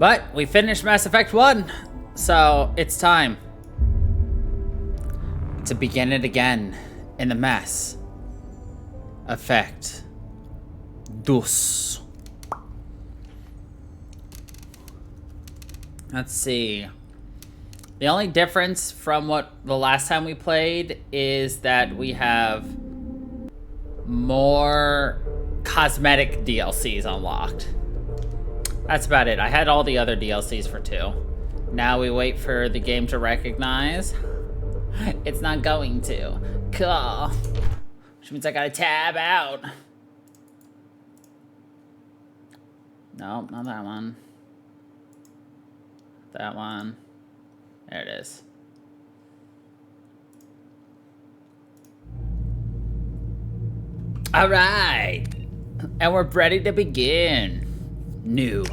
But we finished Mass Effect 1, so it's time to begin it again in the Mass Effect 2. Let's see. The only difference from what the last time we played is that we have more cosmetic DLCs unlocked. That's about it. I had all the other DLCs for 2. Now we wait for the game to recognize. It's not going to. Cool. Which means I gotta tab out. Nope, not that one. That one. There it is. All right. And we're ready to begin. New.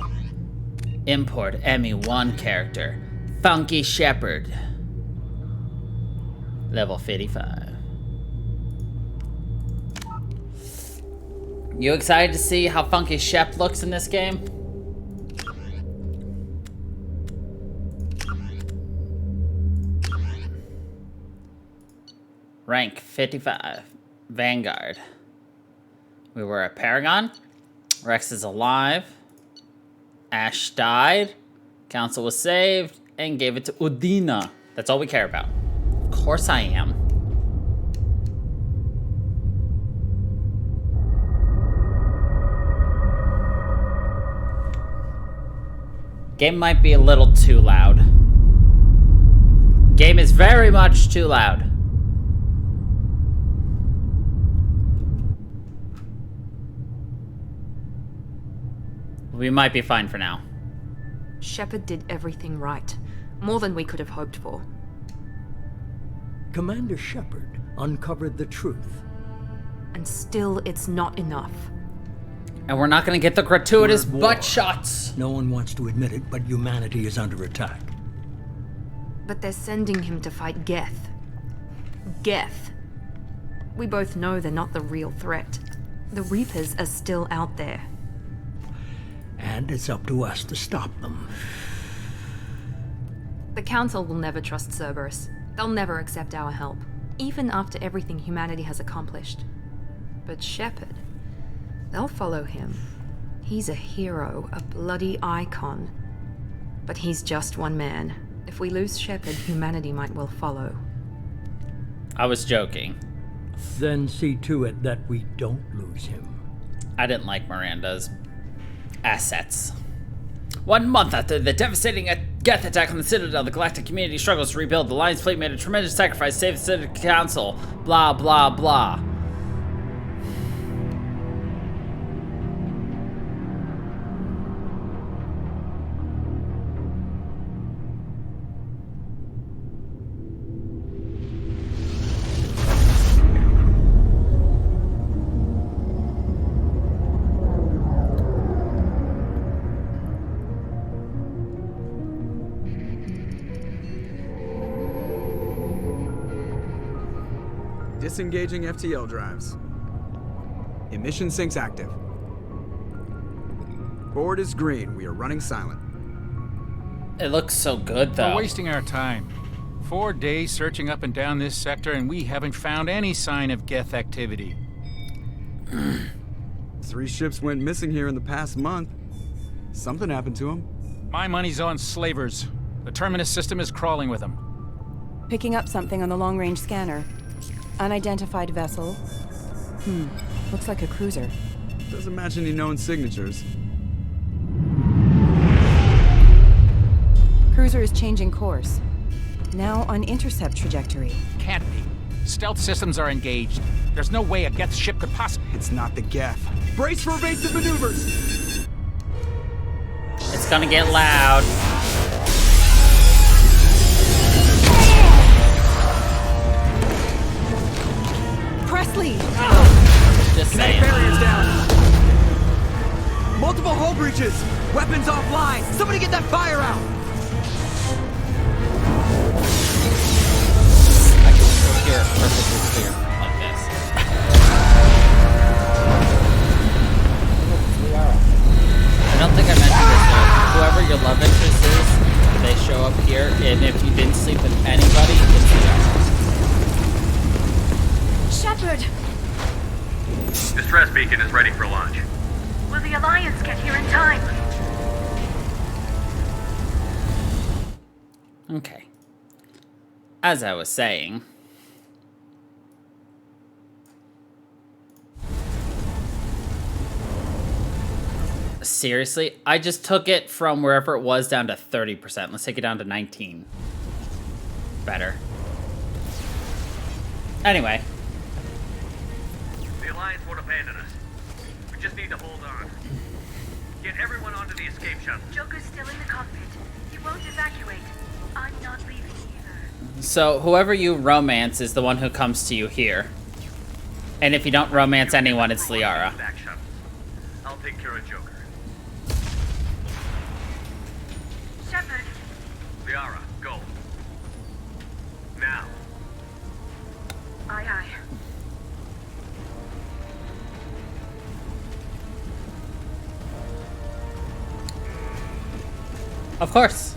Import ME1 character. Funky Shepherd. Level 55. You excited to see how Funky Shep looks in this game? Rank 55. Vanguard. We were a Paragon. Rex is alive. Ash died. Council was saved and gave it to Udina. That's all we care about. Of course I am. Game might be a little too loud. Game is very much too loud. We might be fine for now. Shepard did everything right. More than we could have hoped for. Commander Shepard uncovered the truth. And still, it's not enough. And we're not gonna get the gratuitous butt shots. No one wants to admit it, but humanity is under attack. But they're sending him to fight Geth. Geth. We both know they're not the real threat. The Reapers are still out there. And it's up to us to stop them. The Council will never trust Cerberus. They'll never accept our help, even after everything humanity has accomplished. But Shepard, they'll follow him. He's a hero, a bloody icon. But he's just one man. If we lose Shepard, humanity might well follow. I was joking. Then see to it that we don't lose him. I didn't like Miranda's assets. 1 month after the devastating Geth attack on the Citadel, the galactic community struggles to rebuild. The Alliance fleet made a tremendous sacrifice to save the Citadel Council. Blah, blah, blah. Disengaging FTL drives. Emission sinks active. Board is green. We are running silent. It looks so good, though. We're wasting our time. 4 days searching up and down this sector, and we haven't found any sign of Geth activity. 3 ships went missing here in the past month. Something happened to them. My money's on slavers. The Terminus system is crawling with them. Picking up something on the long-range scanner. Unidentified vessel. Looks like a cruiser. Doesn't match any known signatures. Cruiser is changing course. Now on intercept trajectory. Can't be. Stealth systems are engaged. There's no way a Geth ship could possibly... It's not the Geth. Brace for evasive maneuvers! It's gonna get loud. Presley! Just Kinetic saying. barriers down! Multiple hull breaches! Weapons offline! Somebody get that fire out! I can still hear it perfectly clear like this. I don't think I mentioned this yet. whoever your love interest is, they show up here, and if you didn't sleep with anybody, it's the Shepard! Distress beacon is ready for launch. Will the Alliance get here in time? Okay. As I was saying... Seriously? I just took it from wherever it was down to 30%. Let's take it down to 19. Better. Anyway. The Alliance won't abandon us. We just need to hold on. Get everyone onto the escape shuttle. Joker's still in the cockpit. He won't evacuate. I'm not leaving either. So, whoever you romance is the one who comes to you here. And if you don't romance anyone, it's Liara. Back shuttles. I'll take care of Joker. Shepard, Liara, go. Now. aye aye. Of course.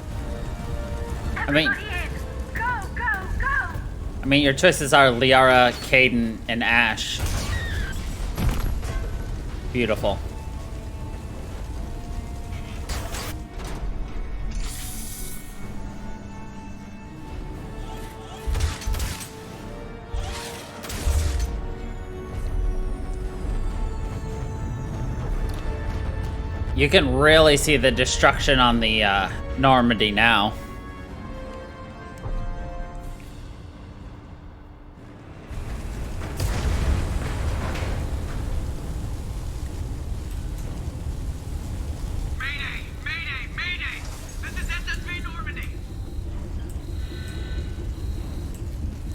I mean, Everybody in. Go, go, go! your choices are Liara, Caden, and Ash. Beautiful. You can really see the destruction on the Normandy now. Mayday! Mayday! Mayday! This is SSV Normandy!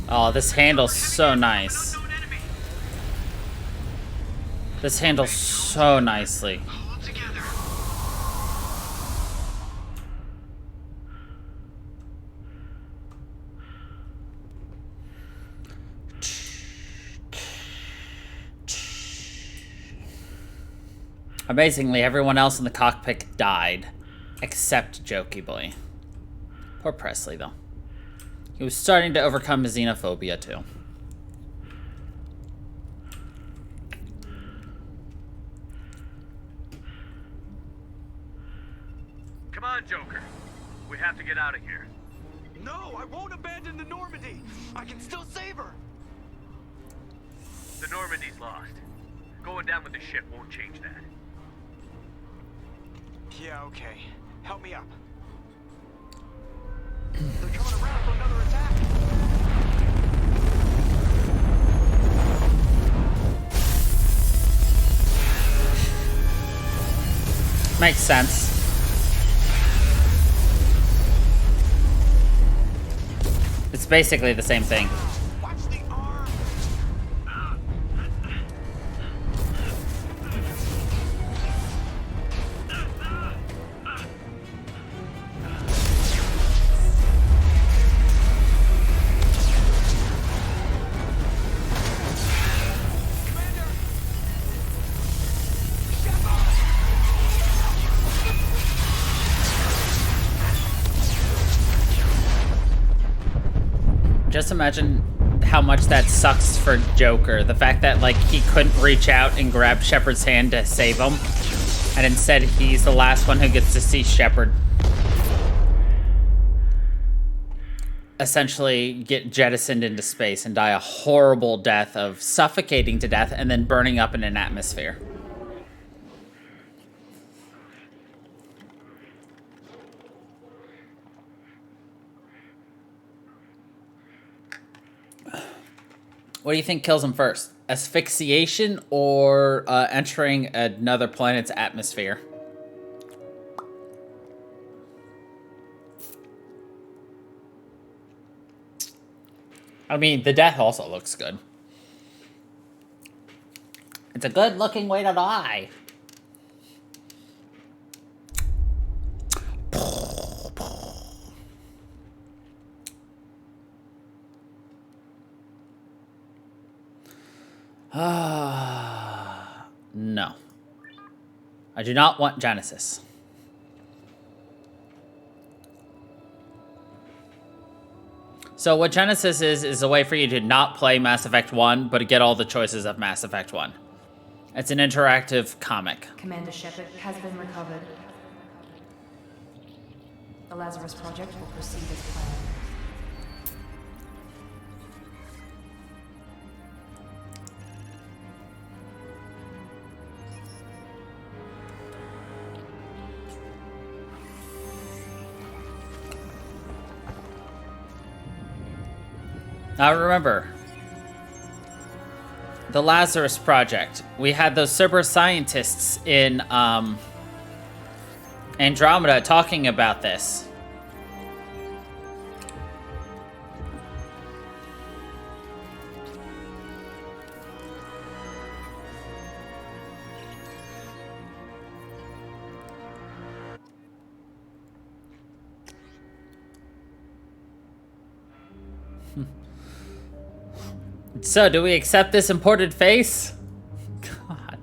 Oh, this handles so nice. Unknown enemy. This handles so nicely. Hold together. Amazingly, everyone else in the cockpit died, except Jokey Boy. Poor Presley, though. He was starting to overcome his xenophobia, too. Come on, Joker. We have to get out of here. No, I won't abandon the Normandy. I can still save her. The Normandy's lost. Going down with the ship won't change that. Yeah, okay. Help me up. They're coming around for another attack. Makes sense. It's basically the same thing. Watch the arm. Just imagine how much that sucks for Joker. The fact that, like, he couldn't reach out and grab Shepard's hand to save him. And instead, he's the last one who gets to see Shepard essentially get jettisoned into space and die a horrible death of suffocating to death and then burning up in an atmosphere. What do you think kills him first? Asphyxiation or entering another planet's atmosphere? I mean, the death also looks good. It's a good-looking way to die. No. I do not want Genesis. So what Genesis is a way for you to not play Mass Effect 1, but to get all the choices of Mass Effect 1. It's an interactive comic. Commander Shepard has been recovered. The Lazarus Project will proceed as planned. Now remember, the Lazarus Project. We had those Cerberus scientists in Andromeda talking about this. So, do we accept this imported face? God,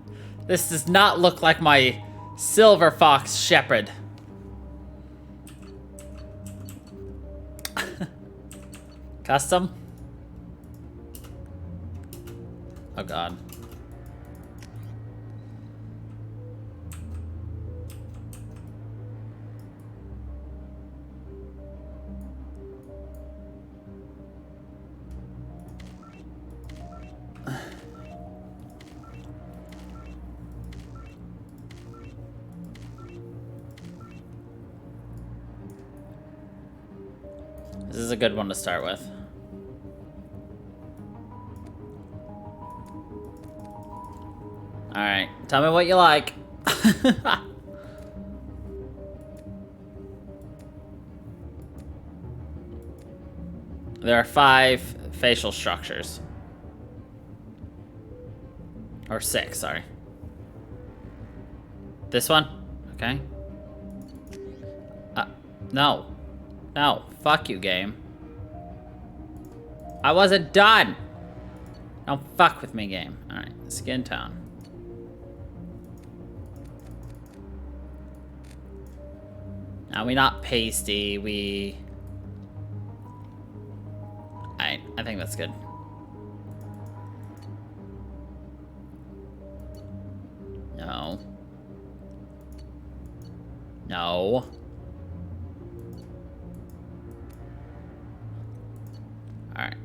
this does not look like my Silver Fox Shepherd. Custom? Oh God. This is a good one to start with. Alright, tell me what you like. There are 5 facial structures. Or 6, sorry. This one? Okay. No. No. Fuck you, game. I wasn't done! Don't fuck with me, game. Alright, skin tone. Now, we not pasty, we... Alright, I think that's good. No. No. Alright.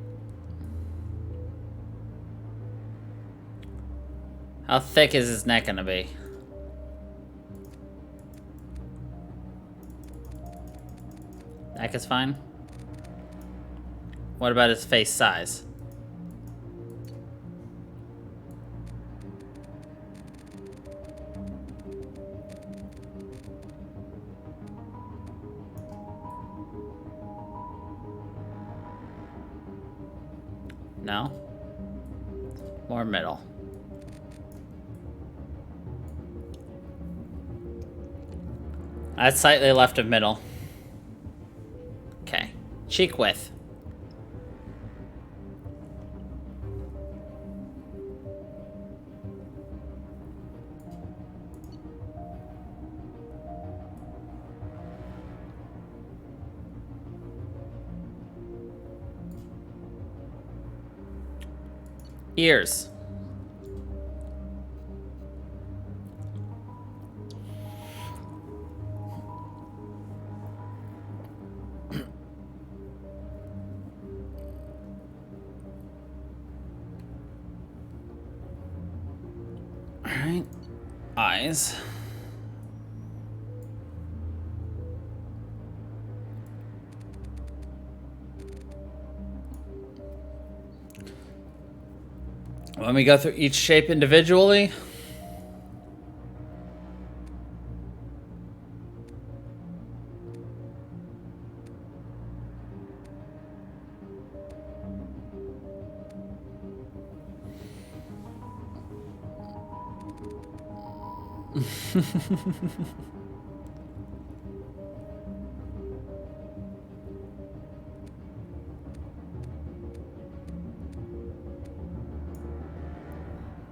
How thick is his neck gonna be? Neck is fine. What about his face size? No? More middle. That's slightly left of middle. Okay. Cheek width. Ears. All right. Eyes. Let me go through each shape individually.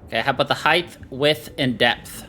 Okay, how about the height, width, and depth?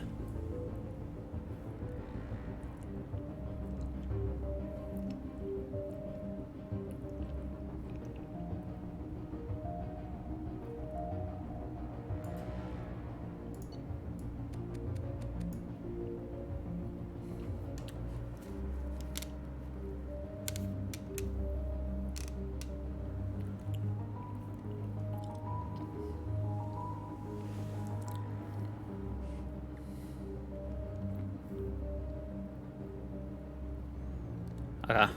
Okay.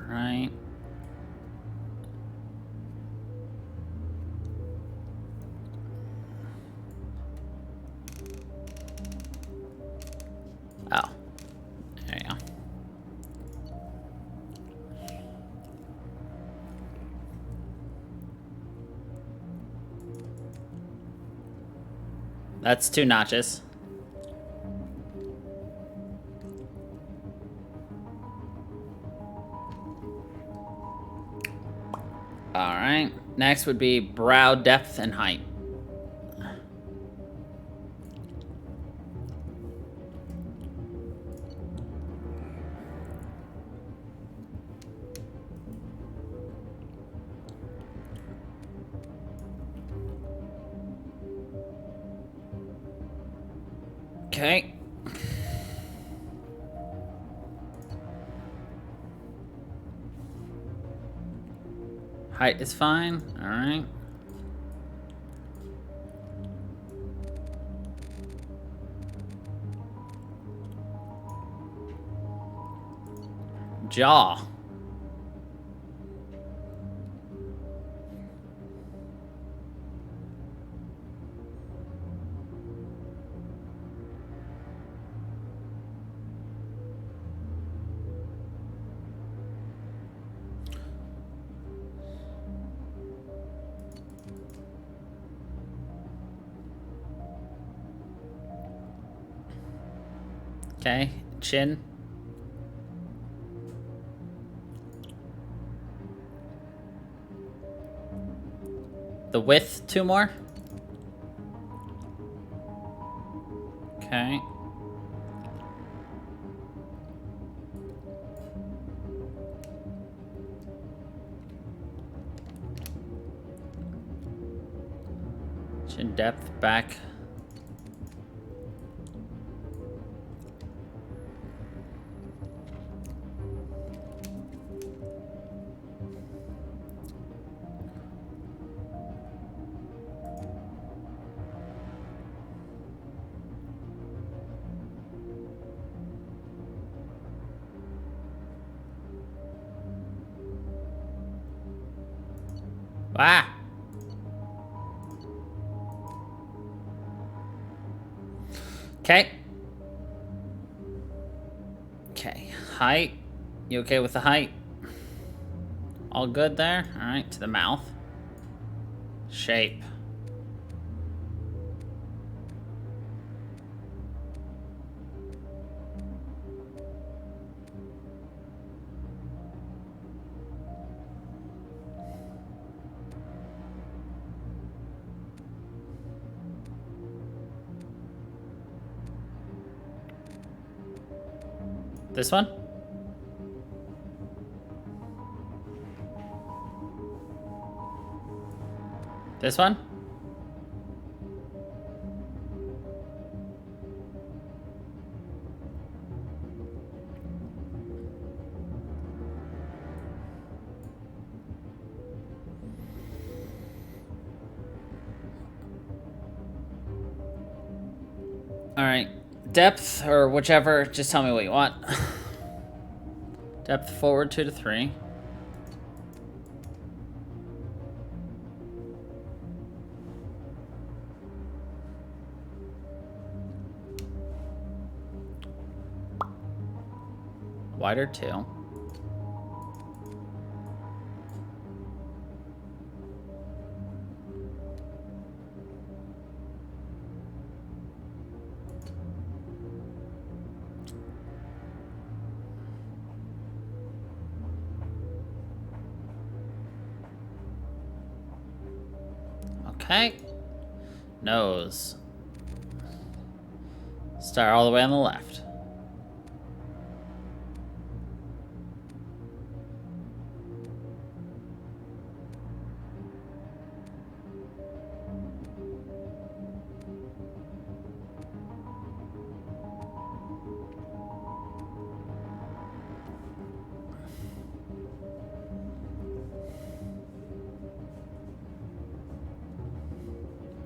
Right. Oh. There you go. That's 2 notches. Alright. Next would be brow depth and height. Okay. Height is fine. Alright. Jaw. Okay. Chin. The width, 2 more. Okay. Chin depth, back. Ah! Okay. Okay. Height. You okay with the height? All good there? Alright, to the mouth. Shape. This one? This one? Alright. Depth, or whichever, just tell me what you want. Depth forward 2 to 3. Wider 2. Okay. Nose. Start all the way on the left.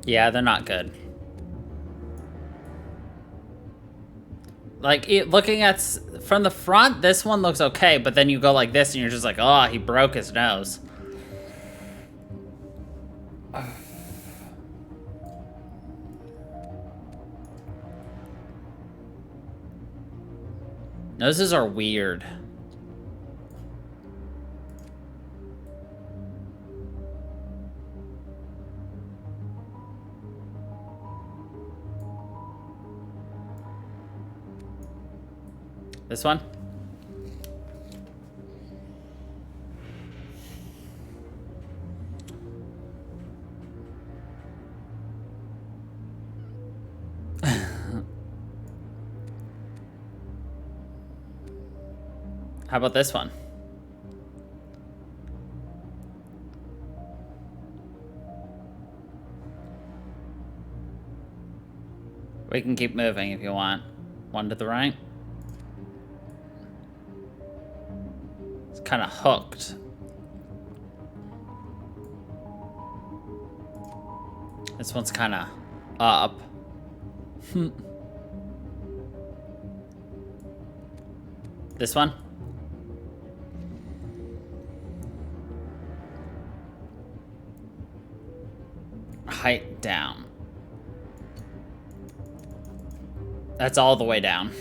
Yeah, they're not good. Like, looking at from the front, this one looks okay, but then you go like this and you're just like, oh, he broke his nose. Noses are weird. This one? How about this one? We can keep moving if you want. One to the right. It's kind of hooked. This one's kind of up. This one? Height down. That's all the way down.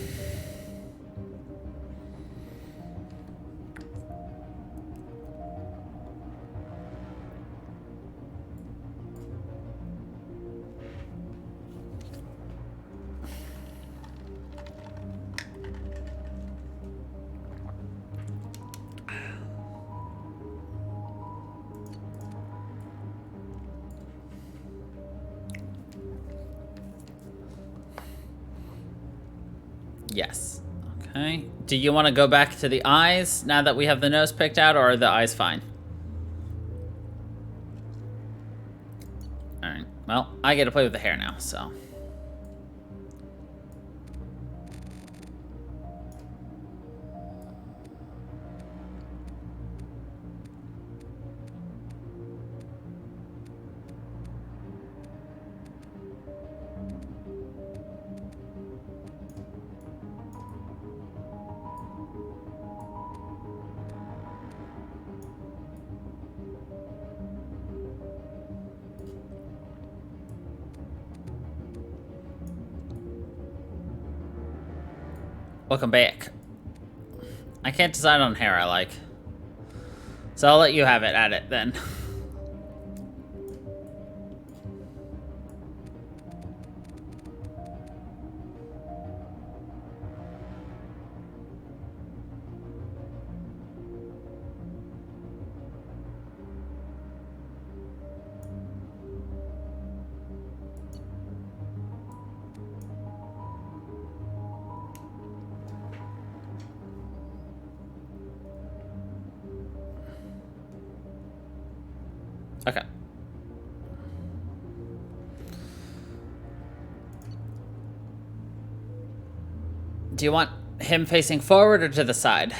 Yes. Okay. Do you want to go back to the eyes now that we have the nose picked out, or are the eyes fine? Alright. Well, I get to play with the hair now, so. Welcome back. I can't decide on hair I like. So I'll let you have it at it then. Okay. Do you want him facing forward or to the side?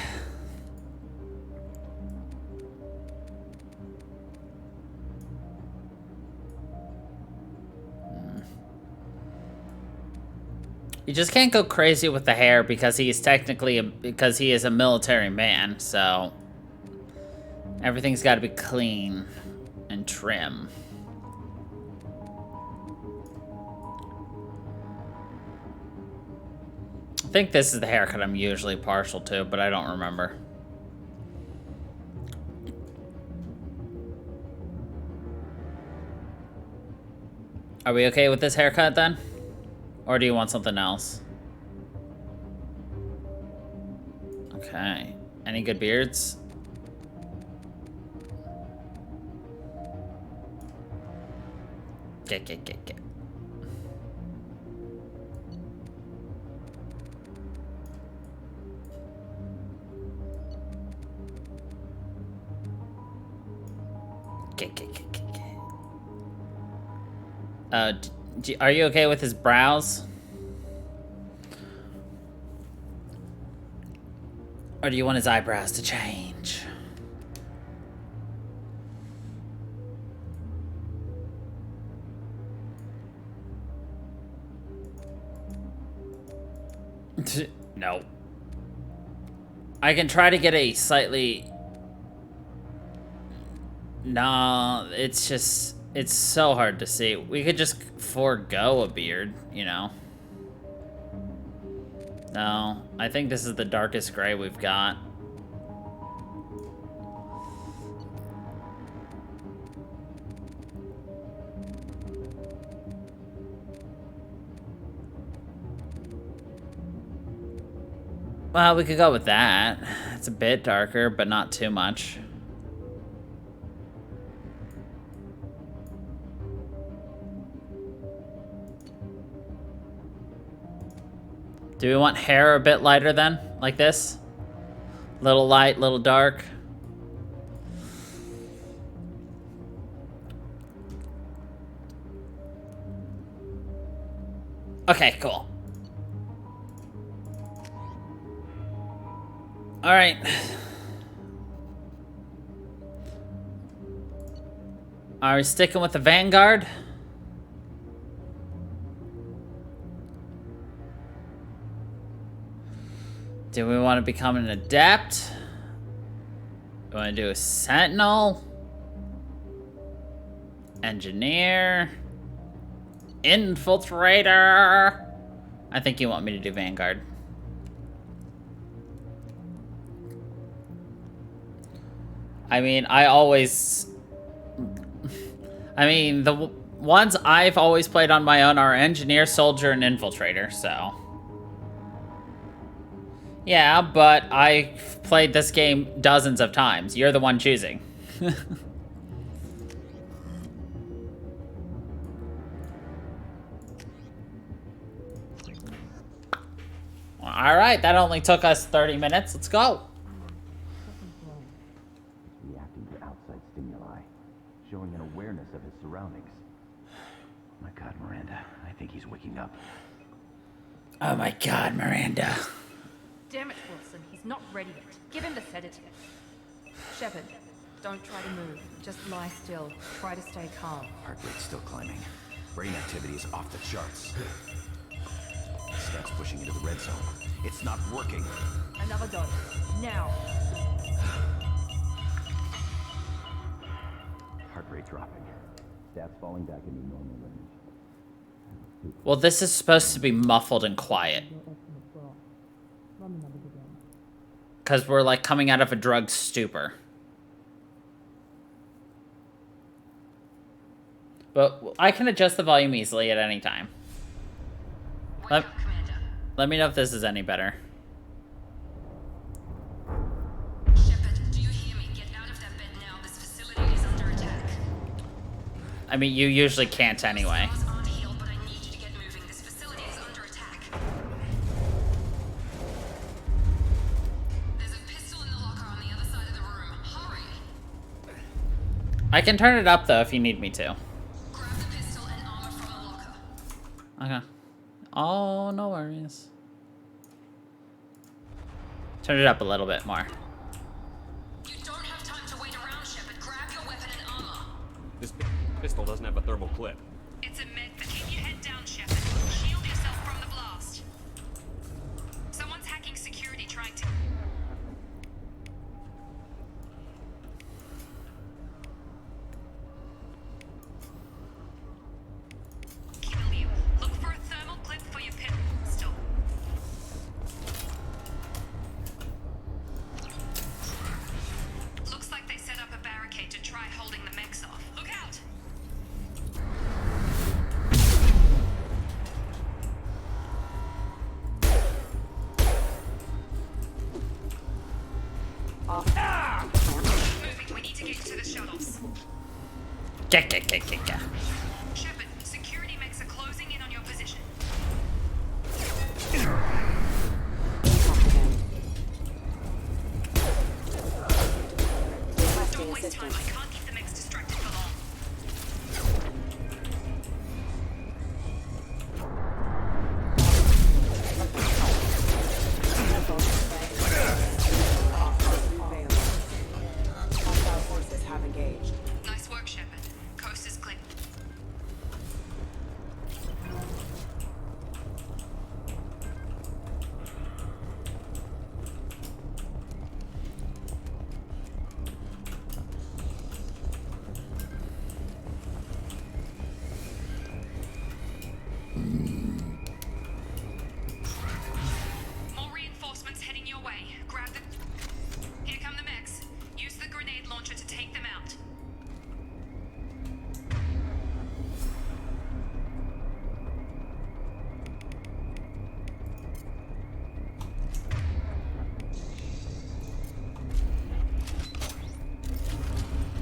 You just can't go crazy with the hair because he's technically because he is a military man, so everything's got to be clean and trim. I think this is the haircut I'm usually partial to, but I don't remember. Are we okay with this haircut then? Or do you want something else? Okay. Any good beards? Get. Are you okay with his brows? Or do you want his eyebrows to change? No. I can try to get a slightly... No, it's just... It's so hard to see. We could just forego a beard, you know? No, I think this is the darkest gray we've got. Well, we could go with that. It's a bit darker, but not too much. Do we want hair a bit lighter then? Like this? Little light, little dark. Okay, cool. All right. Are we sticking with the Vanguard? Do we want to become an adept? Do we want to do a sentinel? Engineer? Infiltrator? I think you want me to do Vanguard. I mean, the ones I've always played on my own are Engineer, Soldier, and Infiltrator, so. Yeah, but I've played this game dozens of times. You're the one choosing. Alright, that only took us 30 minutes. Let's go. Reacting to outside stimuli, showing an awareness of his surroundings. My God, Miranda, I think he's waking up. Oh my God, Miranda. Damn it, Wilson. He's not ready yet. Give him the sedative. Shepard, don't try to move. Just lie still. Try to stay calm. Heart rate's still climbing. Brain activity is off the charts. Steps pushing into the red zone. It's not working. Another dose. Now. Heart rate dropping. Stats falling back into normal range. Well, this is supposed to be muffled and quiet. Because we're like coming out of a drug stupor. But I can adjust the volume easily at any time. Let me know if this is any better. Shepard, do you hear me? Get out of that bed now. This facility is under attack. I mean, you usually can't anyway. Scars aren't healed, but I need you to get moving. This facility is under attack. There's a pistol in the locker on the other side of the room. Hurry! I can turn it up, though, if you need me to. Grab the pistol and armor from the locker. Okay. Oh, no worries. Turn it up a little bit more. You don't have time to wait around, Shepard. Grab your weapon and armor. This pistol doesn't have a thermal clip. It's a med, but keep your head down, Shepard. Shield yourself from the blast. Someone's hacking security trying to... Kill you. Look for a thermal clip for your pistol. Looks like they set up a barricade to try holding the mechs off. Look out! Moving, we need to get to the shuttles. Shepard, security mechs are closing in on your position. Don't waste time. I can't keep the mechs distracted for long. Nice work, Shepard. Coast is clear.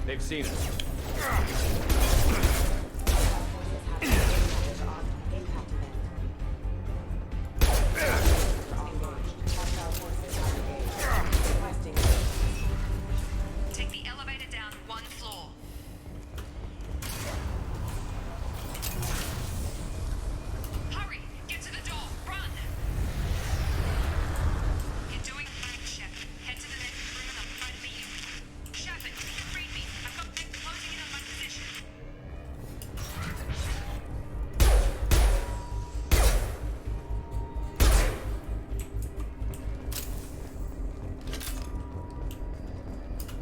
They've seen us. Take the elevator down one floor. Hurry! Get to the door! Run! You're doing fine, Shep. Head to the next room and I'll try to beat you. Shepard, read me. I've got things closing in on my position.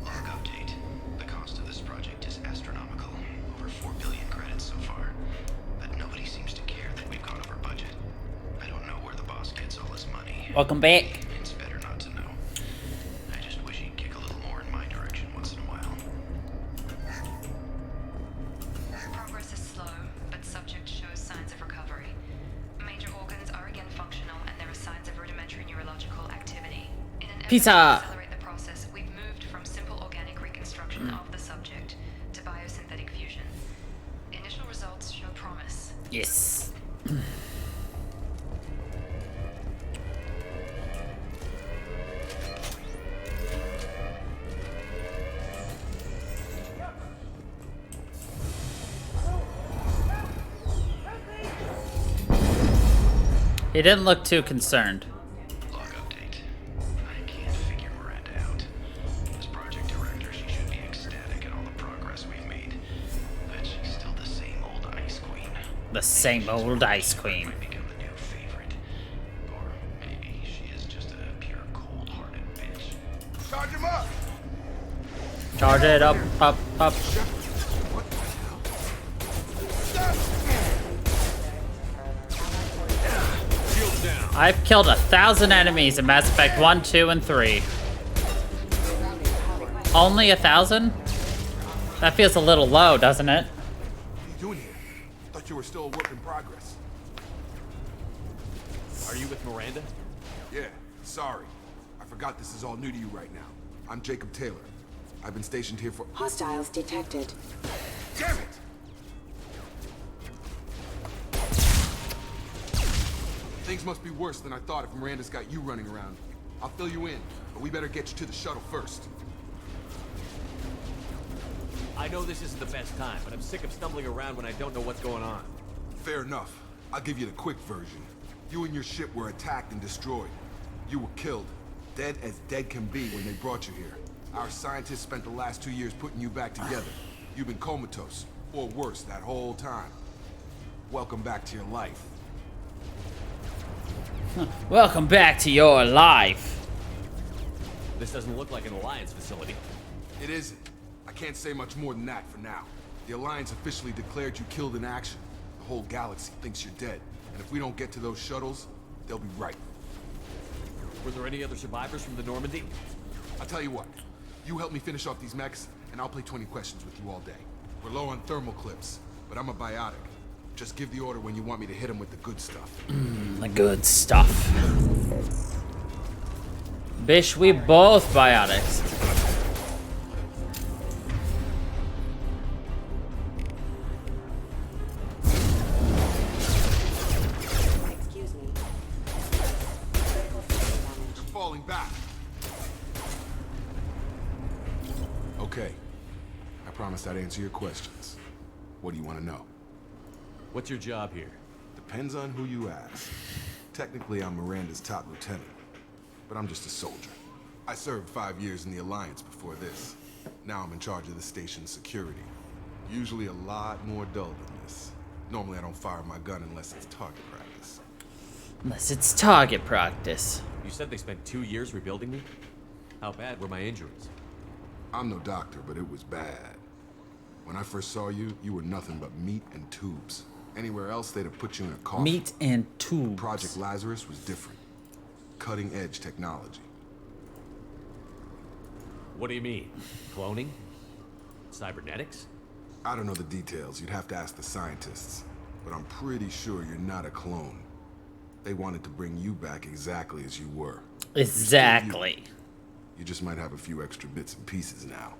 Log update. The cost of this project is astronomical. Over 4 billion credits so far. But nobody seems to care that we've gone over budget. I don't know where the boss gets all his money. Welcome back. It's better not to know. I just wish he'd kick a little more in my direction once in a while. Progress is slow, but subject shows signs of recovery. Major organs are again functional, and there are signs of rudimentary neurological activity. In an effort Pizza. to accelerate the process, we've moved from simple organic reconstruction of the subject to biosynthetic fusion. Initial results show promise. Yes. He didn't look too concerned. Log update. I can't figure Miranda out. As project director, she should be ecstatic at all the progress we've made. But she's still the same old ice queen. The same old ice queen. Might become the new favorite. Or maybe she is just a pure cold-hearted bitch. Charge him up! Charge it up, up, up. Shields down. I've killed 1,000 enemies in Mass Effect 1, 2, and 3. Only 1,000? That feels a little low, doesn't it? What are you doing here? Thought you were still a work in progress. Are you with Miranda? Yeah, sorry. I forgot this is all new to you right now. I'm Jacob Taylor. I've been stationed here for— Hostiles detected. Damn it! Things must be worse than I thought if Miranda's got you running around. I'll fill you in, but we better get you to the shuttle first. I know this isn't the best time, but I'm sick of stumbling around when I don't know what's going on. Fair enough. I'll give you the quick version. You and your ship were attacked and destroyed. You were killed. Dead as dead can be when they brought you here. Our scientists spent the last 2 years putting you back together. You've been comatose, or worse, that whole time. Welcome back to your life. Welcome back to your life. This doesn't look like an Alliance facility. It isn't. I can't say much more than that for now. The Alliance officially declared you killed in action. The whole galaxy thinks you're dead. And if we don't get to those shuttles, they'll be right. Were there any other survivors from the Normandy? I'll tell you what. You help me finish off these mechs, and I'll play 20 questions with you all day. We're low on thermal clips, but I'm a biotic. Just give the order when you want me to hit them with the good stuff. The good stuff. Bish, we both biotics. Excuse me. You're falling back. Okay. I promised I'd answer your questions. What do you want to know? What's your job here? Depends on who you ask. Technically, I'm Miranda's top lieutenant, but I'm just a soldier. I served 5 years in the Alliance before this. Now I'm in charge of the station's security. Usually a lot more dull than this. Normally I don't fire my gun unless it's target practice. Unless it's target practice. You said they spent 2 years rebuilding me? How bad were my injuries? I'm no doctor, but it was bad. When I first saw you, you were nothing but meat and tubes. Anywhere else, they'd have put you in a coffin. Meat and tubes. Project Lazarus was different. Cutting-edge technology. What do you mean? Cloning? Cybernetics? I don't know the details. You'd have to ask the scientists. But I'm pretty sure you're not a clone. They wanted to bring you back exactly as you were. Exactly. You just might have a few extra bits and pieces now.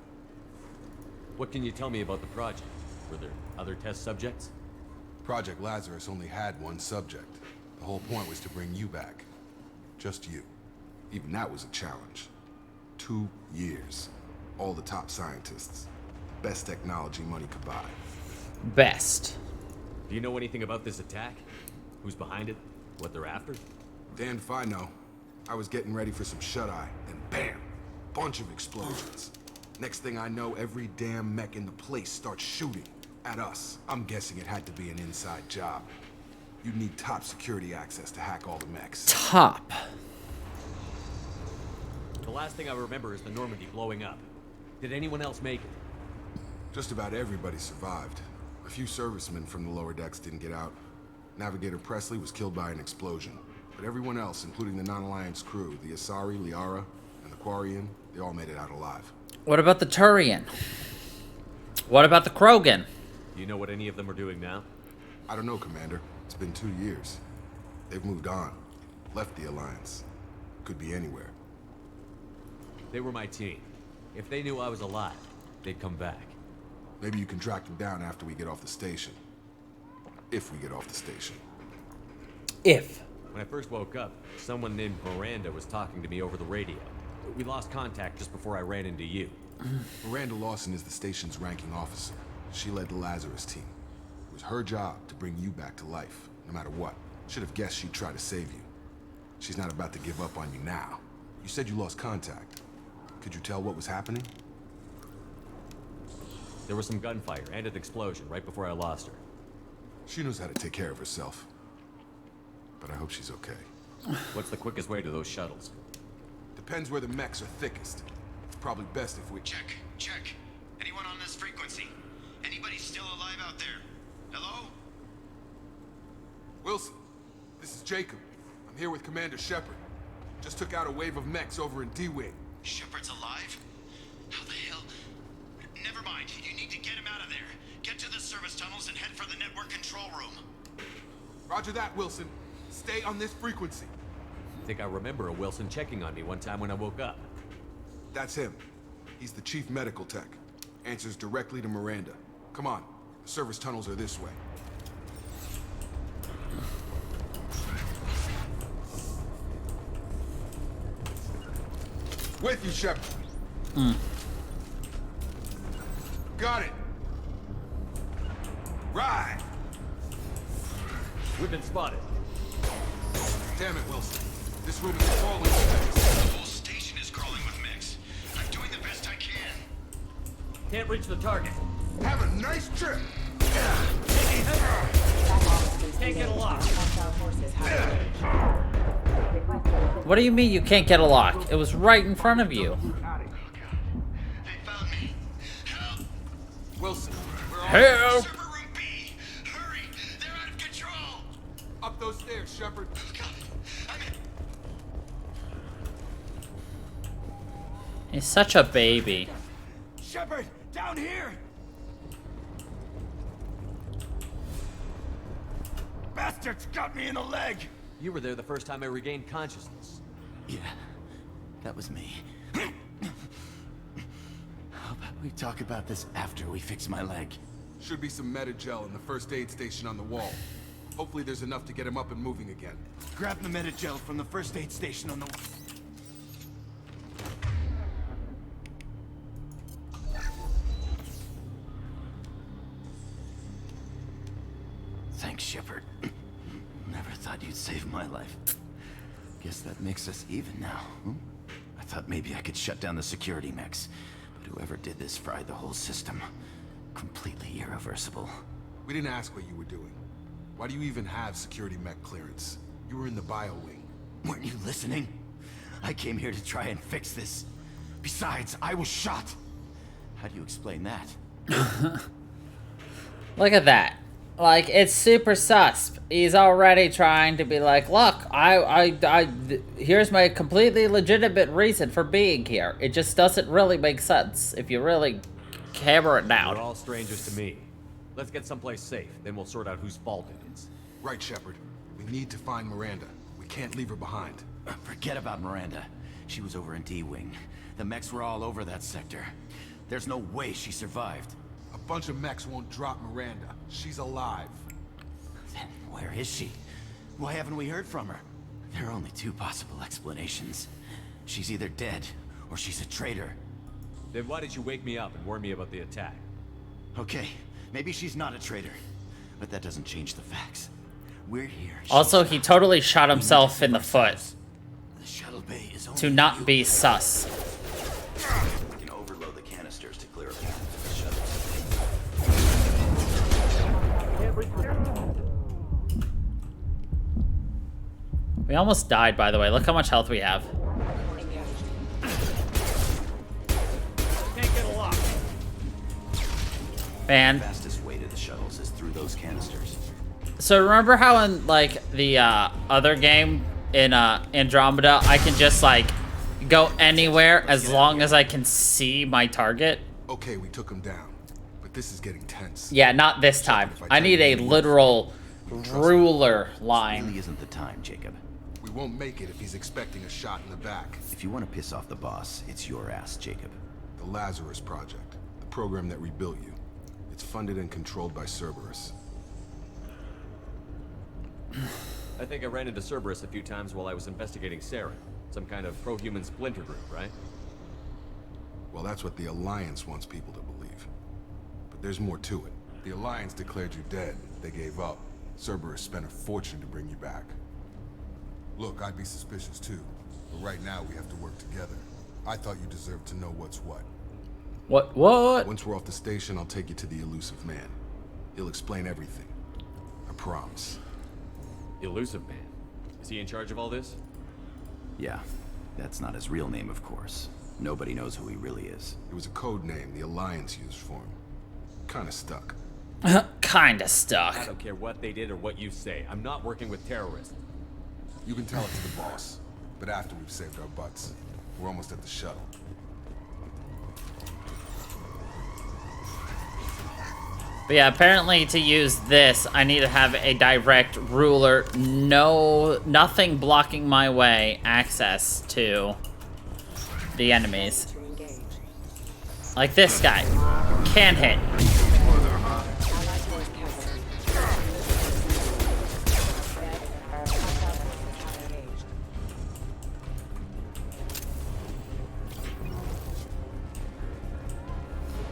What can you tell me about the project? Were there other test subjects? Project Lazarus only had one subject. The whole point was to bring you back. Just you. Even that was a challenge. 2 years. All the top scientists. Best technology money could buy. Best. Do you know anything about this attack? Who's behind it? What they're after? Damned if I know. I was getting ready for some shut-eye, and bam! Bunch of explosions. Next thing I know, every damn mech in the place starts shooting at us. I'm guessing it had to be an inside job. You'd need top security access to hack all the mechs. Top. The last thing I remember is the Normandy blowing up. Did anyone else make it? Just about everybody survived. A few servicemen from the lower decks didn't get out. Navigator Presley was killed by an explosion. But everyone else, including the non-Alliance crew, the Asari, Liara, and the Quarian, they all made it out alive. What about the Turian? What about the Krogan? Do you know what any of them are doing now? I don't know, Commander. It's been 2 years. They've moved on. Left the Alliance. Could be anywhere. They were my team. If they knew I was alive, they'd come back. Maybe you can track them down after we get off the station. If we get off the station. If. When I first woke up, someone named Miranda was talking to me over the radio. We lost contact just before I ran into you. Miranda Lawson is the station's ranking officer. She led the Lazarus team. It was her job to bring you back to life, no matter what. Should have guessed she'd try to save you. She's not about to give up on you now. You said you lost contact. Could you tell what was happening? There was some gunfire and an explosion right before I lost her. She knows how to take care of herself. But I hope she's okay. What's the quickest way to those shuttles? Depends where the mechs are thickest. It's probably best if we... Check. Anyone on this frequency? Anybody still alive out there? Hello? Wilson, this is Jacob. I'm here with Commander Shepard. Just took out a wave of mechs over in D-Wing. Shepard's alive? How the hell? Never mind. You need to get him out of there. Get to the service tunnels and head for the network control room. Roger that, Wilson. Stay on this frequency. I think I remember a Wilson checking on me one time when I woke up. That's him. He's the chief medical tech. Answers directly to Miranda. Come on. The service tunnels are this way. With you, Shepard. Got it. Right. We've been spotted. Damn it, Wilson. This room is crawling with mechs. The whole station is crawling with mechs. I'm doing the best I can. Can't reach the target. Have a nice trip. Can't get a lock. What do you mean you can't get a lock? It was right in front of you. They found me. Help! Wilson, we're all Help! Server room B! Hurry! They're out of control! up those stairs, Shepard. God, I'm in. He's such a baby. Shepard, down here! Bastards got me in the leg! You were there the first time I regained consciousness. Yeah, that was me. How about we talk about this after we fix my leg? Should be some Metagel in the first aid station on the wall. Hopefully there's enough to get him up and moving again. Grab the Metagel from the first aid station on the... Thanks, Shepard. Never thought you'd save my life. Guess that makes us even now. I thought maybe I could shut down the security mechs, but whoever did this fried the whole system. Completely irreversible. We didn't ask what you were doing. Why do you even have security mech clearance? You were in the bio wing. Weren't you listening? I came here to try and fix this. Besides, I was shot. How do you explain that? Look at that. Like, it's super sus. He's already trying to be like, look, here's my completely legitimate reason for being here. It just doesn't really make sense if you really hammer it down. We're all strangers to me. Let's get someplace safe, then we'll sort out whose fault it is. Right, Shepard. We need to find Miranda. We can't leave her behind. Forget about Miranda. She was over in D-Wing. The mechs were all over that sector. There's no way she survived. A bunch of mechs won't drop Miranda. She's alive. Then where is she? Why haven't we heard from her? There are only two possible explanations. She's either dead, or she's a traitor. Then why did you wake me up and warn me about the attack? Okay, maybe she's not a traitor, but that doesn't change the facts. We're here. Also, he totally shot himself in the foot The shuttle bay is only to not be sus. We can overload the canisters to clear a path to the shuttle. We almost died, by the way. Look how much health we have. Can't get a lock. Man. The fastest way to the shuttles is through those canisters. So remember how in like the other game in Andromeda, I can just like go anywhere as long as I can see my target? Okay, we took him down, but this is getting tense. Yeah, not this time. I need a literal ruler line. Really isn't the time, Jacob. We won't make it if he's expecting a shot in the back. If you want to piss off the boss, it's your ass, Jacob. The Lazarus Project, the program that rebuilt you. It's funded and controlled by Cerberus. I think I ran into Cerberus a few times while I was investigating Saren. Some kind of pro-human splinter group, right? Well, that's what the Alliance wants people to believe. But there's more to it. The Alliance declared you dead. They gave up. Cerberus spent a fortune to bring you back. Look, I'd be suspicious too. But right now, we have to work together. I thought you deserved to know what's what. What? Once we're off the station, I'll take you to the elusive man. He'll explain everything. I promise. Elusive Man. Is he in charge of all this? Yeah, that's not his real name, of course. Nobody knows who he really is. It was a code name the Alliance used for him. Kinda stuck. Kinda stuck. I don't care what they did or what you say. I'm not working with terrorists. You can tell it to the boss. But after we've saved our butts, we're almost at the shuttle. But yeah, apparently to use this, I need to have a direct ruler, nothing blocking my way, access to the enemies. Like this guy. Can't hit.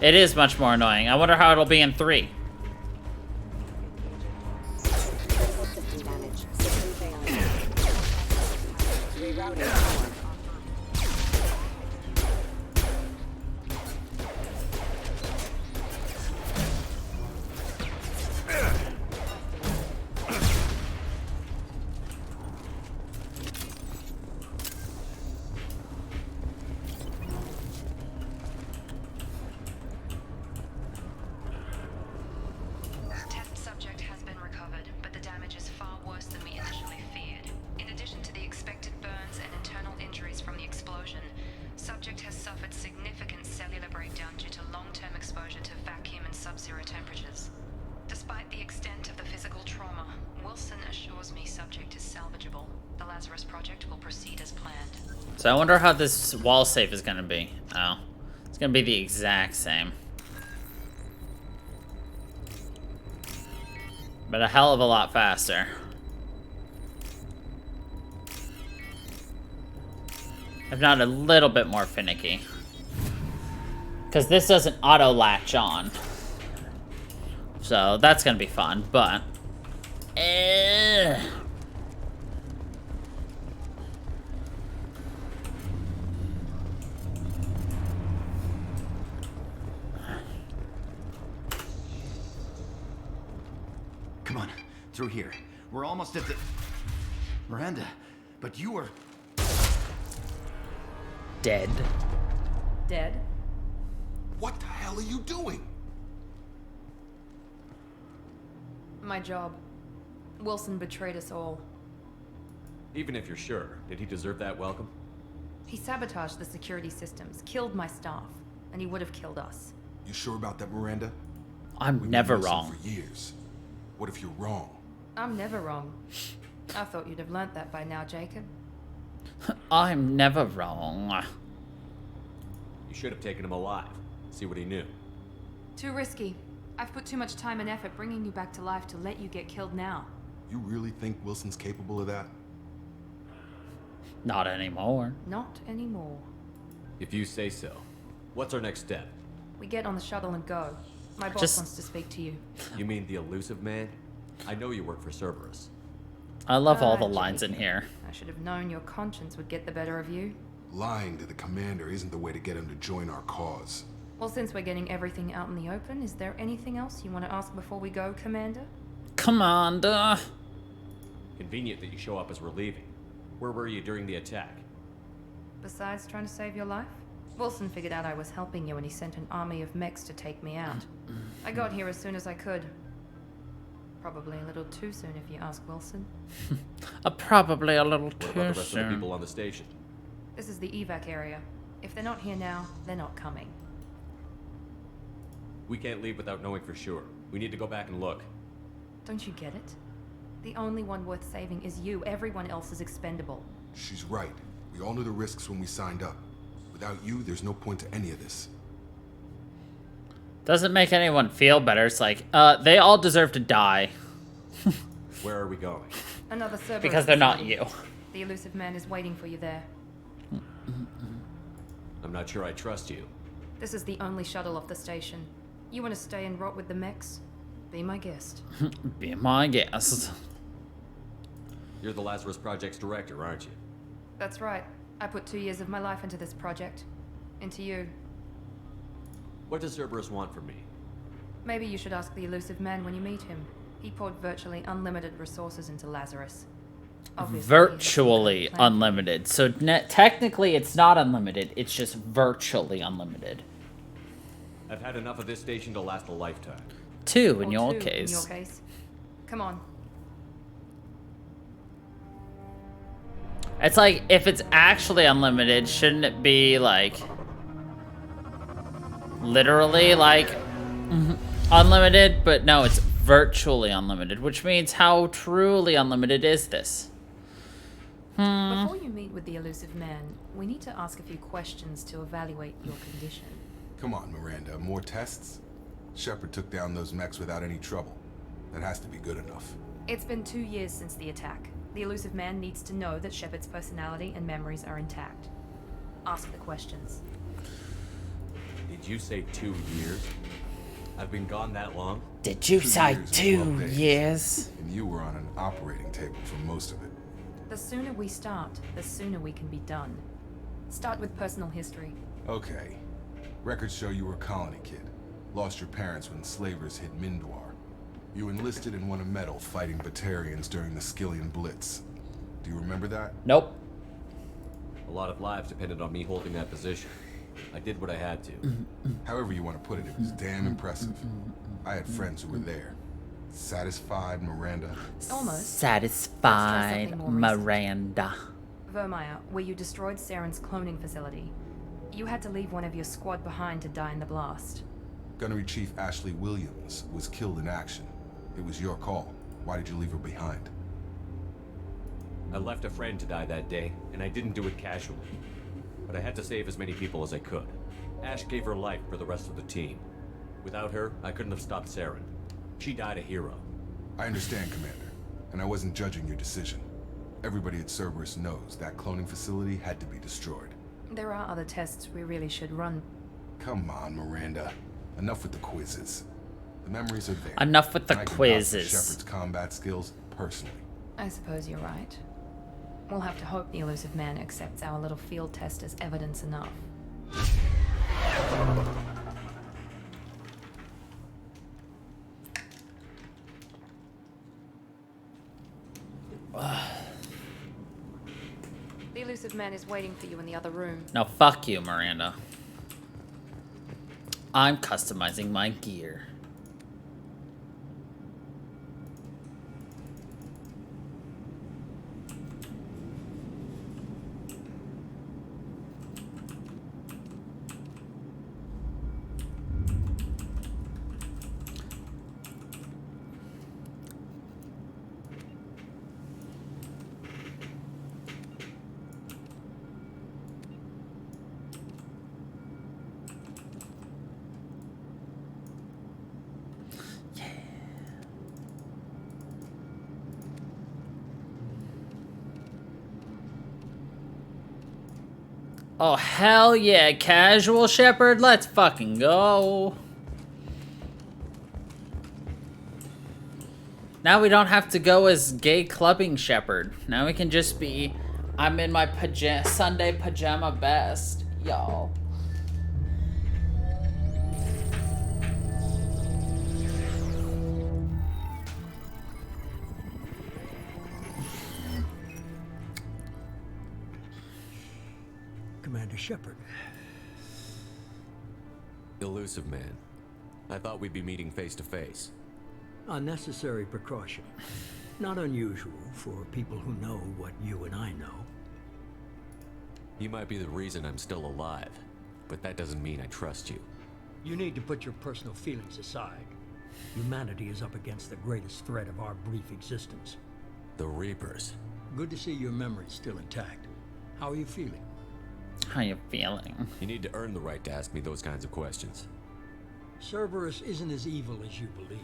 It is much more annoying. I wonder how it'll be in 3. So I wonder how this wall safe is gonna be. Oh, it's gonna be the exact same. But a hell of a lot faster. If not a little bit more finicky. Because this doesn't auto latch on. So that's gonna be fun, but... Come on, through here. We're almost at the... Miranda, but you were... Dead. Dead? What the hell are you doing? My job. Wilson betrayed us all. Even if you're sure, did he deserve that welcome? He sabotaged the security systems, killed my staff, and he would have killed us. You sure about that, Miranda? I'm never wrong. For years. What if you're wrong? I'm never wrong. I thought you'd have learnt that by now, Jacob. I'm never wrong. You should have taken him alive. See what he knew. Too risky. I've put too much time and effort bringing you back to life to let you get killed now. You really think Wilson's capable of that? Not anymore. Not anymore. If you say so. What's our next step? We get on the shuttle and go. My boss wants to speak to you. You mean the elusive man? I know you work for Cerberus. I love all the lines in here. I should have known your conscience would get the better of you. Lying to the commander isn't the way to get him to join our cause. Well, since we're getting everything out in the open, is there anything else you want to ask before we go, Commander? Commander. Convenient that you show up as we're leaving. Where were you during the attack? Besides trying to save your life? Wilson figured out I was helping you and he sent an army of mechs to take me out. I got here as soon as I could. Probably a little too soon if you ask Wilson. Probably a little What too about the rest of the soon. people on the station? This is the evac area. If they're not here now, they're not coming. We can't leave without knowing for sure. We need to go back and look. Don't you get it? The only one worth saving is you. Everyone else is expendable. She's right. We all knew the risks when we signed up. Without you, there's no point to any of this. Doesn't make anyone feel better. It's like, they all deserve to die. Where are we going? Another Cerberus Because they're not facility. you. The elusive man is waiting for you there. I'm not sure I trust you. This is the only shuttle off the station. You want to stay and rot with the mechs? Be my guest. Be my guest. You're the Lazarus Project's director, aren't you? That's right. I put 2 years of my life into this project. Into you. What does Cerberus want from me? Maybe you should ask the elusive man when you meet him. He poured virtually unlimited resources into Lazarus. Obviously, Virtually unlimited. So technically it's not unlimited. It's just virtually unlimited. I've had enough of this station to last a lifetime. Two in Or your two case. In your case. Come on. It's like, if it's actually unlimited, shouldn't it be like literally like unlimited? But no, it's virtually unlimited, which means how truly unlimited is this? Before you meet with the elusive man, we need to ask a few questions to evaluate your condition. Come on, Miranda. More tests? Shepard took down those mechs without any trouble. That has to be good enough. It's been 2 years since the attack. The elusive man needs to know that Shepard's personality and memories are intact. Ask the questions. Did you say 2 years? I've been gone that long? Did you say 2 days. years? And you were on an operating table for most of it. The sooner we start, the sooner we can be done. Start with personal history. Okay. Records show you were a colony kid. Lost your parents when slavers hit Mindwar. You enlisted and won a medal fighting Batarians during the Skillian Blitz. Do you remember that? Nope. A lot of lives depended on me holding that position. I did what I had to. However you want to put it, it was damn impressive. I had friends who were there. Satisfied, Miranda? Almost. Satisfied, Let's try something more recent. Miranda. Vermeer, where you destroyed Saren's cloning facility. You had to leave one of your squad behind to die in the blast. Gunnery Chief Ashley Williams was killed in action. It was your call. Why did you leave her behind? I left a friend to die that day, and I didn't do it casually. But I had to save as many people as I could. Ash gave her life for the rest of the team. Without her, I couldn't have stopped Saren. She died a hero. I understand, Commander, and I wasn't judging your decision. Everybody at Cerberus knows that cloning facility had to be destroyed. There are other tests we really should run. Come on, Miranda. Enough with the quizzes. The memories are there. Enough with the And I can vouch for quizzes. Shepard's combat skills personally. I suppose you're right. We'll have to hope the elusive man accepts our little field test as evidence enough. The elusive man is waiting for you in the other room. No, fuck you, Miranda. I'm customizing my gear. Oh, hell yeah, casual Shepard. Let's fucking go. Now we don't have to go as gay clubbing Shepard. Now we can just be, I'm in my Sunday pajama best, y'all. Commander Shepard. Elusive man. I thought we'd be meeting face to face. Unnecessary precaution. Not unusual for people who know what you and I know. You might be the reason I'm still alive, but that doesn't mean I trust you. You need to put your personal feelings aside. Humanity is up against the greatest threat of our brief existence. The Reapers. Good to see your memory's still intact. How are you feeling? How you feeling? You need to earn the right to ask me those kinds of questions. Cerberus isn't as evil as you believe.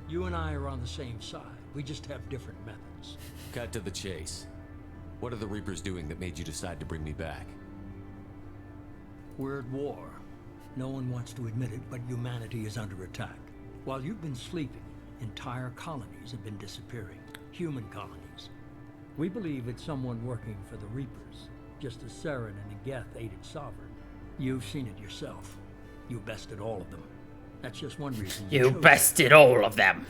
You and I are on the same side. We just have different methods. Cut to the chase. What are the Reapers doing that made you decide to bring me back? We're at war. No one wants to admit it, but humanity is under attack. While you've been sleeping, entire colonies have been disappearing. Human colonies. We believe it's someone working for the Reapers, just as Saren and Geth aided Sovereign. You've seen it yourself. You bested all of them. That's just one reason you bested all of them.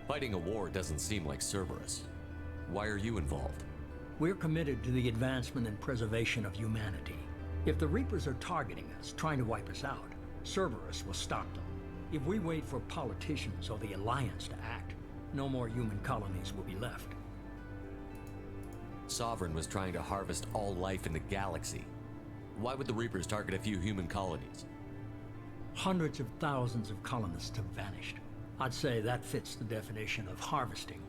Fighting a war doesn't seem like Cerberus. Why are you involved? We're committed to the advancement and preservation of humanity. If the Reapers are targeting us, trying to wipe us out, Cerberus will stop them. If we wait for politicians or the Alliance to act, no more human colonies will be left. Sovereign was trying to harvest all life in the galaxy. Why would the Reapers target a few human colonies? Hundreds of thousands of colonists have vanished. I'd say that fits the definition of harvesting.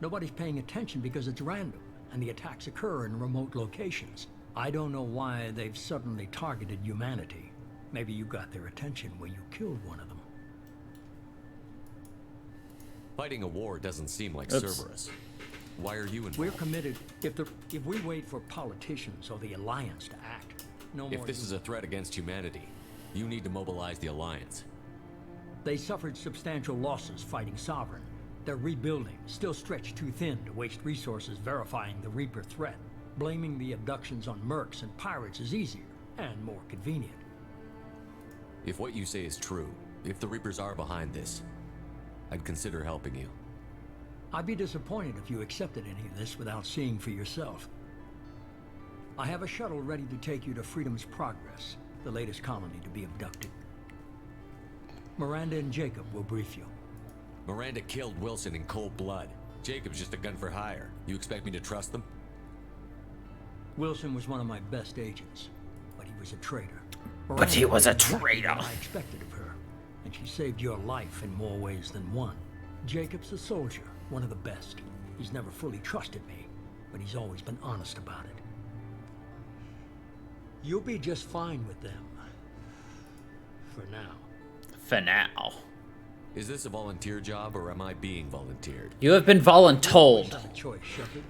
Nobody's paying attention because it's random, and the attacks occur in remote locations. I don't know why they've suddenly targeted humanity. Maybe you got their attention when you killed one of them. Fighting a war doesn't seem like Cerberus. Why are you involved? We're committed. If we wait for politicians or the Alliance to act, no more. If this is a threat against humanity, you need to mobilize the Alliance. They suffered substantial losses fighting Sovereign. They're rebuilding, still stretched too thin to waste resources verifying the Reaper threat. Blaming the abductions on mercs and pirates is easier and more convenient. If what you say is true, if the Reapers are behind this, I'd consider helping you. I'd be disappointed if you accepted any of this without seeing for yourself. I have a shuttle ready to take you to Freedom's Progress, the latest colony to be abducted. Miranda and Jacob will brief you. Miranda killed Wilson in cold blood. Jacob's just a gun for hire. You expect me to trust them? Wilson was one of my best agents, but he was a traitor. But he was a traitor. I expected of her, and she saved your life in more ways than one. Jacob's a soldier, one of the best. He's never fully trusted me, but he's always been honest about it. You'll be just fine with them. For now. For now. Is this a volunteer job, or am I being volunteered? You have been voluntold. You have a choice, Shepard.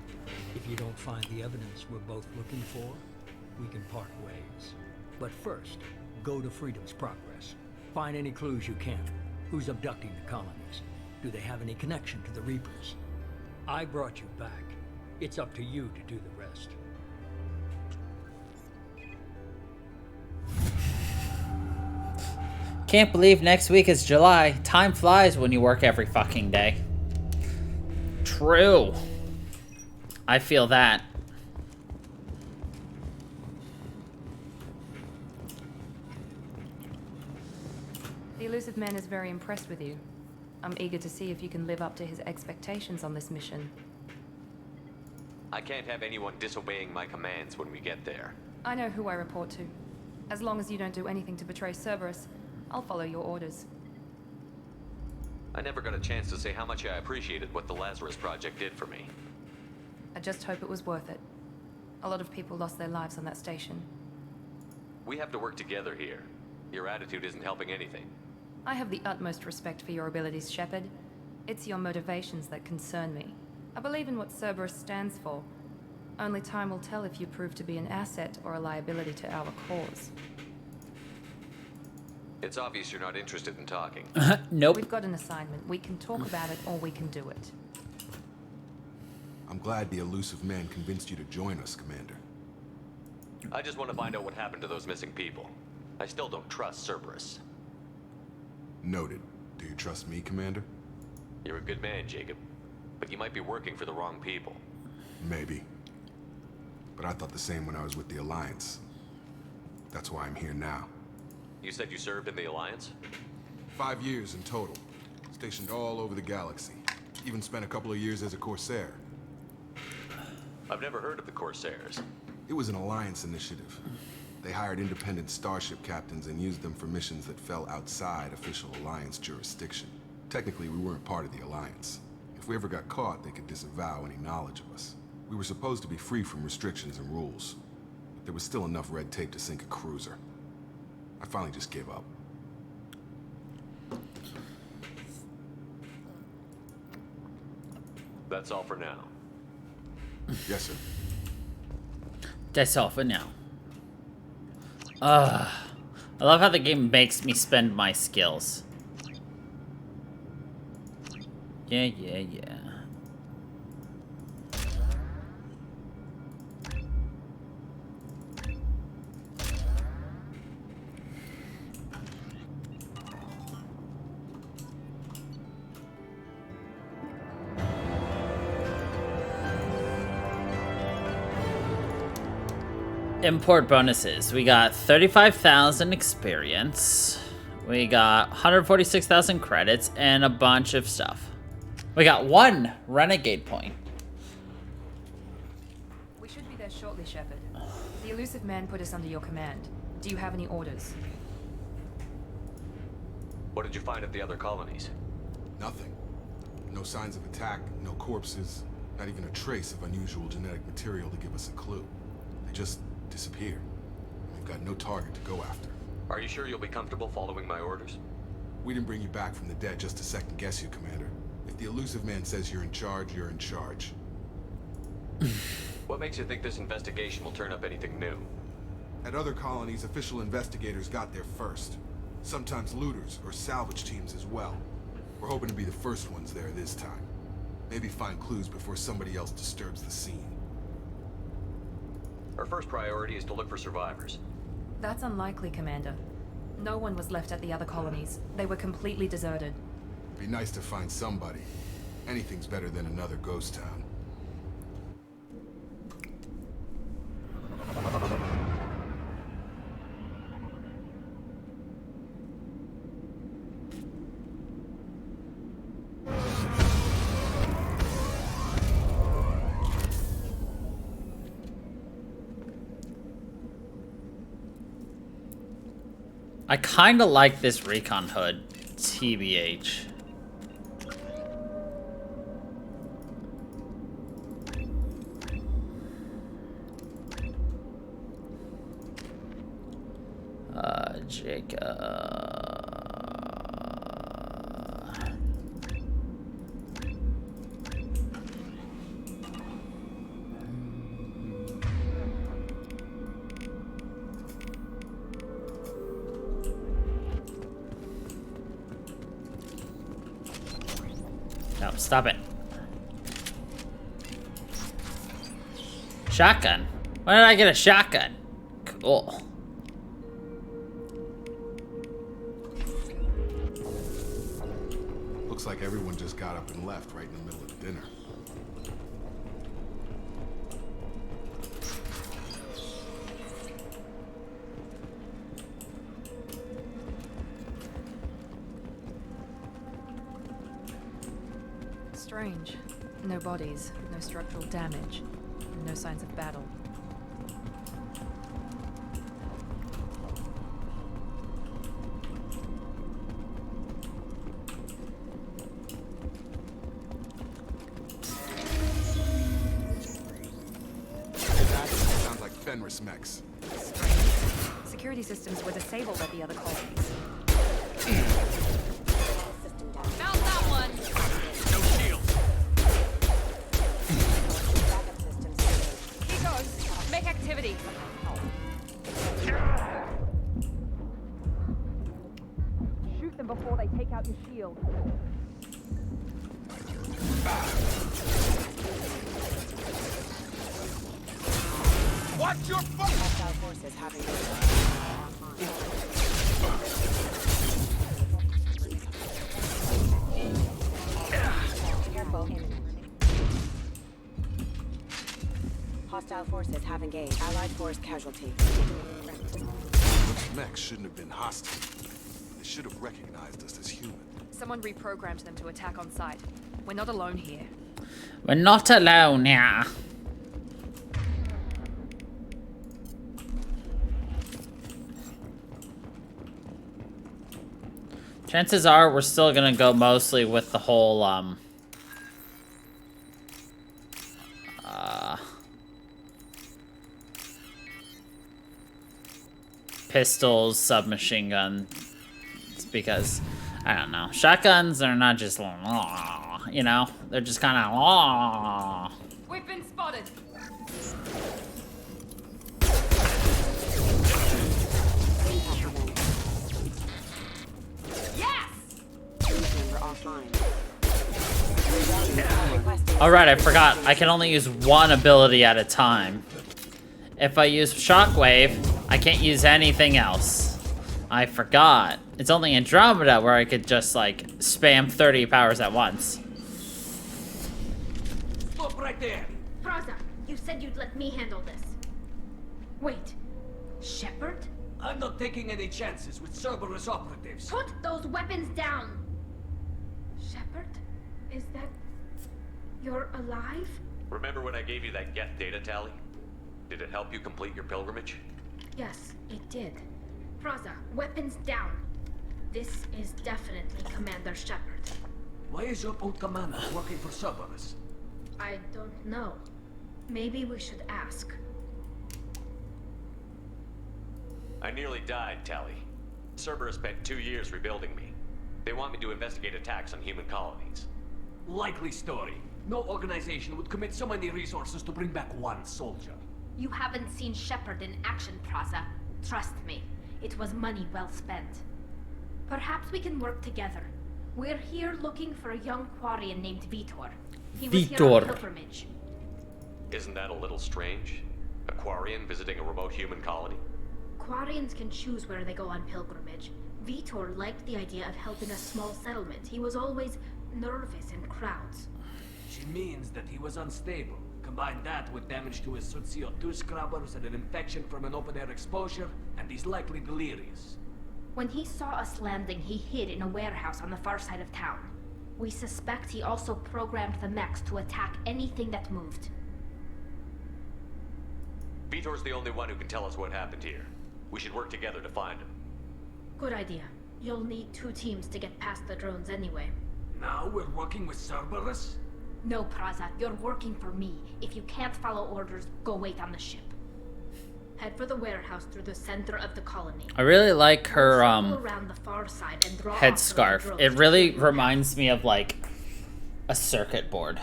If you don't find the evidence we're both looking for, we can part ways. But first, go to Freedom's Progress. Find any clues you can. Who's abducting the colonies? Do they have any connection to the Reapers? I brought you back. It's up to you to do the rest. Can't believe next week is July. Time flies when you work every fucking day. True. I feel that. The elusive man is very impressed with you. I'm eager to see if you can live up to his expectations on this mission. I can't have anyone disobeying my commands when we get there. I know who I report to. As long as you don't do anything to betray Cerberus, I'll follow your orders. I never got a chance to say how much I appreciated what the Lazarus Project did for me. I just hope it was worth it. A lot of people lost their lives on that station. We have to work together here. Your attitude isn't helping anything. I have the utmost respect for your abilities, Shepard. It's your motivations that concern me. I believe in what Cerberus stands for. Only time will tell if you prove to be an asset or a liability to our cause. It's obvious you're not interested in talking. Nope. We've got an assignment. We can talk about it or we can do it. I'm glad the elusive man convinced you to join us, Commander. I just want to find out what happened to those missing people. I still don't trust Cerberus. Noted. Do you trust me, Commander? You're a good man, Jacob. But you might be working for the wrong people. Maybe. But I thought the same when I was with the Alliance. That's why I'm here now. You said you served in the Alliance? 5 years in total. Stationed all over the galaxy. Even spent a couple of years as a Corsair. I've never heard of the Corsairs. It was an Alliance initiative. They hired independent starship captains and used them for missions that fell outside official Alliance jurisdiction. Technically, we weren't part of the Alliance. If we ever got caught, they could disavow any knowledge of us. We were supposed to be free from restrictions and rules. But there was still enough red tape to sink a cruiser. I finally just gave up. That's all for now. Yes, sir. That's all for now. I love how the game makes me spend my skills. Yeah. Import bonuses. We got 35,000 experience. We got 146,000 credits and a bunch of stuff. We got 1 renegade point. We should be there shortly, Shepard. The elusive man put us under your command. Do you have any orders? What did you find at the other colonies? Nothing. No signs of attack, no corpses, not even a trace of unusual genetic material to give us a clue. They just disappeared. We've got no target to go after. Are you sure you'll be comfortable following my orders? We didn't bring you back from the dead just to second guess you, Commander. If the elusive man says you're in charge, you're in charge. What makes you think this investigation will turn up anything new? At other colonies, official investigators got there first. Sometimes looters or salvage teams as well. We're hoping to be the first ones there this time. Maybe find clues before somebody else disturbs the scene. Our first priority is to look for survivors. That's unlikely, Commander. No one was left at the other colonies. They were completely deserted. Be nice to find somebody. Anything's better than another ghost town. I kind of like this recon hood, TBH. Jacob. No, stop it. Shotgun. Why did I get a shotgun? Cool. Looks like everyone just got up and left right in the middle of dinner. Strange. No bodies, no structural damage, and no signs of battle. That sounds like Fenris mechs. Security systems were disabled at the other colonies. Found that one! No shield! Keep he goes. Make activity. Shoot them before they take out your shield. Watch your fuck! Hostile forces having Careful, imminent. Hostile forces have engaged. Allied force casualty. Those mechs shouldn't have been hostile. They should have recognized us as human. Someone reprogrammed them to attack on sight. We're not alone here. We're not alone here. Chances are we're still gonna go mostly with the whole, pistols, submachine gun. It's because, I don't know, shotguns are not just, you know, they're just kind of, We've been spotted. Yes! Alright, I forgot. I can only use one ability at a time. If I use Shockwave, I can't use anything else. I forgot. It's only Andromeda where I could just, like, spam 30 powers at once. Stop right there! Praza, you said you'd let me handle this. Wait, Shepard? I'm not taking any chances with Cerberus operatives. Put those weapons down! Shepard? Is that... You're alive? Remember when I gave you that Geth data tally? Did it help you complete your pilgrimage? Yes, it did. Praza, weapons down. This is definitely Commander Shepard. Why is your old commander working for Cerberus? I don't know. Maybe we should ask. I nearly died, Tally. Cerberus spent 2 years rebuilding me. They want me to investigate attacks on human colonies. Likely story. No organization would commit so many resources to bring back one soldier. You haven't seen Shepard in action, Praza. Trust me, it was money well spent. Perhaps we can work together. We're here looking for a young Quarian named Vitor. He was here on pilgrimage. Isn't that a little strange? A Quarian visiting a remote human colony? Quarians can choose where they go on pilgrimage. Vitor liked the idea of helping a small settlement. He was always nervous in crowds. She means that he was unstable. Combine that with damage to his CO2 scrubbers and an infection from an open-air exposure, and he's likely delirious. When he saw us landing, he hid in a warehouse on the far side of town. We suspect he also programmed the mechs to attack anything that moved. Vitor's the only one who can tell us what happened here. We should work together to find him. Good idea. You'll need 2 teams to get past the drones anyway. Now we're working with Cerberus? No, Praza, you're working for me. If you can't follow orders, go wait on the ship. Head for the warehouse through the center of the colony. I really like her around the far side and draw headscarf. It really reminds me of like a circuit board.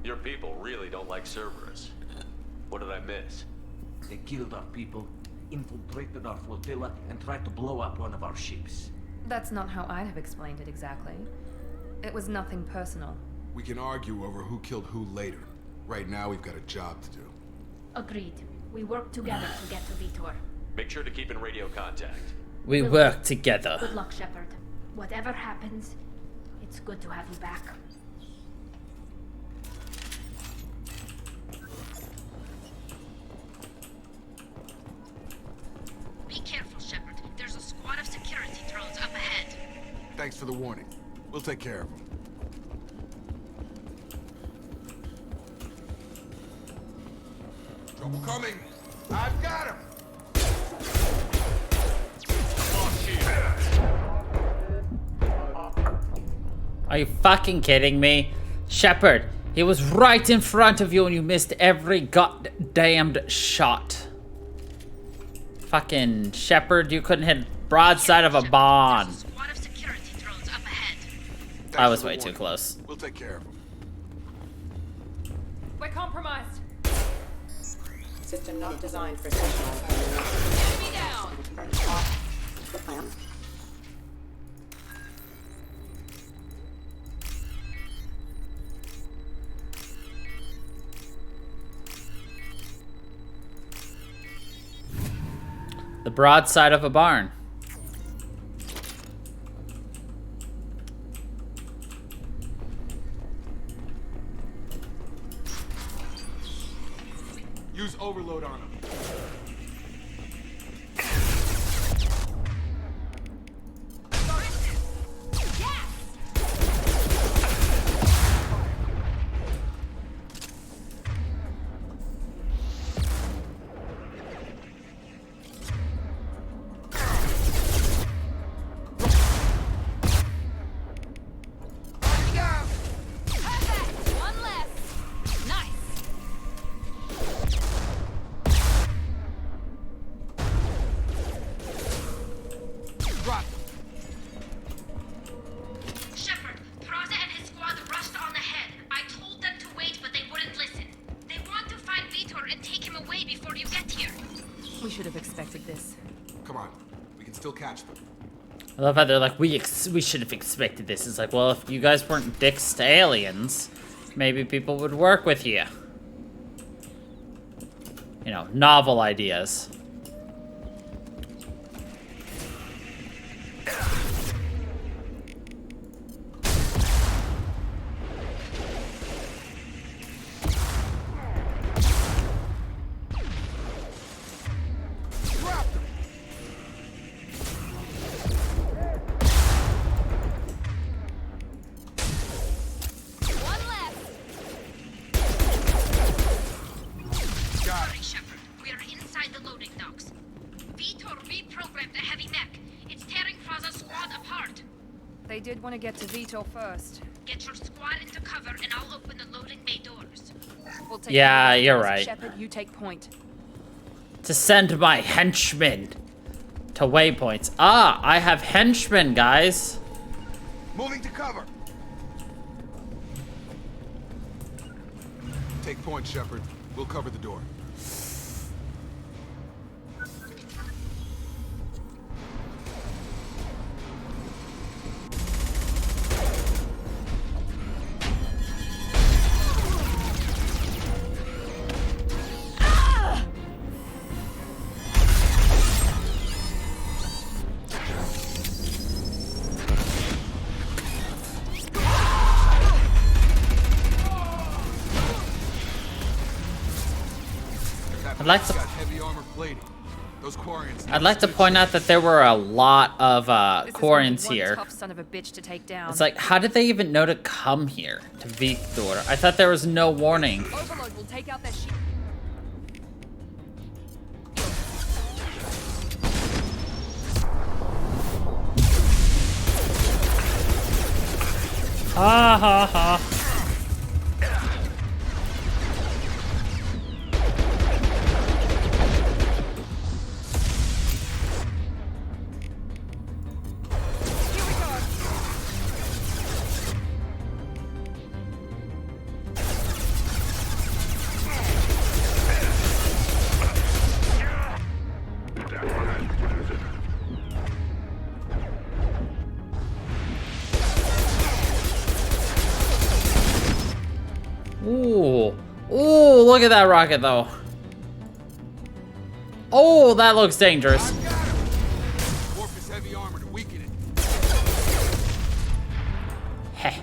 Your people really don't like Cerberus. What did I miss? They killed our people, infiltrated our flotilla, and tried to blow up one of our ships. That's not how I'd have explained it exactly. It was nothing personal. We can argue over who killed who later. Right now, we've got a job to do. Agreed. We work together to get to Vitor. Make sure to keep in radio contact. We work together. Good luck, Shepard. Whatever happens, it's good to have you back. Be careful, Shepard. There's a squad of security drones up ahead. Thanks for the warning. We'll take care of them. Trouble coming. I've got him. Are you fucking kidding me? Shepard, he was right in front of you and you missed every goddamned shot. Fucking Shepard, you couldn't hit broadside of a bomb. I was way too close. We'll take care of them. We're compromised. System not designed for specialized. Get me down! The broadside of a barn. Use overload on him. I love how they're like, we should have expected this. It's like, well, if you guys weren't dicks to aliens, maybe people would work with you. You know, novel ideas. They did want to get to Vito first. Get your squad into cover and I'll open the loading bay doors. We'll take yeah, you're right. Shepard, you take point. To send my henchmen to waypoints. Ah, I have henchmen, guys. Moving to cover. Take point, Shepard. We'll cover the door. I'd like to point out that there were a lot of Quarians here. Tough son of a bitch to take down. It's like, how did they even know to come here to Victor? I thought there was no warning. Overload will take out that sheep. Ha ha ha. Ooh. Ooh, look at that rocket, though. Oh, that looks dangerous. Warp his heavy armor to weaken it. Heh.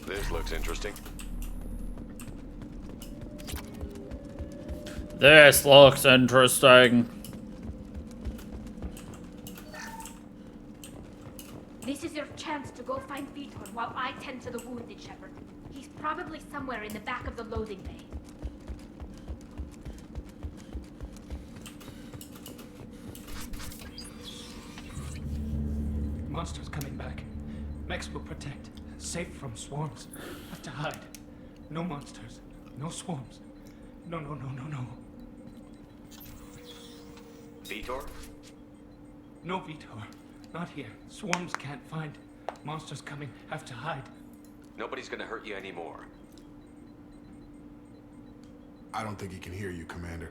This looks interesting. This looks interesting. This is your chance to go find Vitor while I tend to the wounded, Shepard. He's Probably somewhere in the back of the loading bay. Monsters coming back. Mechs will protect. Safe from swarms. Have to hide. No monsters. No swarms. No. Vitor? No, Vitor. Not here. Swarms can't find. Monsters coming. Have to hide. Nobody's gonna hurt you anymore. I don't think he can hear you, Commander.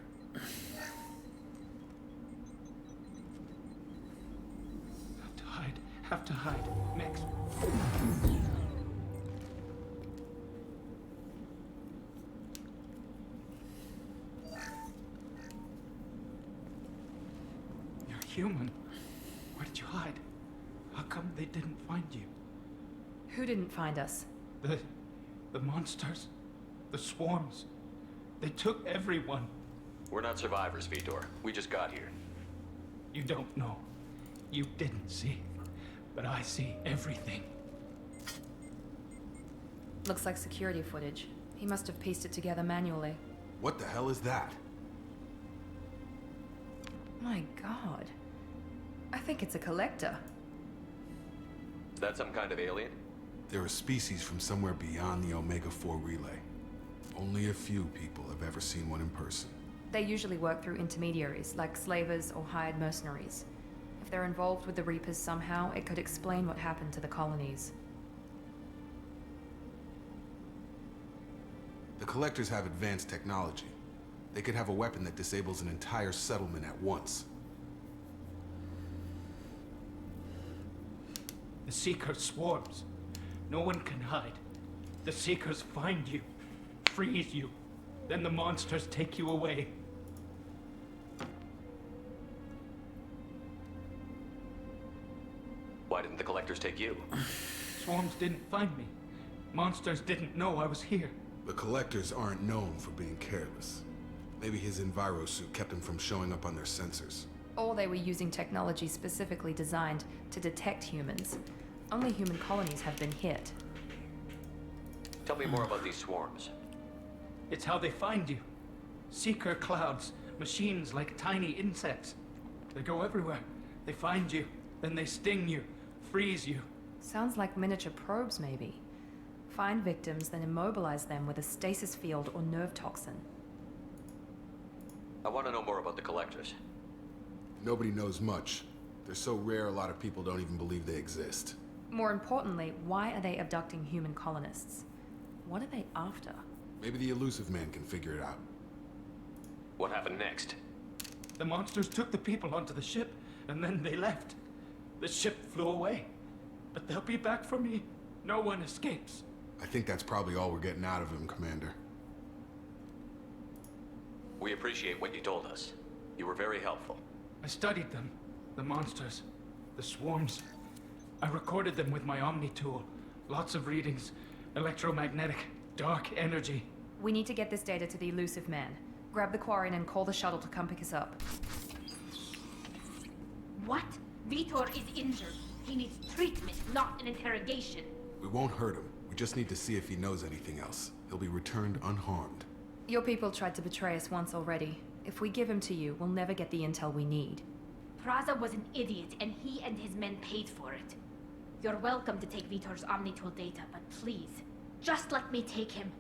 Have to hide. Next. You're human. Where did you hide? How come they didn't find you? Who didn't find us? The monsters. The swarms. They took everyone. We're not survivors, Vitor. We just got here. You don't know. You didn't see. But I see everything. Looks like security footage. He must have pieced it together manually. What the hell is that? My god. I think it's a collector. Is that some kind of alien? They're a species from somewhere beyond the Omega-4 relay. Only a few people have ever seen one in person. They usually work through intermediaries, like slavers or hired mercenaries. If they're involved with the Reapers somehow, it could explain what happened to the colonies. The Collectors have advanced technology. They could have a weapon that disables an entire settlement at once. The Seeker swarms. No one can hide. The Seekers find you, freeze you, then the monsters take you away. Why didn't the Collectors take you? Swarms didn't find me. Monsters didn't know I was here. The Collectors aren't known for being careless. Maybe his envirosuit kept him from showing up on their sensors. Or they were using technology specifically designed to detect humans. Only human colonies have been hit. Tell me more about these swarms. It's how they find you. Seeker clouds, machines like tiny insects. They go everywhere. They find you, then they sting you, freeze you. Sounds like miniature probes, maybe. Find victims, then immobilize them with a stasis field or nerve toxin. I want to know more about the Collectors. Nobody knows much. They're so rare, a lot of people don't even believe they exist. More importantly, why are they abducting human colonists? What are they after? Maybe the elusive man can figure it out. What happened next? The monsters took the people onto the ship, and then they left. The ship flew away. But they'll be back for me. No one escapes. I think that's probably all we're getting out of him, Commander. We appreciate what you told us. You were very helpful. I studied them. The monsters. The swarms. I recorded them with my Omni tool. Lots of readings. Electromagnetic. Dark energy. We need to get this data to the elusive man. Grab the Quarian and call the shuttle to come pick us up. What? Vitor is injured. He needs treatment, not an interrogation. We won't hurt him. We just need to see if he knows anything else. He'll be returned unharmed. Your people tried to betray us once already. If we give him to you, we'll never get the intel we need. Praza was an idiot, and he and his men paid for it. You're welcome to take Vitor's Omnitool data, but please, just let me take him.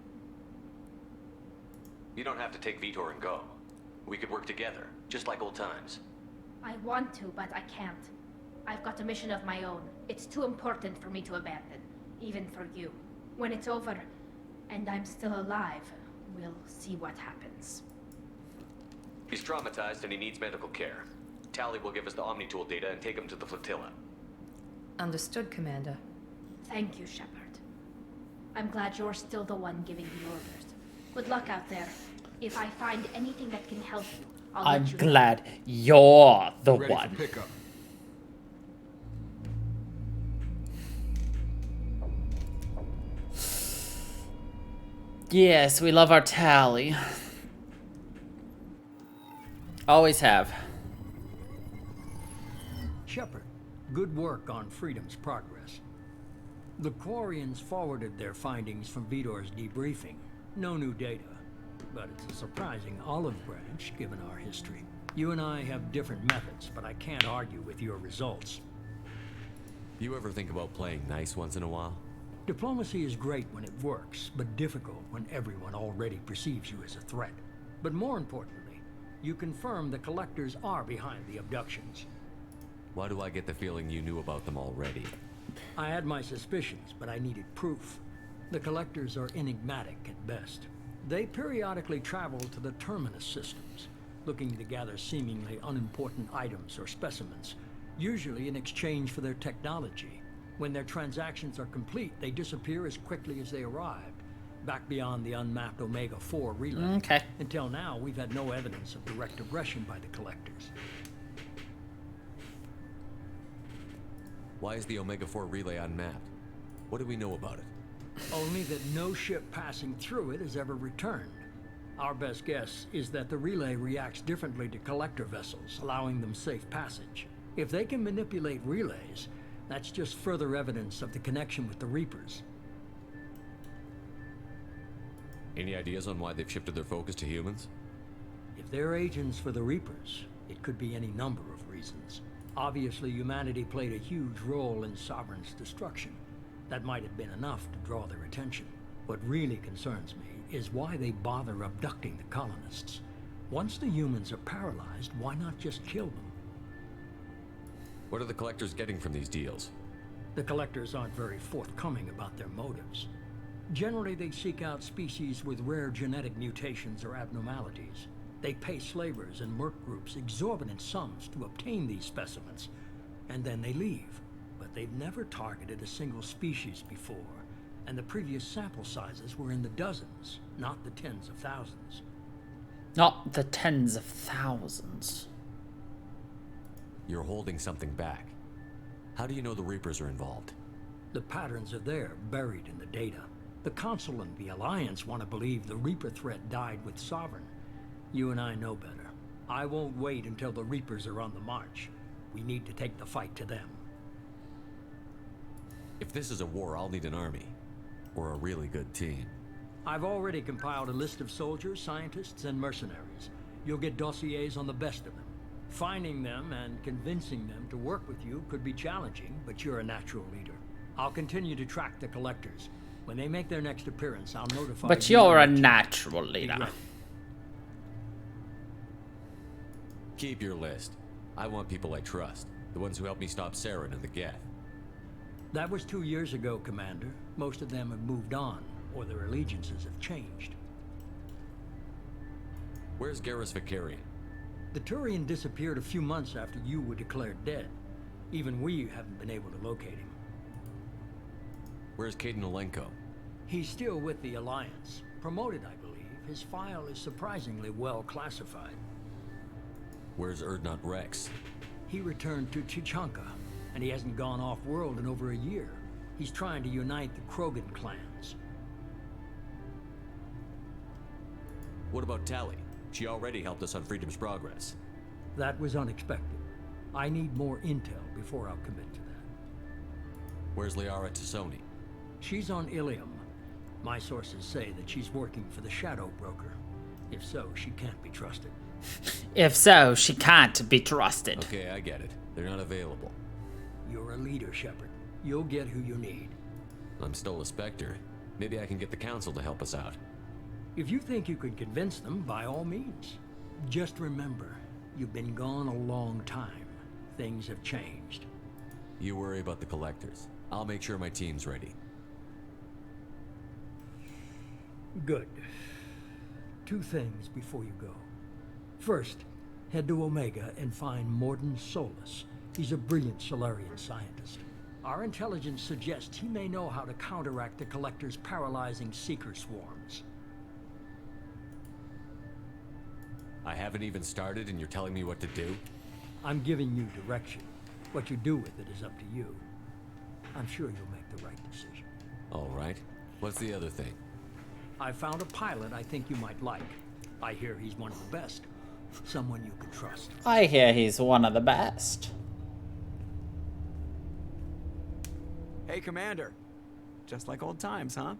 You don't have to take Vitor and go. We could work together, just like old times. I want to, but I can't. I've got a mission of my own. It's too important for me to abandon, even for you. When it's over, and I'm still alive, we'll see what happens. He's traumatized and he needs medical care. Tally will give us the Omnitool data and take him to the flotilla. Understood, Commander. Thank you, Shepard. I'm glad you're still the one giving the orders. Good luck out there. If I find anything that can help you, I'm glad you're the Ready one. for pickup. Yes, we love our Tally. Always have. Shepard, good work on Freedom's progress. The Quarians forwarded their findings from Vitor's debriefing. No new data, but it's a surprising olive branch given our history. You and I have different methods, but I can't argue with your results. You ever think about playing nice once in a while? Diplomacy is great when it works, but difficult when everyone already perceives you as a threat. But more importantly, you confirm the Collectors are behind the abductions. Why do I get the feeling you knew about them already? I had my suspicions, but I needed proof. The Collectors are enigmatic at best. They periodically travel to the Terminus systems, looking to gather seemingly unimportant items or specimens, usually in exchange for their technology. When their transactions are complete, they disappear as quickly as they arrived, back beyond the unmapped Omega-4 relay. Okay. Until now, we've had no evidence of direct aggression by the Collectors. Why is the Omega-4 relay unmapped? What do we know about it? Only that no ship passing through it has ever returned. Our best guess is that the relay reacts differently to Collector vessels, allowing them safe passage. If they can manipulate relays, that's just further evidence of the connection with the Reapers. Any ideas on why they've shifted their focus to humans? If they're agents for the Reapers, it could be any number of reasons. Obviously, humanity played a huge role in Sovereign's destruction. That might have been enough to draw their attention. What really concerns me is why they bother abducting the colonists. Once the humans are paralyzed, why not just kill them? What are the Collectors getting from these deals? The Collectors aren't very forthcoming about their motives. Generally, they seek out species with rare genetic mutations or abnormalities. They pay slavers and merc groups exorbitant sums to obtain these specimens, and then they leave. But they've never targeted a single species before, and the previous sample sizes were in the dozens, not the tens of thousands. Not the tens of thousands. You're holding something back. How do you know the Reapers are involved? The patterns are there, buried in the data. The Council and the Alliance want to believe the Reaper threat died with Sovereign. You and I know better. I won't wait until the Reapers are on the march. We need to take the fight to them. If this is a war, I'll need an army. Or a really good team. I've already compiled a list of soldiers, scientists, and mercenaries. You'll get dossiers on the best of them. Finding them and convincing them to work with you could be challenging, but you're a natural leader. I'll continue to track the Collectors. When they make their next appearance, I'll notify you. But you're a natural leader. Keep your list. I want people I trust. The ones who helped me stop Saren and the Geth. That was 2 years ago, Commander. Most of them have moved on, or their allegiances have changed. Where's Garrus Vicarian? The Turian disappeared a few months after you were declared dead. Even we haven't been able to locate him. Where's Caden Olenko? He's still with the Alliance. Promoted, I believe. His file is surprisingly well classified. Where's Erdnot Rex? He returned to Chichanka, and he hasn't gone off-world in over a year. He's trying to unite the Krogan clans. What about Tali? She already helped us on Freedom's Progress. That was unexpected. I need more intel before I'll commit to that. Where's Liara Tassoni? She's on Ilium. My sources say that she's working for the Shadow Broker. If so, she can't be trusted. If so, she can't be trusted. Okay, I get it. They're not available. You're a leader, Shepard. You'll get who you need. I'm still a Spectre. Maybe I can get the Council to help us out. If you think you could convince them, by all means. Just remember, you've been gone a long time. Things have changed. You worry about the Collectors. I'll make sure my team's ready. Good. 2 things before you go. First, head to Omega and find Morden Solus. He's a brilliant Solarian scientist. Our intelligence suggests he may know how to counteract the Collector's paralyzing Seeker swarms. I haven't even started and you're telling me what to do? I'm giving you direction. What you do with it is up to you. I'm sure you'll make the right decision. All right. What's the other thing? I found a pilot I think you might like. I hear he's one of the best. Someone you can trust. I hear he's one of the best. Hey, Commander. Just like old times, huh?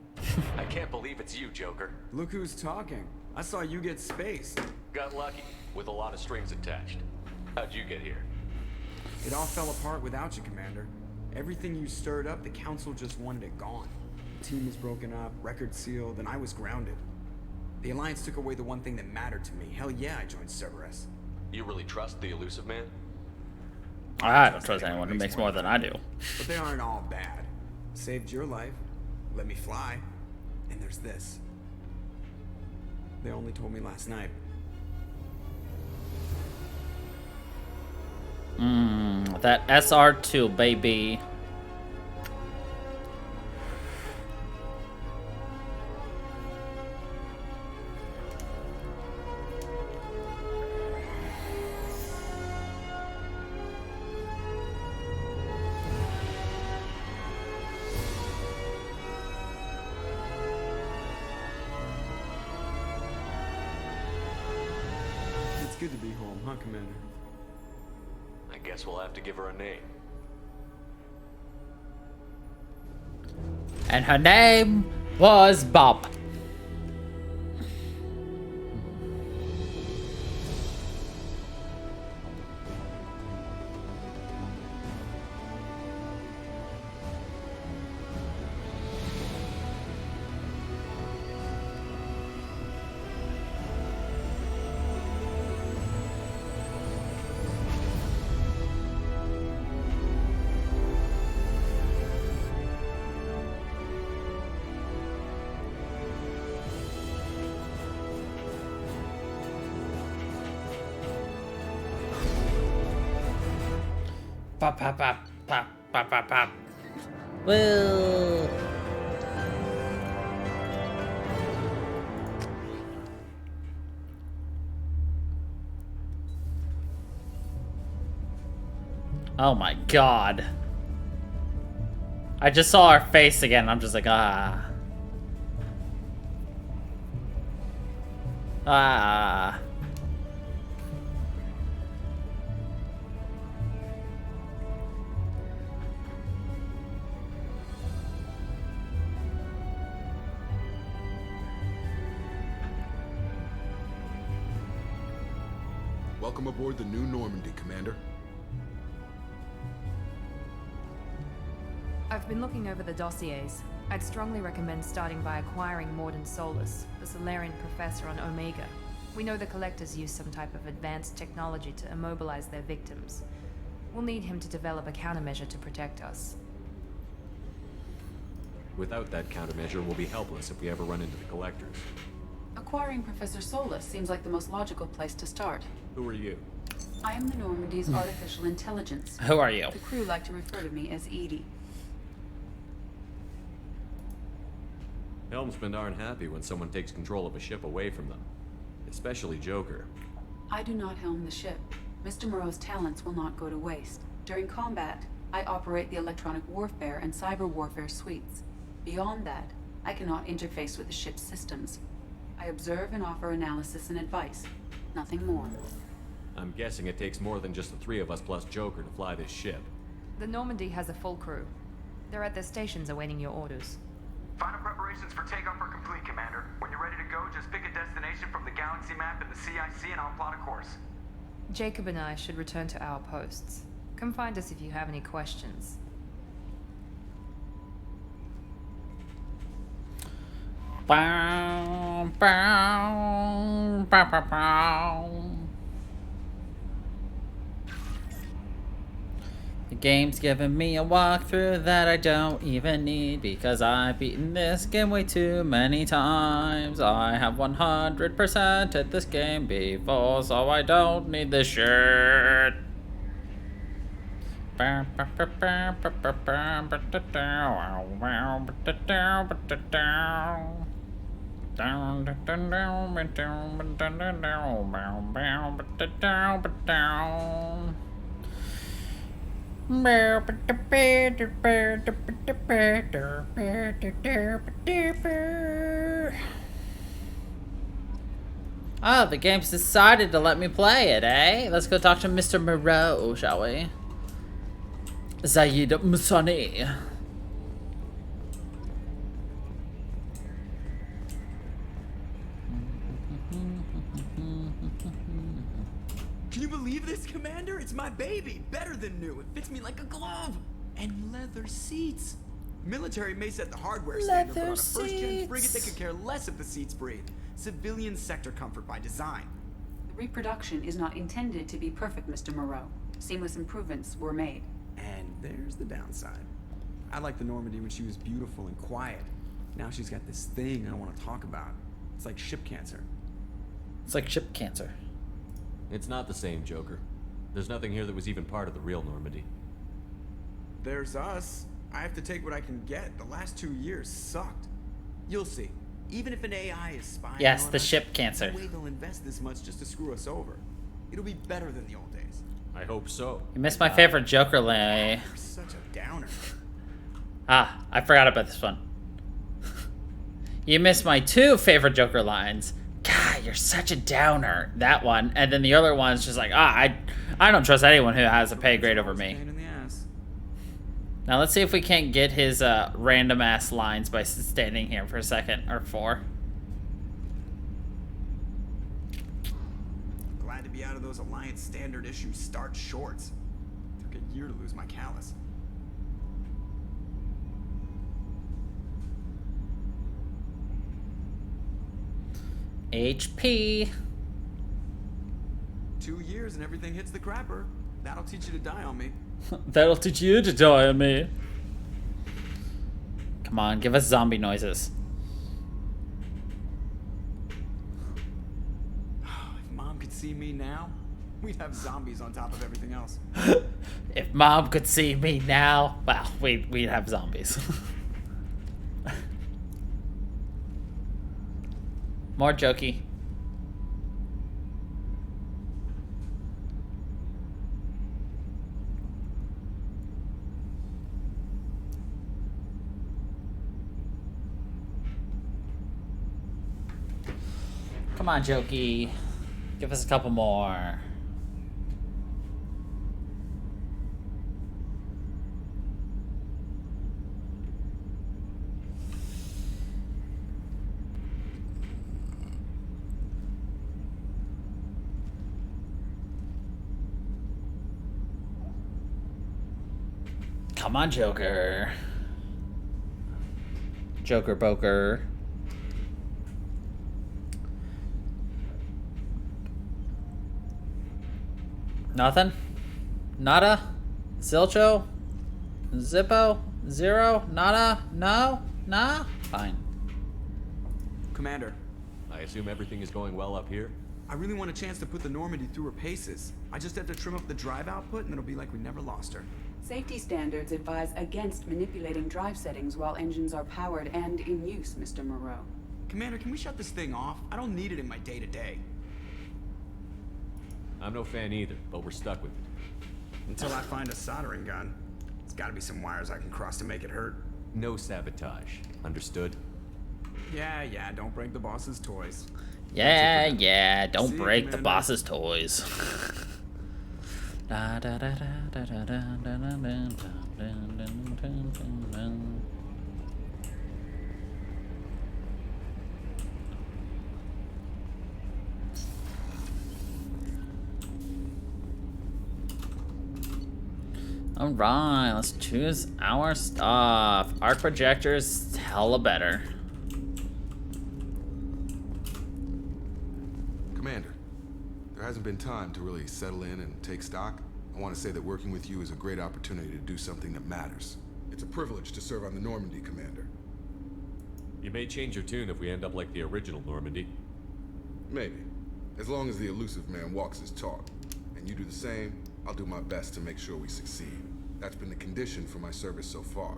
I can't believe it's you, Joker. Look who's talking. I saw you get spaced. Got lucky, with a lot of strings attached. How'd you get here? It all fell apart without you, Commander. Everything you stirred up, the Council just wanted it gone. The team was broken up, record sealed, and I was grounded. The Alliance took away the one thing that mattered to me. Hell yeah, I joined Cerberus. You really trust the elusive man? I don't trust anyone who makes more than I do. But they aren't all bad. Saved your life, let me fly, and there's this. They only told me last night. That SR2, baby. It's good to be home, huh, Commander? I guess we'll have to give her a name. And her name was Bob. Pop, pop, pop, pop, pop, pop, pop. Woo! Oh my god. I just saw her face again. I'm just like, ah. Ah. Welcome aboard the New Normandy, Commander. I've been looking over the dossiers. I'd strongly recommend starting by acquiring Morden Solus, the Solarian professor on Omega. We know the Collectors use some type of advanced technology to immobilize their victims. We'll need him to develop a countermeasure to protect us. Without that countermeasure, we'll be helpless if we ever run into the Collectors. Acquiring Professor Solus seems like the most logical place to start. Who are you? I am the Normandy's artificial intelligence. Who are you? The crew like to refer to me as Edie. Helmsmen aren't happy when someone takes control of a ship away from them. Especially Joker. I do not helm the ship. Mr. Moreau's talents will not go to waste. During combat, I operate the electronic warfare and cyber warfare suites. Beyond that, I cannot interface with the ship's systems. I observe and offer analysis and advice. Nothing more. I'm guessing it takes more than just the three of us plus Joker to fly this ship. The Normandy has a full crew. They're at their stations awaiting your orders. Final preparations for takeoff are complete, Commander. When you're ready to go, just pick a destination from the galaxy map and the CIC and I'll plot a course. Jacob and I should return to our posts. Come find us if you have any questions. Bow, bow, bow, bow, bow. The game's giving me a walkthrough that I don't even need because I've beaten this game way too many times. I have 100% at this game before, so I don't need this shirt. Oh, the game's decided to let me play it, eh? Let's go talk to Mr. Moreau, shall we? Zaid Musani. Can you believe this, Commander? It's my baby. Better than new. It fits me like a glove. And leather seats. Military may set the hardware standard, but on a first-gen frigate, they could care less if the seats breathe. Civilian sector comfort by design. The reproduction is not intended to be perfect, Mr. Moreau. Seamless improvements were made. And there's the downside. I liked the Normandy when she was beautiful and quiet. Now she's got this thing I want to talk about. It's like ship cancer. It's like ship cancer. It's not the same, Joker. There's nothing here that was even part of the real Normandy. There's us. I have to take what I can get. The last 2 years sucked. You'll see. Even if an AI is spying Yes, on the us, ship cancer. no way they'll invest this much just to screw us over. It'll be better than the old days. I hope so. You missed my favorite Joker line. You're such a downer. Ah, I forgot about this one. You missed my 2 favorite Joker lines. God, you're such a downer. That one. And then the other one's just like, I don't trust anyone who has a pay grade over me. Pain in the ass. Now let's see if we can't get his random ass lines by standing here for a second or 4. Glad to be out of those Alliance standard issue starch shorts. Took a year to lose my callus. HP. 2 years and everything hits the crapper. That'll teach you to die on me. That'll teach you to die on me. Come on, give us zombie noises. If Mom could see me now, we'd have zombies on top of everything else. If Mom could see me now, well, we'd have zombies. More jokey. Come on, jokey. Give us a couple more. Come on, Joker. Joker Boker. Nothing? Nada? Zilcho? Zippo? Zero? Nada? No? Nah? Fine. Commander. I assume everything is going well up here? I really want a chance to put the Normandy through her paces. I just have to trim up the drive output and it'll be like we never lost her. Safety standards advise against manipulating drive settings while engines are powered and in use, Mr. Moreau. Commander, can we shut this thing off? I don't need it in my day-to-day. I'm no fan either, but we're stuck with it. Until I find a soldering gun. There's gotta be some wires I can cross to make it hurt. No sabotage. Understood? Yeah, don't break the boss's toys. Yeah, don't break the boss's toys. Alright, let's choose our stuff. Arc projectors, hella better. Commander, there hasn't been time to really settle in and take stock. I want to say that working with you is a great opportunity to do something that matters. It's a privilege to serve on the Normandy, Commander. You may change your tune if we end up like the original Normandy. Maybe. As long as the elusive man walks his talk. And you do the same, I'll do my best to make sure we succeed. That's been the condition for my service so far.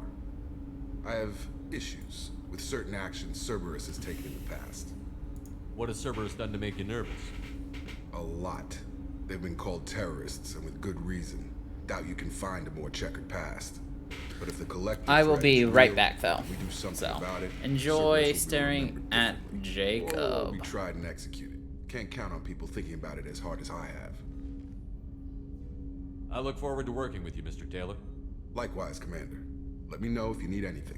I have issues with certain actions Cerberus has taken in the past. What has Cerberus done to make you nervous? A lot. They've been called terrorists, and with good reason. Doubt you can find a more checkered past. But if the collective I will threat be is right real, back, though. we do something So, about it. enjoy Cerberus will be staring remembered at differently. Jacob. Or will be tried and executed. Can't count on people thinking about it as hard as I have. I look forward to working with you, Mr. Taylor. Likewise, Commander. Let me know if you need anything.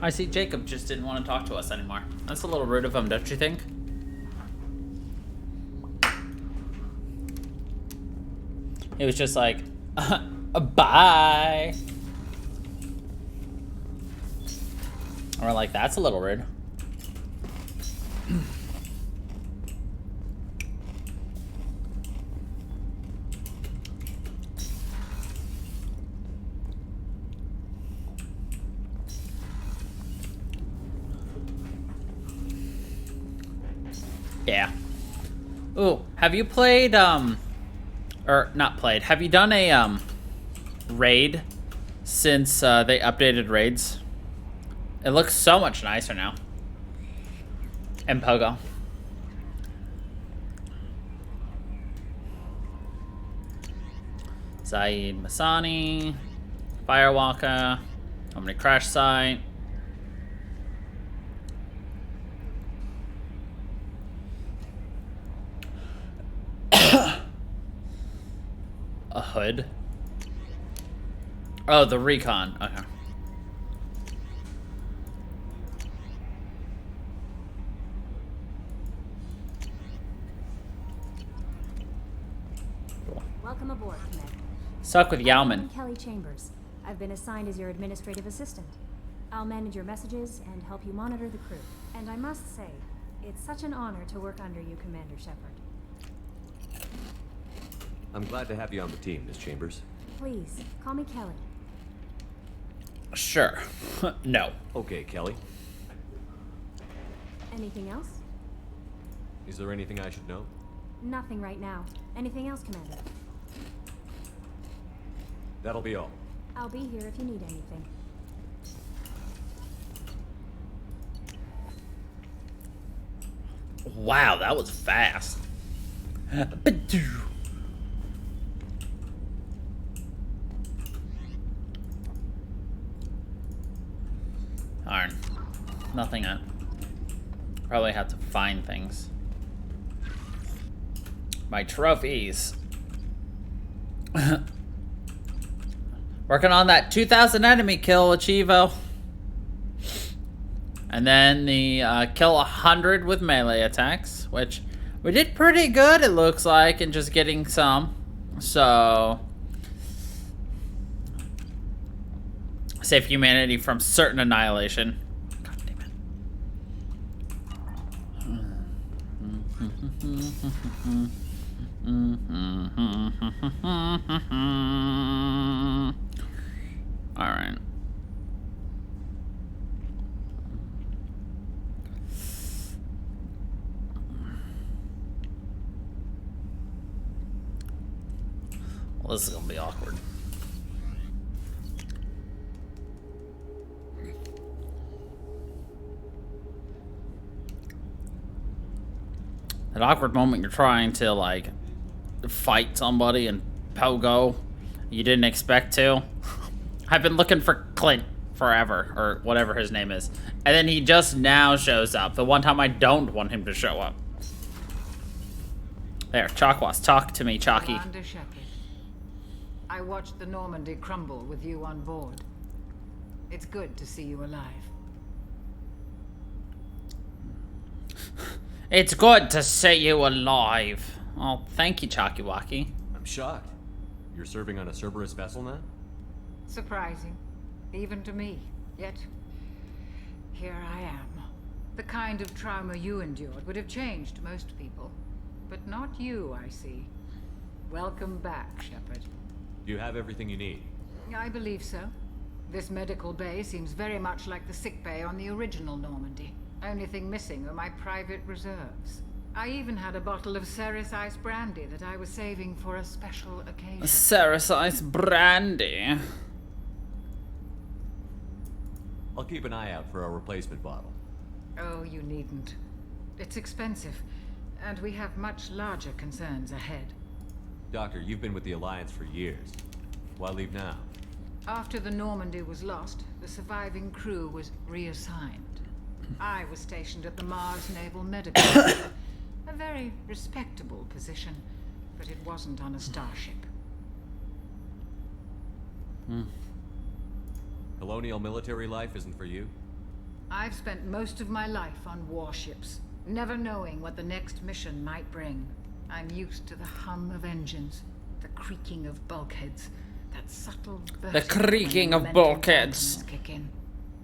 I see Jacob just didn't want to talk to us anymore. That's a little rude of him, don't you think? He was just like, bye. And we're like, that's a little rude. Yeah. Ooh, have you played, or not played, have you done a, raid since, they updated raids? It looks so much nicer now. And Pogo. Zaid Masani, Firewalker, Omni Crash Site. A hood? Oh, the recon. Okay. Welcome aboard, Commander. Stuck with Yauman. I'm Kelly Chambers. I've been assigned as your administrative assistant. I'll manage your messages and help you monitor the crew. And I must say, it's such an honor to work under you, Commander Shepard. I'm glad to have you on the team, Miss Chambers. Please, call me Kelly. Sure. No. Okay, Kelly. Anything else? Is there anything I should know? Nothing right now. Anything else, Commander? That'll be all. I'll be here if you need anything. Wow, that was fast. Darn. Nothing. Probably have to find things. My trophies. Working on that 2,000 enemy kill, Achievo. And then the kill 100 with melee attacks, which we did pretty good, it looks like, in just getting some. So, save humanity from certain annihilation. God damn it. All right. Well, this is gonna be awkward. An awkward moment you're trying to, like, fight somebody and pogo you didn't expect to. I've been looking for Clint forever, or whatever his name is. And then he just now shows up. The one time I don't want him to show up. There, Chakwas, talk to me, Chalky. Commander Shepard, I watched the Normandy crumble with you on board. It's good to see you alive. It's good to see you alive. Oh, thank you, Chalky Walkie. I'm shocked. You're serving on a Cerberus vessel now? Surprising, even to me. Yet, here I am. The kind of trauma you endured would have changed most people. But not you, I see. Welcome back, Shepard. Do you have everything you need? I believe so. This medical bay seems very much like the sick bay on the original Normandy. Only thing missing are my private reserves. I even had a bottle of Ceres Ice brandy that I was saving for a special occasion. Ceres Ice brandy? I'll keep an eye out for a replacement bottle. Oh, you needn't. It's expensive, and we have much larger concerns ahead. Doctor, you've been with the Alliance for years. Why leave now? After the Normandy was lost, the surviving crew was reassigned. I was stationed at the Mars Naval Medical Center, a very respectable position, but it wasn't on a starship. Colonial military life isn't for you? I've spent most of my life on warships, never knowing what the next mission might bring. I'm used to the hum of engines, the creaking of bulkheads, that subtle The creaking of bulkheads. Kick in.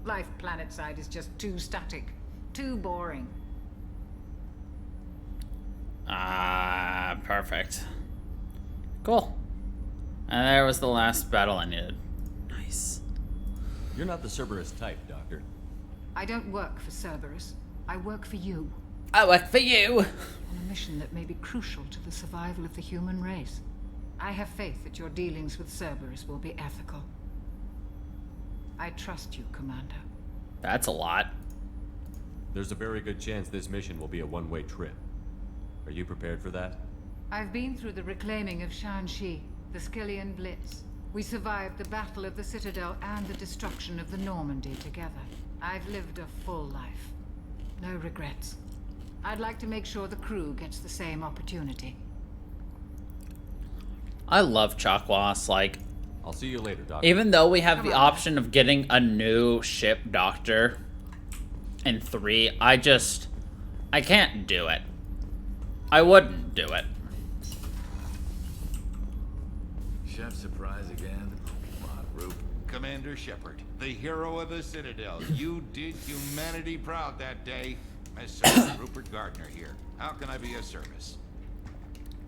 Life planetside is just too static, too boring. Ah, perfect. Cool. And there was the last battle I needed. Nice. You're not the Cerberus type, Doctor. I don't work for Cerberus. I work for you. I work for you! On a mission that may be crucial to the survival of the human race. I have faith that your dealings with Cerberus will be ethical. I trust you, Commander. That's a lot. There's a very good chance this mission will be a one-way trip. Are you prepared for that? I've been through the reclaiming of Shanxi, the Skillian Blitz. We survived the Battle of the Citadel and the destruction of the Normandy together. I've lived a full life. No regrets. I'd like to make sure the crew gets the same opportunity. I love Chakwas, like... I'll see you later, Doctor. Even though we have the option of getting a new ship Doctor in 3, I can't do it. I wouldn't do it. Chef surprise again. Come on, Rube. Commander Shepard, the hero of the Citadel. You did humanity proud that day. Mr. Rupert Gardner here. How can I be of service?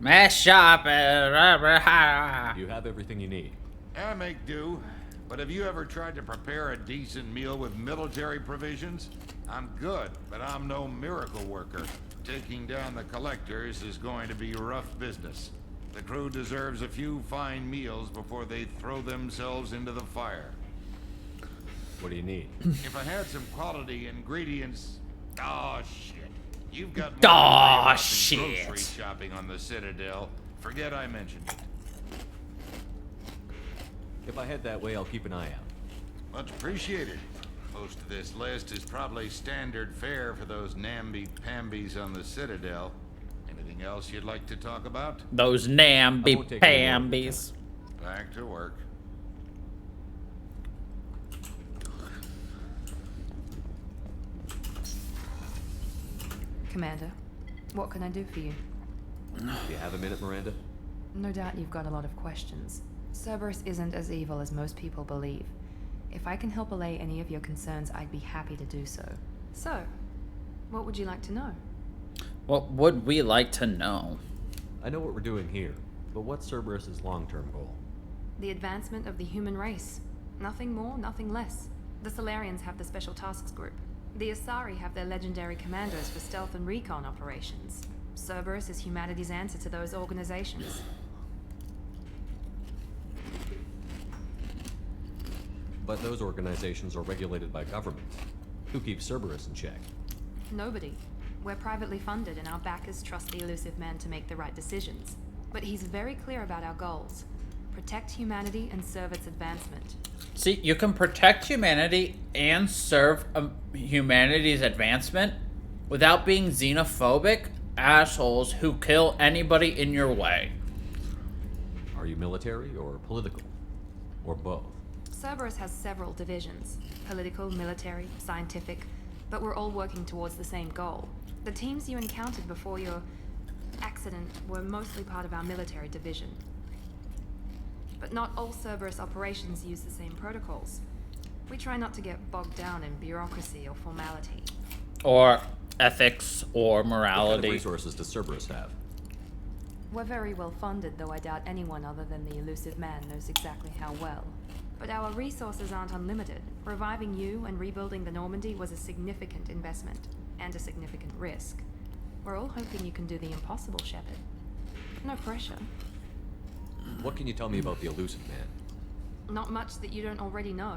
Mess shop. You have everything you need. I make do. But have you ever tried to prepare a decent meal with military provisions? I'm good, but I'm no miracle worker. Taking down the collectors is going to be rough business. The crew deserves a few fine meals before they throw themselves into the fire. What do you need? If I had some quality ingredients... Oh, shit. You've got more grocery shopping on the Citadel. Forget I mentioned it. If I head that way, I'll keep an eye out. Much appreciated. Most of this list is probably standard fare for those namby-pambies on the Citadel. Anything else you'd like to talk about? Those namby-pambies. Back to work. Commander, what can I do for you? Do you have a minute, Miranda? No doubt you've got a lot of questions. Cerberus isn't as evil as most people believe. If I can help allay any of your concerns, I'd be happy to do so. So, what would you like to know? What would we like to know? I know what we're doing here, but what's Cerberus's long-term goal? The advancement of the human race. Nothing more, nothing less. The Solarians have the Special Tasks Group. The Asari have their legendary commandos for stealth and recon operations. Cerberus is humanity's answer to those organizations. But those organizations are regulated by governments. Who keeps Cerberus in check? Nobody. We're privately funded and our backers trust the elusive man to make the right decisions. But he's very clear about our goals. Protect humanity and serve its advancement. See, you can protect humanity and serve humanity's advancement without being xenophobic assholes who kill anybody in your way. Are you military or political? Or both? Cerberus has several divisions. Political, military, scientific. But we're all working towards the same goal. The teams you encountered before your accident were mostly part of our military division. But not all Cerberus operations use the same protocols. We try not to get bogged down in bureaucracy or formality. Or ethics or morality. What kind of resources does Cerberus have? We're very well funded, though I doubt anyone other than the elusive man knows exactly how well. But our resources aren't unlimited. Reviving you and rebuilding the Normandy was a significant investment, and a significant risk. We're all hoping you can do the impossible, Shepard. No pressure. What can you tell me about the elusive man? Not much that you don't already know.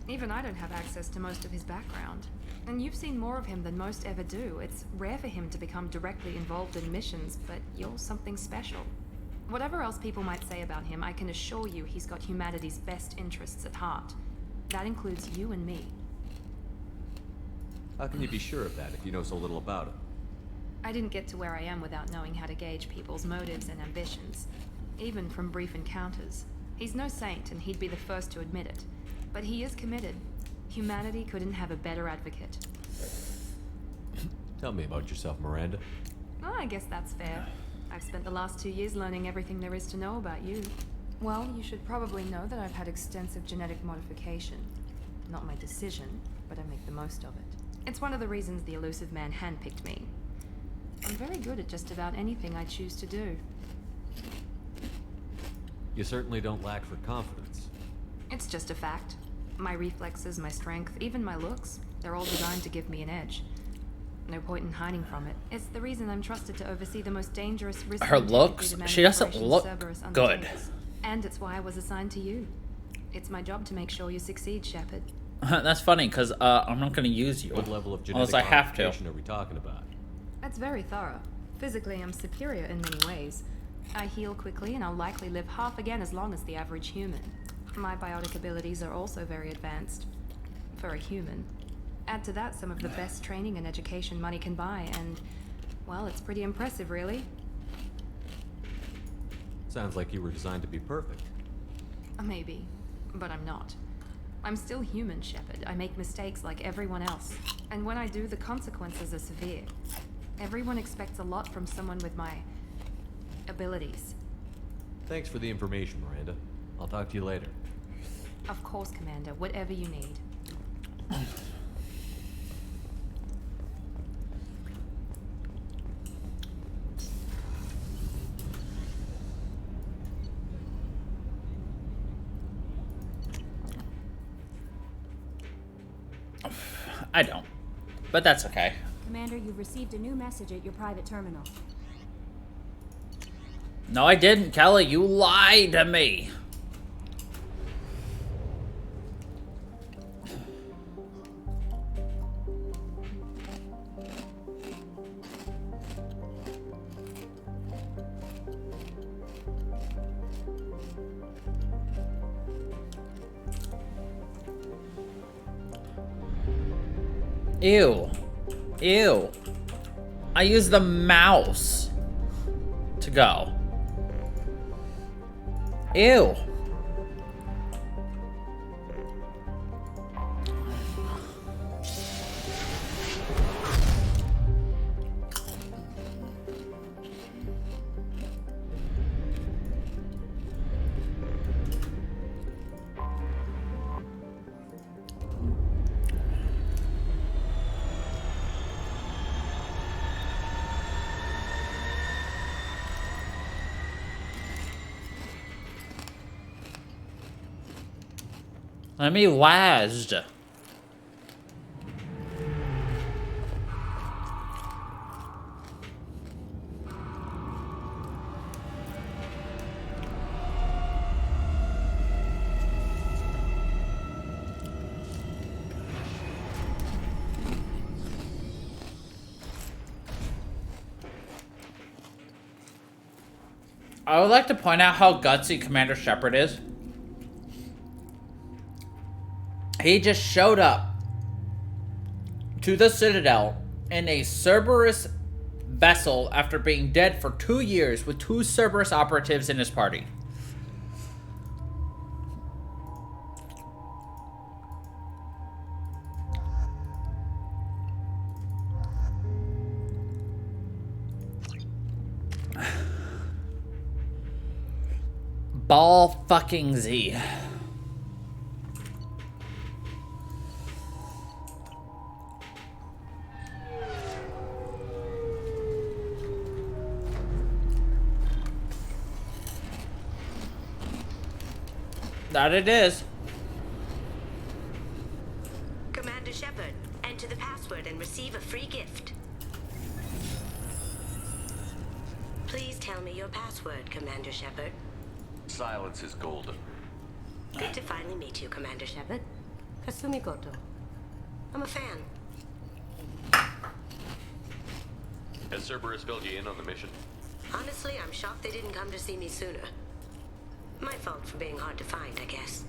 Even I don't have access to most of his background. And you've seen more of him than most ever do. It's rare for him to become directly involved in missions, but you're something special. Whatever else people might say about him, I can assure you he's got humanity's best interests at heart. That includes you and me. How can you be sure of that if you know so little about him? I didn't get to where I am without knowing how to gauge people's motives and ambitions. Even from brief encounters. He's no saint, and he'd be the first to admit it. But he is committed. Humanity couldn't have a better advocate. Tell me about yourself, Miranda. Oh, I guess that's fair. I've spent the last 2 years learning everything there is to know about you. Well, you should probably know that I've had extensive genetic modification. Not my decision, but I make the most of it. It's one of the reasons the elusive man handpicked me. I'm very good at just about anything I choose to do. You certainly don't lack for confidence. It's just a fact. My reflexes, my strength, even my looks, they're all designed to give me an edge. No point in hiding from it. It's the reason I'm trusted to oversee the most dangerous risk. Her looks? She doesn't look good. And it's why I was assigned to you. It's my job to make sure you succeed, Shepard. That's funny, because I'm not going to use you. What level of genetic unless I have to. modification are we talking about? That's very thorough. Physically, I'm superior in many ways. I heal quickly, and I'll likely live half again as long as the average human. My biotic abilities are also very advanced. For a human. Add to that some of the best training and education money can buy, and, well, it's pretty impressive, really. Sounds like you were designed to be perfect. Maybe, but I'm not. I'm still human, Shepard. I make mistakes like everyone else. And when I do, the consequences are severe. Everyone expects a lot from someone with my abilities. Thanks for the information, Miranda. I'll talk to you later. Of course, Commander. Whatever you need. I don't. But that's okay. Commander, you've received a new message at your private terminal. No, I didn't, Kelly. You lied to me. Ew. Ew. I use the mouse to go. Ew. Let me last. I would like to point out how gutsy Commander Shepard is. He just showed up to the Citadel in a Cerberus vessel after being dead for 2 years with 2 Cerberus operatives in his party. Ball fucking Z. That it is. Commander Shepard, enter the password and receive a free gift. Please tell me your password, Commander Shepard. Silence is golden. Good to finally meet you, Commander Shepard. Kasumi Goto. I'm a fan. Has Cerberus filled you in on the mission? Honestly, I'm shocked they didn't come to see me sooner. My fault for being hard to find, I guess.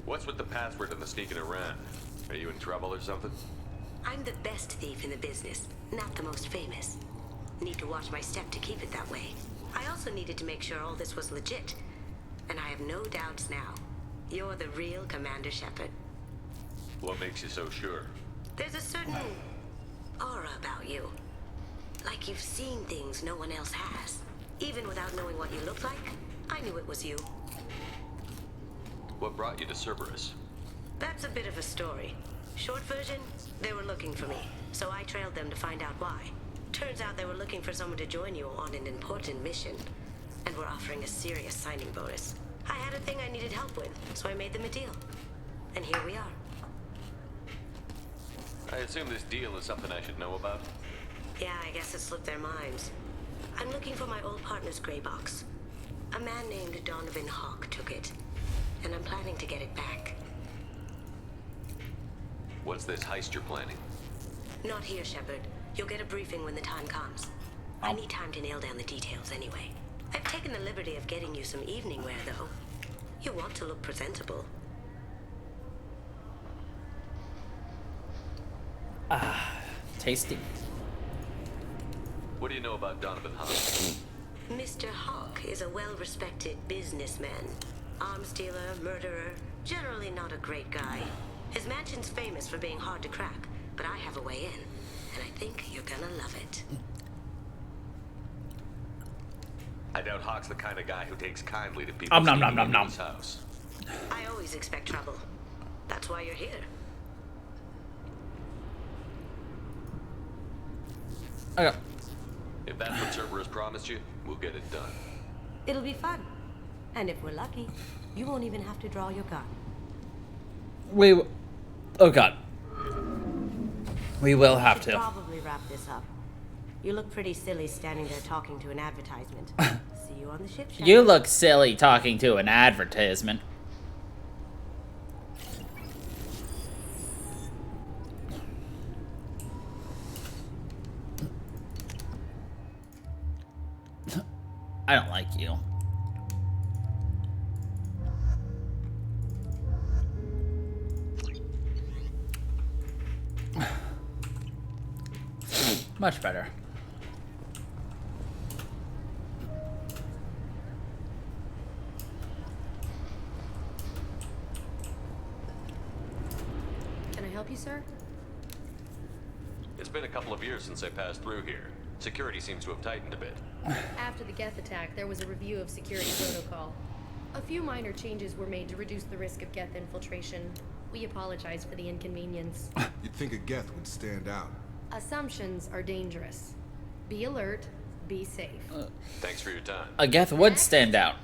What's with the password and the sneaking around? Are you in trouble or something? I'm the best thief in the business, not the most famous. Need to watch my step to keep it that way. I also needed to make sure all this was legit. And I have no doubts now. You're the real Commander Shepard. What makes you so sure? There's a certain aura about you. Like you've seen things no one else has. Even without knowing what you looked like, I knew it was you. What brought you to Cerberus? That's a bit of a story. Short version, they were looking for me, so I trailed them to find out why. Turns out they were looking for someone to join you on an important mission, and were offering a serious signing bonus. I had a thing I needed help with, so I made them a deal. And here we are. I assume this deal is something I should know about? Yeah, I guess it slipped their minds. I'm looking for my old partner's gray box. A man named Donovan Hawk took it, and I'm planning to get it back. What's this heist you're planning? Not here, Shepard. You'll get a briefing when the time comes. I need time to nail down the details anyway. I've taken the liberty of getting you some evening wear, though. You want to look presentable. Tasty. What do you know about Donovan Hawk? Mr. Hawk is a well-respected businessman. Arms dealer, murderer, generally not a great guy. His mansion's famous for being hard to crack, but I have a way in, and I think you're gonna love it. I doubt Hawk's the kind of guy who takes kindly to people Nom, nom, sneaking nom, into nom, his house. I always expect trouble. That's why you're here. Okay. If that's what Cerberus promised you, we'll get it done. It'll be fun. And if we're lucky, you won't even have to draw your gun. Oh god. We will have We should to. probably wrap this up. You look pretty silly standing there talking to an advertisement. See you on the ship, Shepard. You look silly talking to an advertisement. I don't like you. Much better. Can I help you, sir? It's been a couple of years since I passed through here. Security seems to have tightened a bit. After the Geth attack, there was a review of security protocol. A few minor changes were made to reduce the risk of Geth infiltration. We apologize for the inconvenience. You'd think a Geth would stand out. Assumptions are dangerous. Be alert, be safe. Thanks for your time. A Geth would stand out.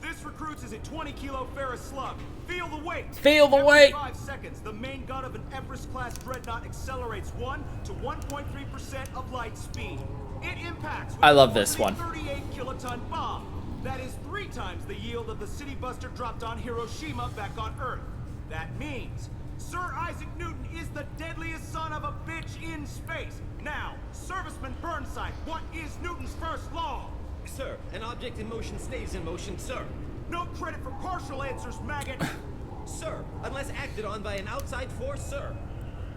This recruits is a 20-kilo ferrous slug. Feel the weight. Feel the Every weight. 5 seconds, the main gun of an Everest-class dreadnought accelerates 1 to 1.3% of light speed. It impacts with I love this one. 38-kiloton bomb. That is 3 times the yield of the city buster dropped on Hiroshima back on Earth. That means Sir Isaac Newton is the deadliest son of a bitch in space. Now, Serviceman Burnside, what is Newton's first law? Sir, an object in motion stays in motion, sir. No credit for partial answers, maggot. Sir, unless acted on by an outside force, sir.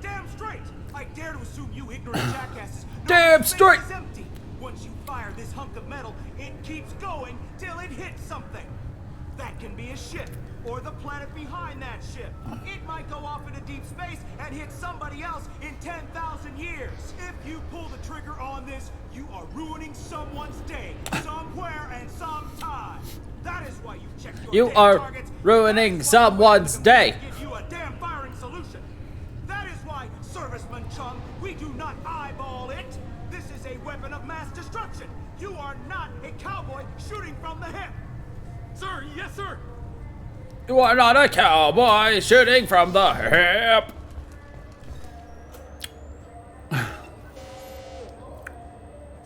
Damn straight! I dare to assume you ignorant jackasses know Damn space straight! is empty. Once you fire this hunk of metal, it keeps going till it hits something. That can be a ship, or the planet behind that ship. It might go off into deep space and hit somebody else in 10,000 years. If you pull the trigger on this, you are ruining someone's day, somewhere and sometime. That is why you check your You damn are targets. ruining someone's day. Give you a damn firing solution. That is why, Serviceman Chung, we do not eyeball it. This is a weapon of mass destruction. You are not a cowboy shooting from the hip. Sir, yes, sir. You are not a cowboy shooting from the hip.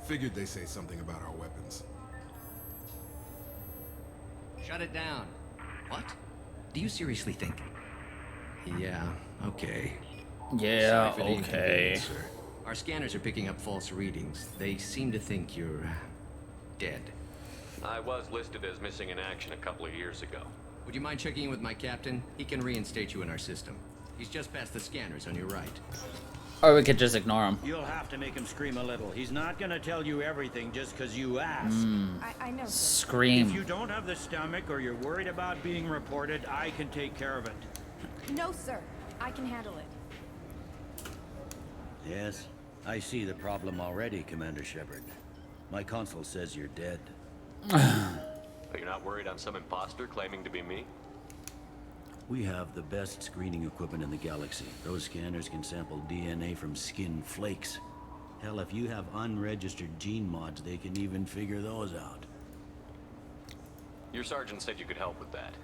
Figured they say something about our weapons. Shut it down. What? Do you seriously think? Yeah, okay. Yeah, Sorry for the okay. inconvenience, sir. Our scanners are picking up false readings. They seem to think you're dead. I was listed as missing in action a couple of years ago. Would you mind checking in with my captain? He can reinstate you in our system. He's just past the scanners on your right. Or we could just ignore him. You'll have to make him scream a little. He's not gonna tell you everything just because you ask. I know. Scream. If you don't have the stomach or you're worried about being reported, I can take care of it. No, sir. I can handle it. Yes, I see the problem already, Commander Shepard. My console says you're dead. But you're not worried I'm some imposter claiming to be me? We have the best screening equipment in the galaxy. Those scanners can sample DNA from skin flakes. Hell, if you have unregistered gene mods, they can even figure those out. Your sergeant said you could help with that.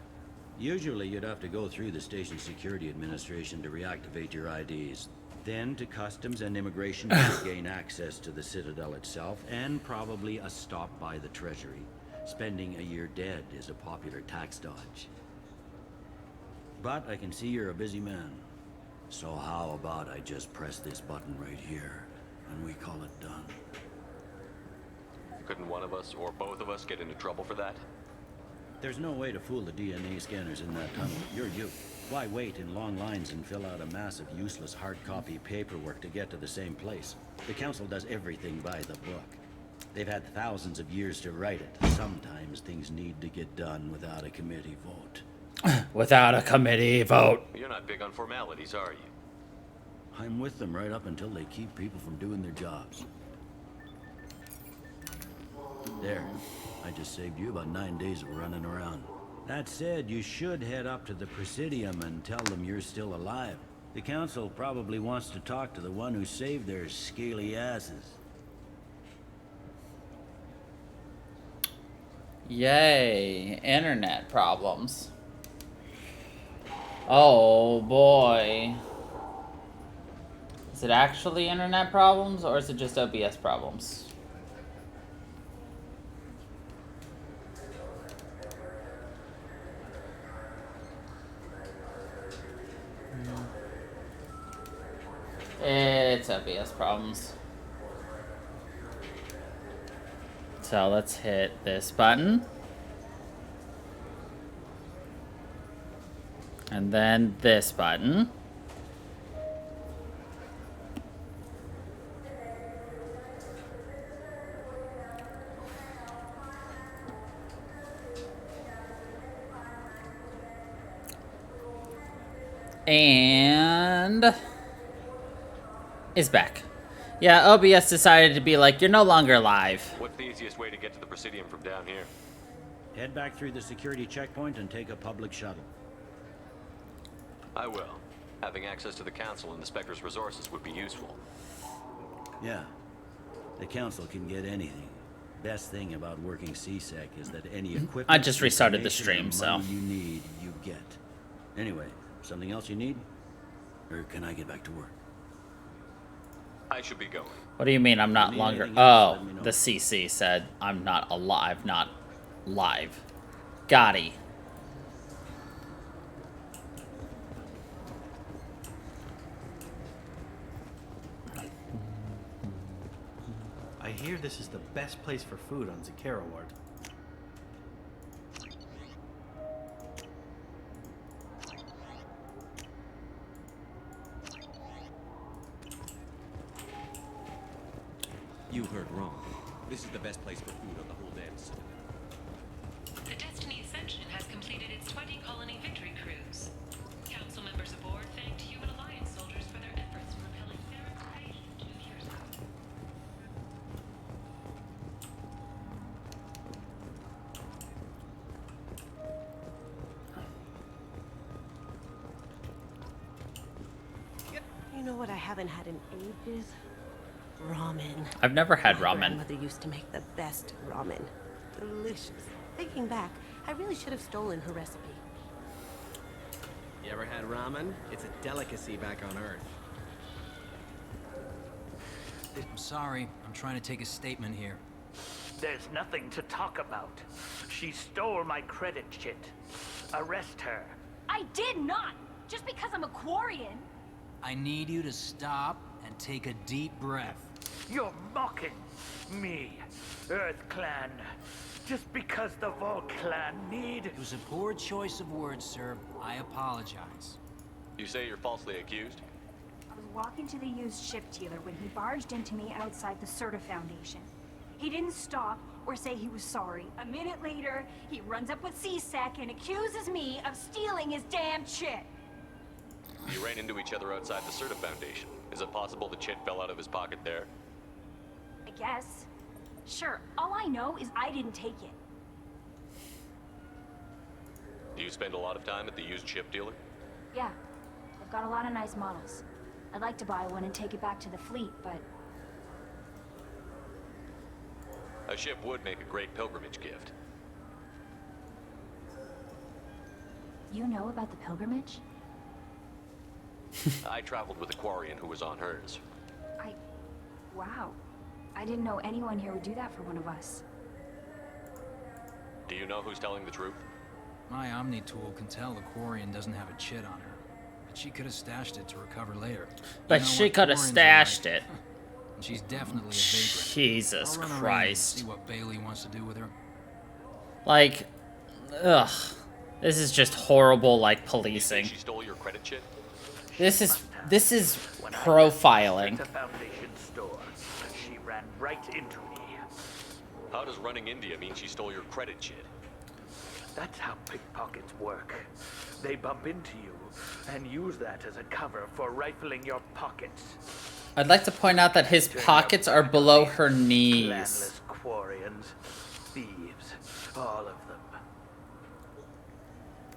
Usually you'd have to go through the station security administration to reactivate your IDs. Then to customs and immigration to gain access to the Citadel itself, and probably a stop by the Treasury. Spending a year dead is a popular tax dodge. But I can see you're a busy man. So how about I just press this button right here, and we call it done? Couldn't one of us, or both of us, get into trouble for that? There's no way to fool the DNA scanners in that tunnel. You're you. Why wait in long lines and fill out a massive useless hard copy paperwork to get to the same place? The Council does everything by the book. They've had thousands of years to write it. Sometimes things need to get done without a committee vote. Without a committee vote. You're not big on formalities, are you? I'm with them right up until they keep people from doing their jobs. There. I just saved you about 9 days of running around. That said, you should head up to the Presidium and tell them you're still alive. The Council probably wants to talk to the one who saved their scaly asses. Yay, internet problems. Oh boy. Is it actually internet problems or is it just OBS problems? It's OBS problems. So let's hit this button. And then this button. And is back. Yeah, OBS decided to be like, you're no longer live. What's the easiest way to get to the Presidium from down here? Head back through the security checkpoint and take a public shuttle. I will. Having access to the Council and the Spectre's resources would be useful. Yeah. The Council can get anything. Best thing about working CSEC is that any equipment... I just restarted the stream, so... you need, you get. Anyway, something else you need? Or can I get back to work? I should be going. What do you mean I'm not longer? Oh, the CC said I'm not alive, not live. Gotti. I hear this is the best place for food on Zakera Ward. You heard wrong. This is the best place for food on the whole damn Citadel. The Destiny Ascension has completed its 20-colony victory cruise. Council members aboard thanked human Alliance soldiers for their efforts in repelling Farron's invasion 2 years ago. You know what I haven't had in ages? Ramen. I've never had My ramen. grandmother used to make the best ramen. Delicious. Thinking back, I really should have stolen her recipe. You ever had ramen? It's a delicacy back on Earth. I'm sorry. I'm trying to take a statement here. There's nothing to talk about. She stole my credit chit. Arrest her. I did not! Just because I'm a Quarian! I need you to stop and take a deep breath. You're mocking me, Earth Clan. Just because the Vault Clan need... It was a poor choice of words, sir. I apologize. You say you're falsely accused? I was walking to the used ship dealer when he barged into me outside the Serta Foundation. He didn't stop or say he was sorry. A minute later, he runs up with CSEC and accuses me of stealing his damn chip. You ran into each other outside the Serta Foundation. Is it possible the chit fell out of his pocket there? I guess. Sure, all I know is I didn't take it. Do you spend a lot of time at the used chip dealer? Yeah, they've got a lot of nice models. I'd like to buy one and take it back to the fleet, but... A ship would make a great pilgrimage gift. You know about the pilgrimage? I traveled with a Quarian who was on hers. Wow. I didn't know anyone here would do that for one of us. Do you know who's telling the truth? My Omni tool can tell the Quarian doesn't have a chit on her. But she could have stashed it to recover later. But she could have stashed it. And she's definitely a vagrant. Jesus I'll run around and Christ. see what Bailey wants to do with her. Like, ugh. This is just horrible, like, policing. She stole your credit chit? This is profiling. The Foundation store. She ran right into me. How does running India mean she stole your credit chit? That's how pickpockets work. They bump into you and use that as a cover for rifling your pockets. I'd like to point out that his pockets are below her knees. Planless Quarians, thieves, all of them.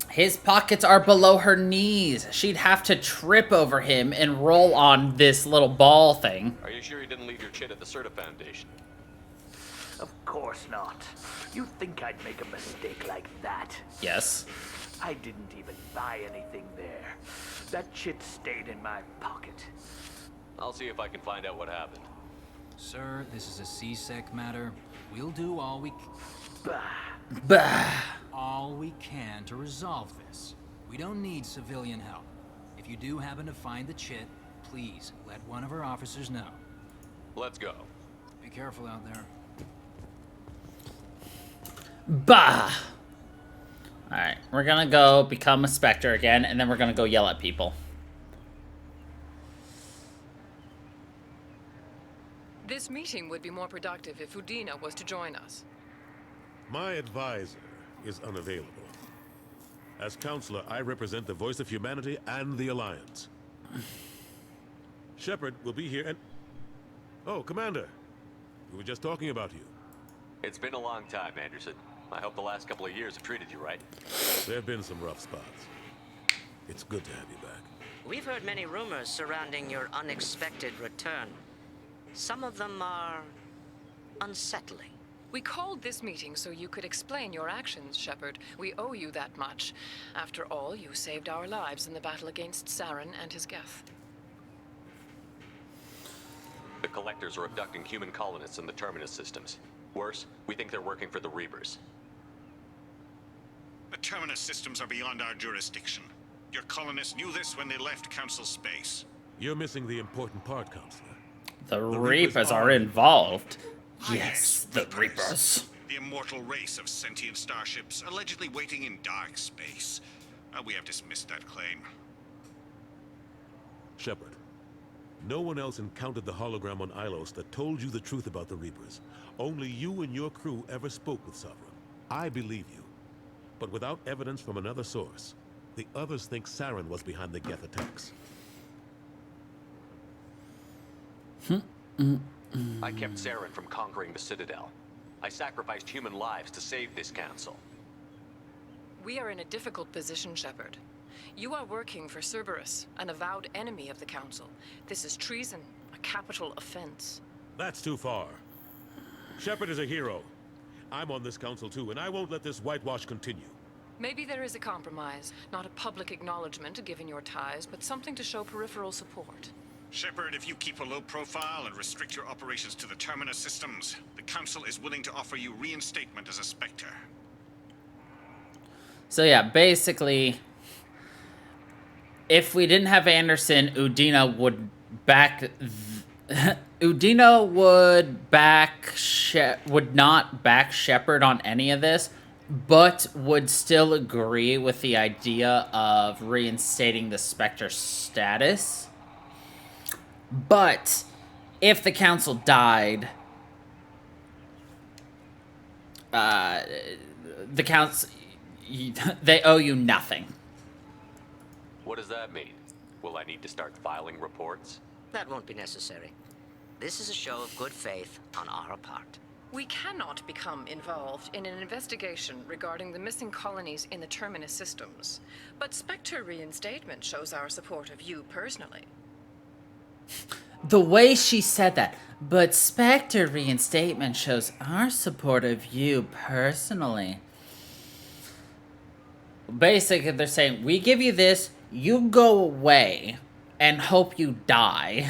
His pockets are below her knees. She'd have to trip over him and roll on this little ball thing. Are you sure you didn't leave your chit at the Serta Foundation? Of course not. You think I'd make a mistake like that? Yes. I didn't even buy anything there. That chit stayed in my pocket. I'll see if I can find out what happened. Sir, this is a C-Sec matter. We'll do all we all we can to resolve this. We don't need civilian help. If you do happen to find the chit, please let one of our officers know. Let's go. Be careful out there. Bah! Alright, we're gonna go become a Spectre again, and then we're gonna go yell at people. This meeting would be more productive if Udina was to join us. My advisor is unavailable. As counselor, I represent the voice of humanity and the Alliance. Shepard will be here and... Oh, Commander. We were just talking about you. It's been a long time, Anderson. I hope the last couple of years have treated you right. There have been some rough spots. It's good to have you back. We've heard many rumors surrounding your unexpected return. Some of them are unsettling. We called this meeting so you could explain your actions, Shepard. We owe you that much. After all, you saved our lives in the battle against Saren and his Geth. The Collectors are abducting human colonists in the Terminus systems. Worse, we think they're working for the Reapers. The Terminus systems are beyond our jurisdiction. Your colonists knew this when they left Council space. You're missing the important part, Counselor. The Reapers are involved. Yes, the Reapers. The immortal race of sentient starships allegedly waiting in dark space. We have dismissed that claim. Shepard, no one else encountered the hologram on Ilos that told you the truth about the Reapers. Only you and your crew ever spoke with Sovereign. I believe you. But without evidence from another source, the others think Saren was behind the Geth attacks. I kept Saren from conquering the Citadel. I sacrificed human lives to save this council. We are in a difficult position, Shepard. You are working for Cerberus, an avowed enemy of the Council. This is treason, a capital offense. That's too far. Shepard is a hero. I'm on this council too, and I won't let this whitewash continue. Maybe there is a compromise. Not a public acknowledgement given your ties, but something to show peripheral support. Shepard, if you keep a low profile and restrict your operations to the Terminus systems, the Council is willing to offer you reinstatement as a Spectre. So yeah, basically, if we didn't have Anderson, Udina would back... Udina would not back Shepard on any of this, but would still agree with the idea of reinstating the Spectre status. But if the council died, the council, they owe you nothing. What does that mean? Will I need to start filing reports? That won't be necessary. This is a show of good faith on our part. We cannot become involved in an investigation regarding the missing colonies in the Terminus systems. But Spectre reinstatement shows our support of you personally. The way she said that, but Spectre reinstatement shows our support of you personally. Basically, they're saying, we give you this, you go away, and hope you die.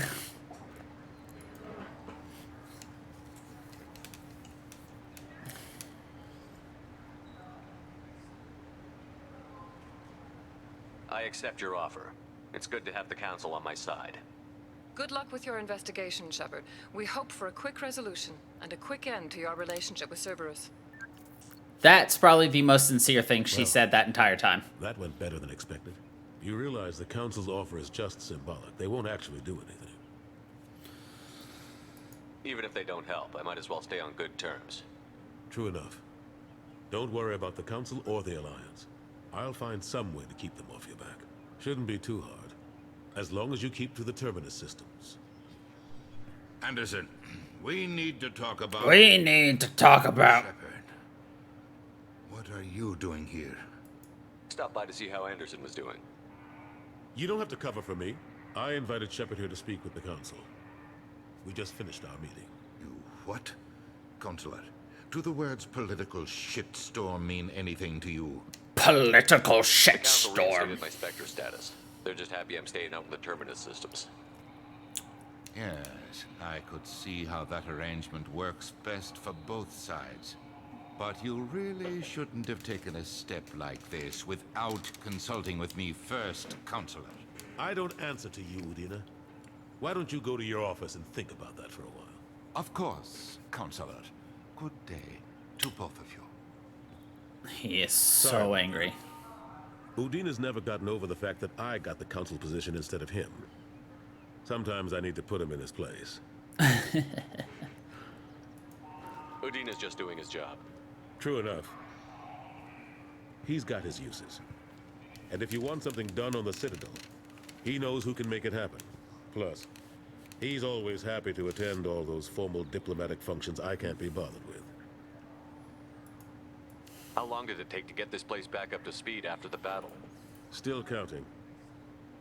I accept your offer. It's good to have the Council on my side. Good luck with your investigation, Shepard. We hope for a quick resolution and a quick end to your relationship with Cerberus. That's probably the most sincere thing she said that entire time. That went better than expected. You realize the Council's offer is just symbolic. They won't actually do anything. Even if they don't help, I might as well stay on good terms. True enough. Don't worry about the Council or the Alliance. I'll find some way to keep them off your back. Shouldn't be too hard. As long as you keep to the Terminus systems. Anderson, we need to talk about... We need to talk about... Shepard. What are you doing here? Stop by to see how Anderson was doing. You don't have to cover for me. I invited Shepard here to speak with the Council. We just finished our meeting. You what? Counselor, do the words political shitstorm mean anything to you? Political The Council shitstorm. reinstated my Spectre status. They're just happy I'm staying out in the Terminus systems. Yes, I could see how that arrangement works best for both sides. But you really shouldn't have taken a step like this without consulting with me first, Counselor. I don't answer to you, Udina. Why don't you go to your office and think about that for a while? Of course, Counselor. Good day to both of you. He is so angry. Udina's never gotten over the fact that I got the Council position instead of him. Sometimes I need to put him in his place. Udina's just doing his job. True enough. He's got his uses. And if you want something done on the Citadel, he knows who can make it happen. Plus, he's always happy to attend all those formal diplomatic functions I can't be bothered with. How long did it take to get this place back up to speed after the battle? Still counting.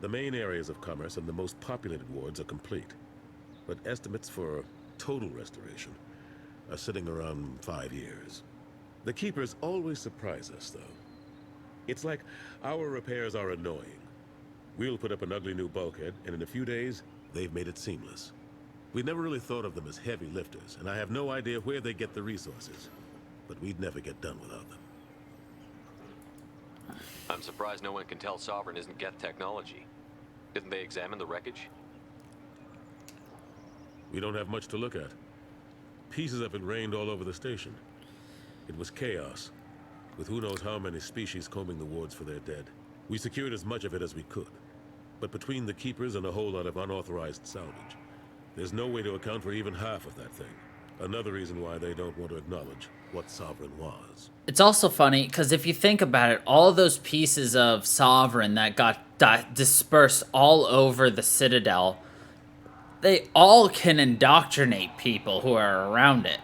The main areas of commerce and the most populated wards are complete. But estimates for total restoration are sitting around 5 years. The Keepers always surprise us, though. It's like our repairs are annoying. We'll put up an ugly new bulkhead, and in a few days, they've made it seamless. We never really thought of them as heavy lifters, and I have no idea where they get the resources. But we'd never get done without them. I'm surprised no one can tell Sovereign isn't Geth technology. Didn't they examine the wreckage? We don't have much to look at. Pieces of it rained all over the station. It was chaos, with who knows how many species combing the wards for their dead. We secured as much of it as we could. But between the Keepers and a whole lot of unauthorized salvage, there's no way to account for even half of that thing. Another reason why they don't want to acknowledge what Sovereign was. It's also funny, because if you think about it, all those pieces of Sovereign that got dispersed all over the Citadel, they all can indoctrinate people who are around it.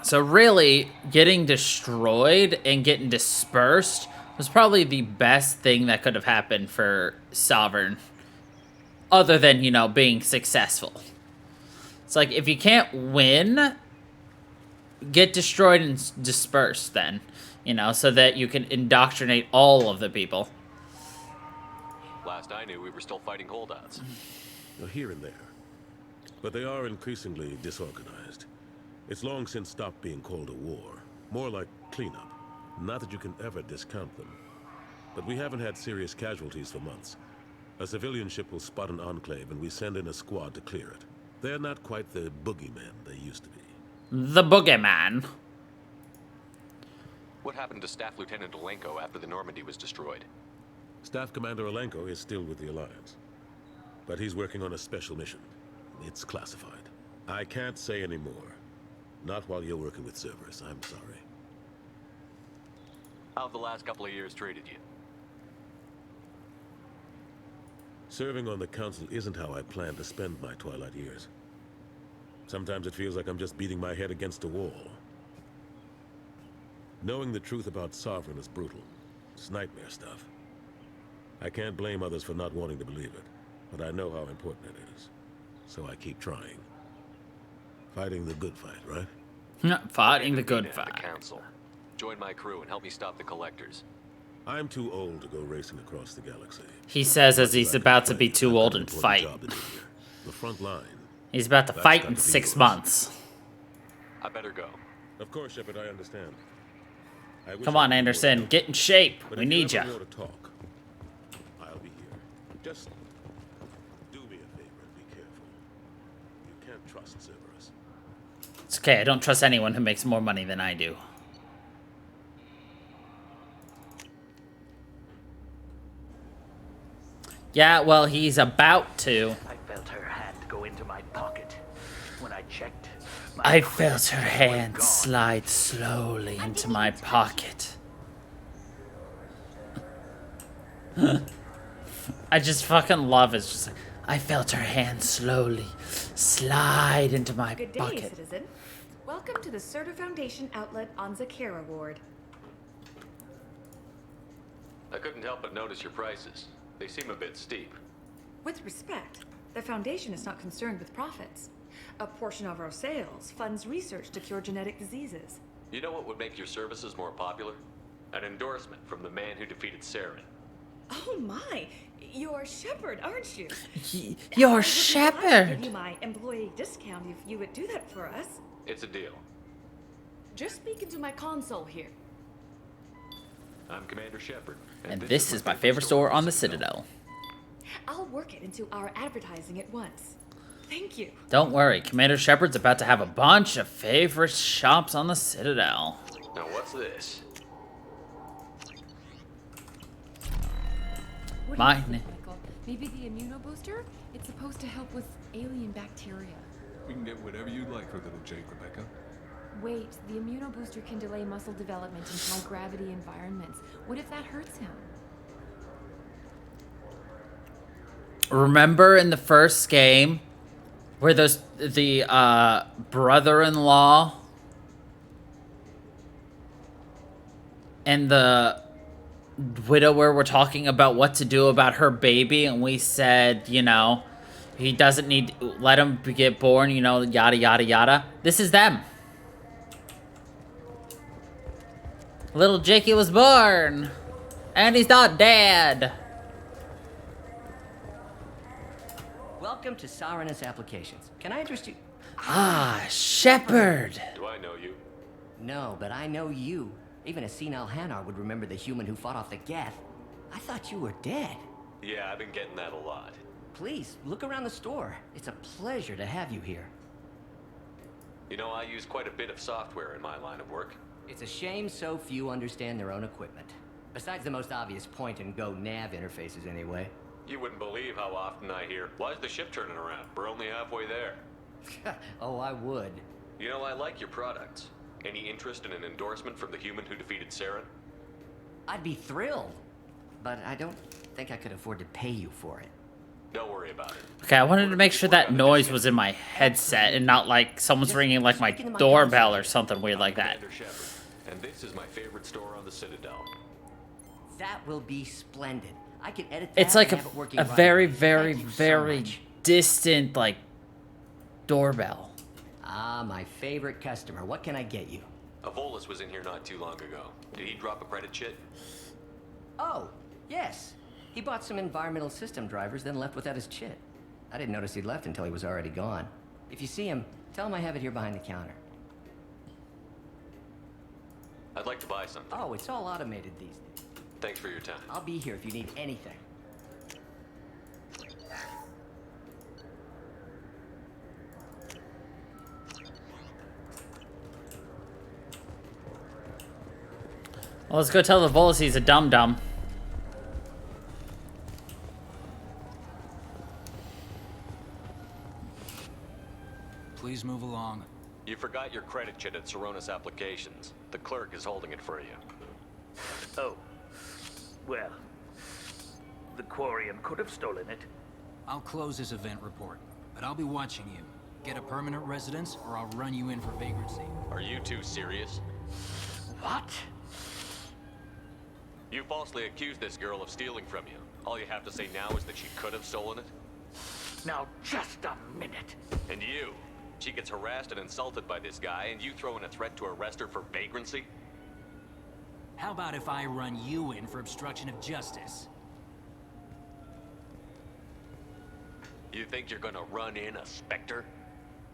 So really, getting destroyed and getting dispersed was probably the best thing that could have happened for Sovereign. Other than, you know, being successful. It's like, if you can't win, get destroyed and dispersed then. You know, so that you can indoctrinate all of the people. Last I knew, we were still fighting holdouts. Here and there. But they are increasingly disorganized. It's long since stopped being called a war. More like cleanup. Not that you can ever discount them. But we haven't had serious casualties for months. A civilian ship will spot an enclave and we send in a squad to clear it. They're not quite the boogeymen they used to be. The boogeyman. What happened to Staff Lieutenant Alenko after the Normandy was destroyed? Staff Commander Alenko is still with the Alliance. But he's working on a special mission. It's classified. I can't say any more. Not while you're working with Cerberus, I'm sorry. How have the last couple of years treated you? Serving on the council isn't how I plan to spend my twilight years. Sometimes it feels like I'm just beating my head against a wall. Knowing the truth about Sovereign is brutal. It's nightmare stuff. I can't blame others for not wanting to believe it, but I know how important it is. So I keep trying. Fighting the good fight, right? Fighting the good The fight. council. Join my crew and help me stop the collectors. I'm too old to go racing across the galaxy. He says as he's about to be too old and fight. The front line. He's about to fight in 6 months. I better go. Of course, Shepard, I understand. Come on, Anderson, get in shape. We need you. To talk, I'll be here. Just do me a favor and be careful. You can't trust Cerberus. It's okay, I don't trust anyone who makes more money than I do. Yeah, well, he's about to. I felt her hand go into my pocket. When I checked, I felt her hand slide slowly into my pocket. I just fucking love it. It's just like, I felt her hand slowly slide into my Good day, pocket. citizen. Welcome to the Surtur Foundation outlet on Zakera Ward. I couldn't help but notice your prices. They seem a bit steep. With respect, the Foundation is not concerned with profits. A portion of our sales funds research to cure genetic diseases. You know what would make your services more popular? An endorsement from the man who defeated Saren. Oh my! You're Shepard, aren't you? You're I'd Shepard. give you my employee discount if you would do that for us. It's a deal. Just speak into my console here. I'm Commander Shepard. And this is my favorite store on the Citadel. I'll work it into our advertising at once. Thank you. Don't worry, Commander Shepard's about to have a bunch of favorite shops on the Citadel. Now what's this? What My is it, Michael? Maybe the immunobooster? It's supposed to help with alien bacteria. We can get whatever you'd like for little Jake, Rebecca. Wait, the immunobooster can delay muscle development in high-gravity environments. What if that hurts him? Remember in the first game where the brother-in-law and the widower were talking about what to do about her baby, and we said, you know, he doesn't need to let him get born, you know, yada yada yada. This is them. Little Jakey was born, and he's not dead. Welcome to Sarenus Applications. Can I interest you? Ah, Shepard. Do I know you? No, but I know you. Even a senile Hanar would remember the human who fought off the Geth. I thought you were dead. Yeah, I've been getting that a lot. Please, look around the store. It's a pleasure to have you here. You know, I use quite a bit of software in my line of work. It's a shame so few understand their own equipment. Besides the most obvious point-and-go nav interfaces, anyway. You wouldn't believe how often I hear, "Why's the ship turning around? We're only halfway there." Oh, I would. You know, I like your products. Any interest in an endorsement from the human who defeated Saren? I'd be thrilled. But I don't think I could afford to pay you for it. Don't worry about it. Okay, I wanted to make sure that noise was in my headset and not like someone's ringing like my doorbell or something weird like that. Commander Shepard, and this is my favorite store on the Citadel. That will be splendid. I can edit that It's like and have it working a right very, away. very, Thank you so very much. distant, like, doorbell. Ah, my favorite customer. What can I get you? Avolis was in here not too long ago. Did he drop a credit chit? Oh, yes. He bought some environmental system drivers, then left without his chit. I didn't notice he'd left until he was already gone. If you see him, tell him I have it here behind the counter. I'd like to buy something. Oh, it's all automated these days. Thanks for your time. I'll be here if you need anything. Well, let's go tell the Volus he's a dum-dum. Please move along. You forgot your credit chit at Saronis Applications. The clerk is holding it for you. Oh. Well, the Quarian could have stolen it. I'll close this event report, but I'll be watching you. Get a permanent residence, or I'll run you in for vagrancy. Are you two serious? What? You falsely accused this girl of stealing from you. All you have to say now is that she could have stolen it? Now, just a minute. And you? She gets harassed and insulted by this guy, and you throw in a threat to arrest her for vagrancy? How about if I run you in for obstruction of justice? You think you're gonna run in a Spectre?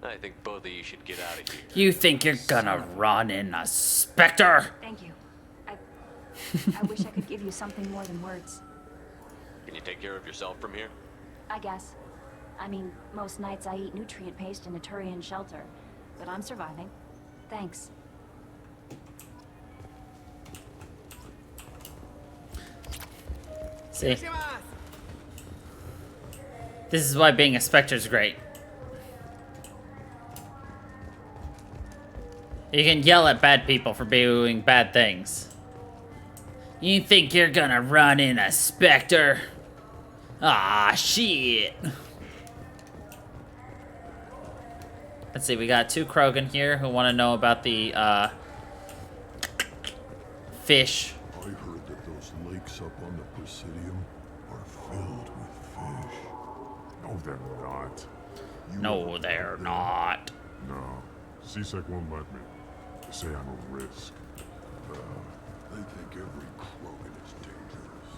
I think both of you should get out of here. You think you're gonna run in a Spectre? Thank you. I wish I could give you something more than words. Can you take care of yourself from here? I guess. I mean, most nights I eat nutrient paste in a Turian shelter, but I'm surviving. Thanks. See? This is why being a Spectre is great. You can yell at bad people for doing bad things. You think you're gonna run in a Spectre? Ah, shit. Let's see, we got 2 Krogan here who want to know about the, fish. I heard that those lakes up on the Presidium are filled with fish. No, they're not. No, they're not. No. CSEC won't let me. They say I'm a risk. They think every Krogan is dangerous.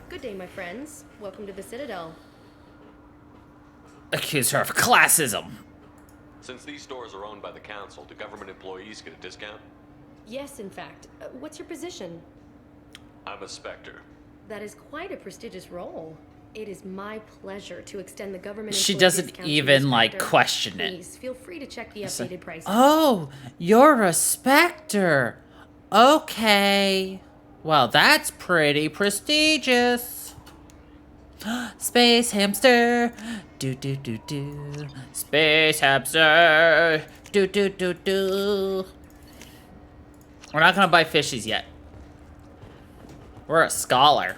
Good day, my friends. Welcome to the Citadel. Accuse her of classism. Since these stores are owned by the council, do government employees get a discount? Yes, in fact. What's your position? I'm a Spectre. That is quite a prestigious role. It is my pleasure to extend the government. She employee doesn't discount to even, you, like, Spectre. question it. Please feel free to check the updated prices. Oh, you're a Spectre. Okay. Well, that's pretty prestigious. Space hamster. Do do do do. Space hamster. Do do do do. We're not gonna buy fishies yet. We're a scholar.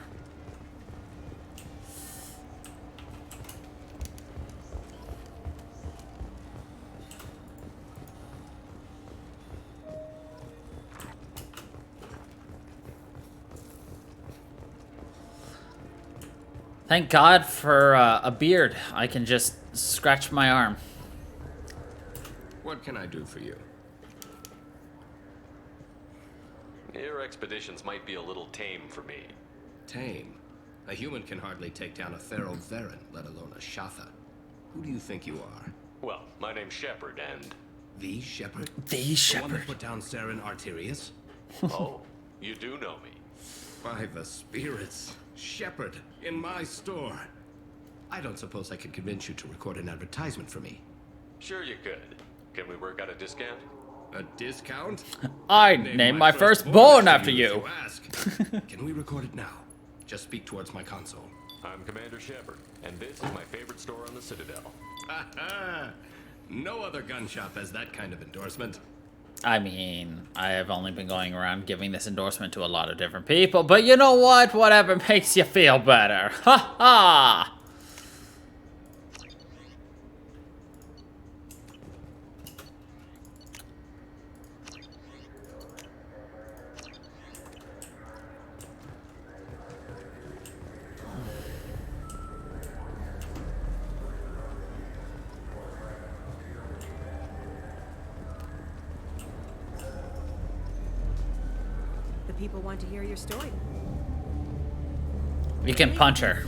Thank God for a beard. I can just scratch my arm. What can I do for you? Your expeditions might be a little tame for me. Tame? A human can hardly take down a Thero Varen, let alone a Shatha. Who do you think you are? Well, my name's Shepard, and... The Shepard? The Shepard. The one that put down Saren Arterius? Oh, you do know me. By the spirits. Shepard, in my store. I don't suppose I could convince you to record an advertisement for me. Sure you could. Can we work out a discount? A discount? I named my firstborn after you. Ask. Can we record it now? Just speak towards my console. I'm Commander Shepard, and this is my favorite store on the Citadel. No other gun shop has that kind of endorsement. I mean, I have only been going around giving this endorsement to a lot of different people, but you know what? Whatever makes you feel better. Ha ha! People want to hear your story. You can punch her.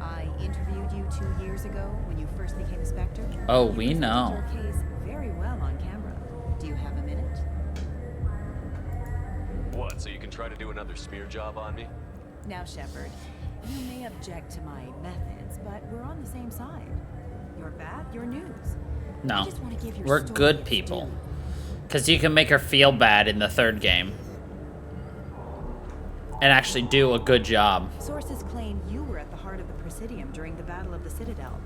I interviewed you 2 years ago when you first became a Spectre. Oh, we know. Your case very well on camera. Do you have a minute? What, so you can try to do another smear job on me? Now, Shepard, you may object to my methods, but we're on the same side. You're bad, you're news. No, we're good people. Because you can make her feel bad in the 3rd game. And actually do a good job. Sources claim you were at the heart of the Presidium during the Battle of the Citadel.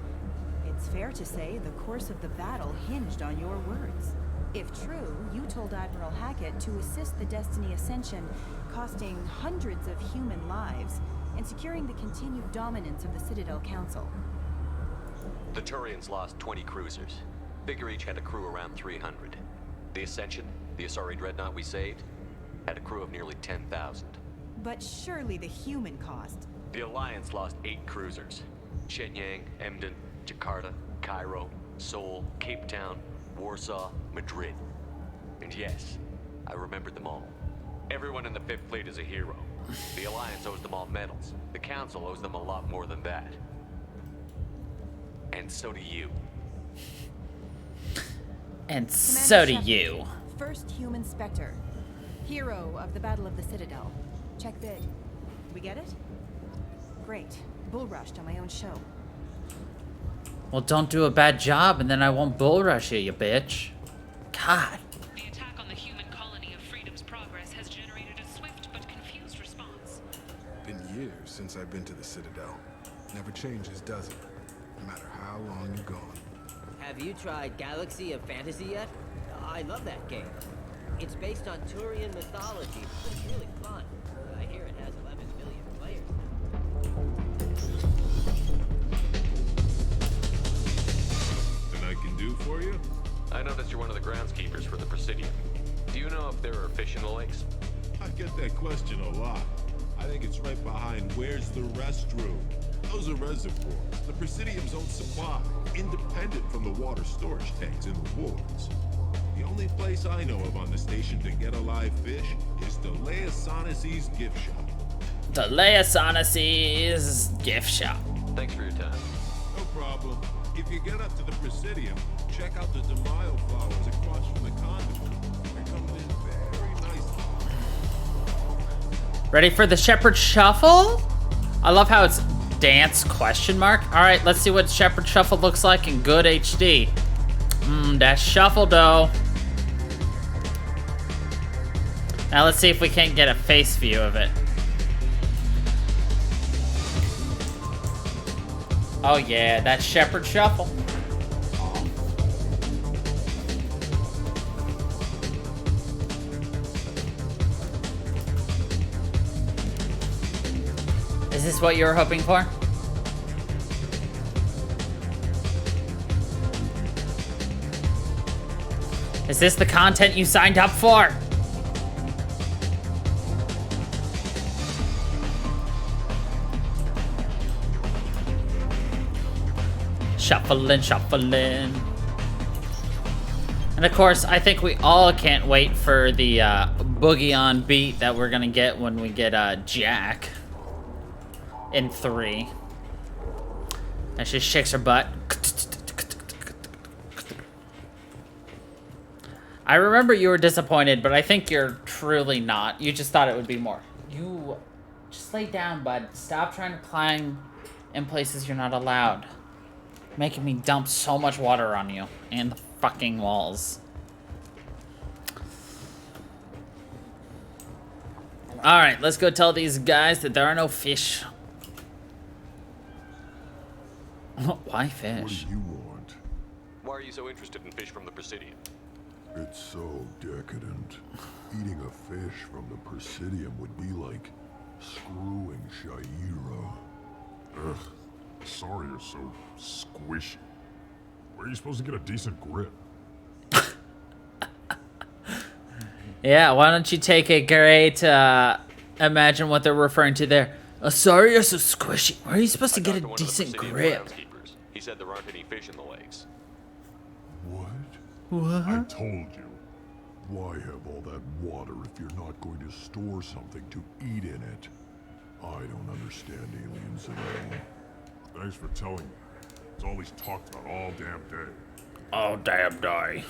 It's fair to say the course of the battle hinged on your words. If true, you told Admiral Hackett to assist the Destiny Ascension costing hundreds of human lives and securing the continued dominance of the Citadel Council. The Turians lost 20 cruisers. Figure each had a crew around 300. The Ascension, the Asari dreadnought we saved, had a crew of nearly 10,000. But surely the human cost. The Alliance lost 8 cruisers. Shenyang, Emden, Jakarta, Cairo, Seoul, Cape Town, Warsaw, Madrid. And yes, I remembered them all. Everyone in the Fifth Fleet is a hero. The Alliance owes them all medals. The Council owes them a lot more than that. And so do you. And so do you. First human Spectre. Hero of the Battle of the Citadel. Check bid. We get it? Great. Bull rushed on my own show. Well, don't do a bad job and then I won't bull rush you, you bitch. God. The attack on the human colony of Freedom's Progress has generated a swift but confused response. Been years since I've been to the Citadel. Never changes, does it? No matter how long you're gone. Have you tried Galaxy of Fantasy yet? I love that game. It's based on Turian mythology, but it's really fun. I hear it has 11 million players. Nothing I can do for you? I noticed you're one of the groundskeepers for the Presidium. Do you know if there are fish in the lakes? I get that question a lot. I think it's right behind where's the restroom. Those are reservoirs. The Presidium's own supply, independent from the water storage tanks in the wards. The only place I know of on the station to get a live fish is the Leosanese's gift shop. The Leosanese's gift shop. Thanks for your time. No problem. If you get up to the Presidium, check out the DeMaio flowers across from the convent. They're coming in very nicely. Ready for the Shepherd Shuffle? I love how it's dance question mark. All right, let's see what Shepherd Shuffle looks like in good HD. That shuffle dough. Now let's see if we can't get a face view of it. Oh yeah, that Shepherd Shuffle. Is this what you were hoping for? Is this the content you signed up for? Shuffling, shuffling. And of course, I think we all can't wait for the boogie on beat that we're gonna get when we get Jack in 3. And she shakes her butt. I remember you were disappointed, but I think you're truly not. You just thought it would be more. You just lay down, bud. Stop trying to climb in places you're not allowed. Making me dump so much water on you and the fucking walls. Alright, let's go tell these guys that there are no fish. Why fish? What do you want? Why are you so interested in fish from the Presidium? It's so decadent. Eating a fish from the Presidium would be like screwing Shaira. Ugh. Sorry you're so squishy. Where are you supposed to get a decent grip? Yeah, why don't you take a great, imagine what they're referring to there. Sorry you're so squishy. Where are you supposed to get a decent grip? He said there aren't any fish in the lakes. What? I told you. Why have all that water if you're not going to store something to eat in it? I don't understand aliens at all. Thanks for telling me. It's all he's talked about all damn day. All damn day.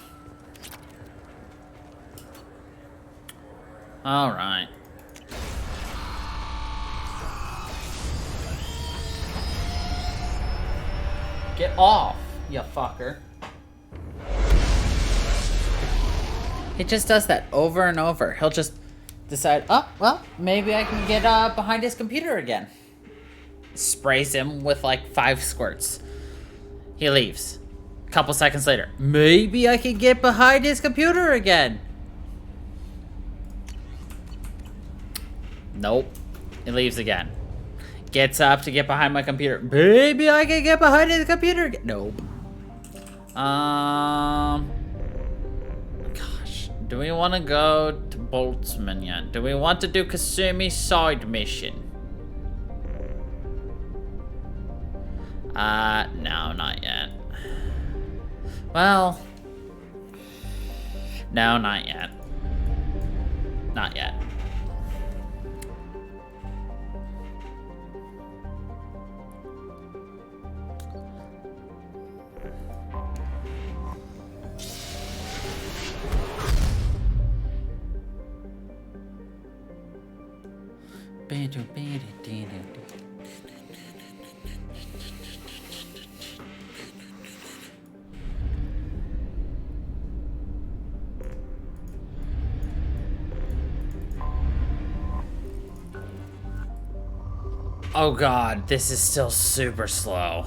All right. Get off, you fucker. He just does that over and over. He'll just decide, oh, well, maybe I can get behind his computer again. Sprays him with like 5 squirts. He leaves. A couple seconds later, maybe I can get behind his computer again. Nope. It leaves again. Gets up to get behind my computer. Baby, I can get behind the computer. Nope. Gosh. Do we want to go to Boltzmann yet? Do we want to do Kasumi side mission? No, not yet. Well, no, not yet. Not yet. Oh god, this is still super slow.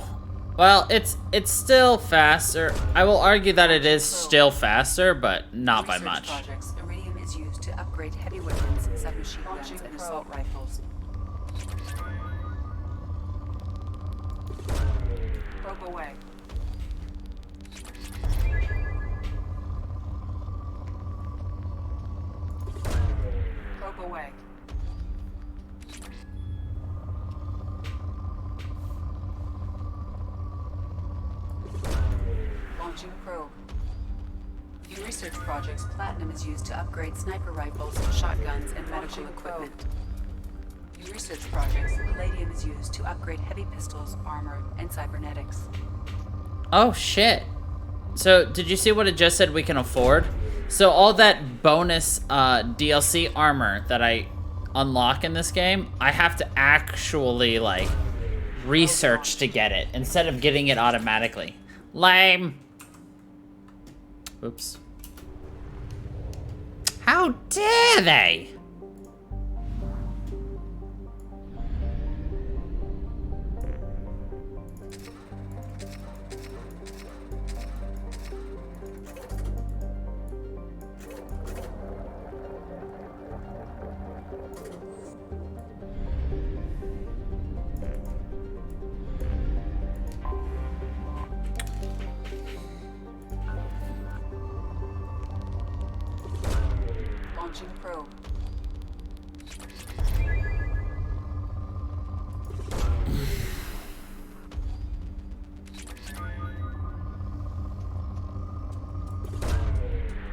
Well, it's still faster. I will argue that it is still faster, but not by much. Projects. Iridium is used to upgrade heavy weapons, submachine guns, and assault rifles. Probe away. Probe away. Launching probe. In research projects, platinum is used to upgrade sniper rifles, shotguns, and medical equipment. In research projects, palladium is used to upgrade heavy pistols, armor, and cybernetics. Oh shit. So, did you see what it just said we can afford? So all that bonus DLC armor that I unlock in this game, I have to actually, like, research to get it, instead of getting it automatically. Lame. Oops. How dare they? Launching probe.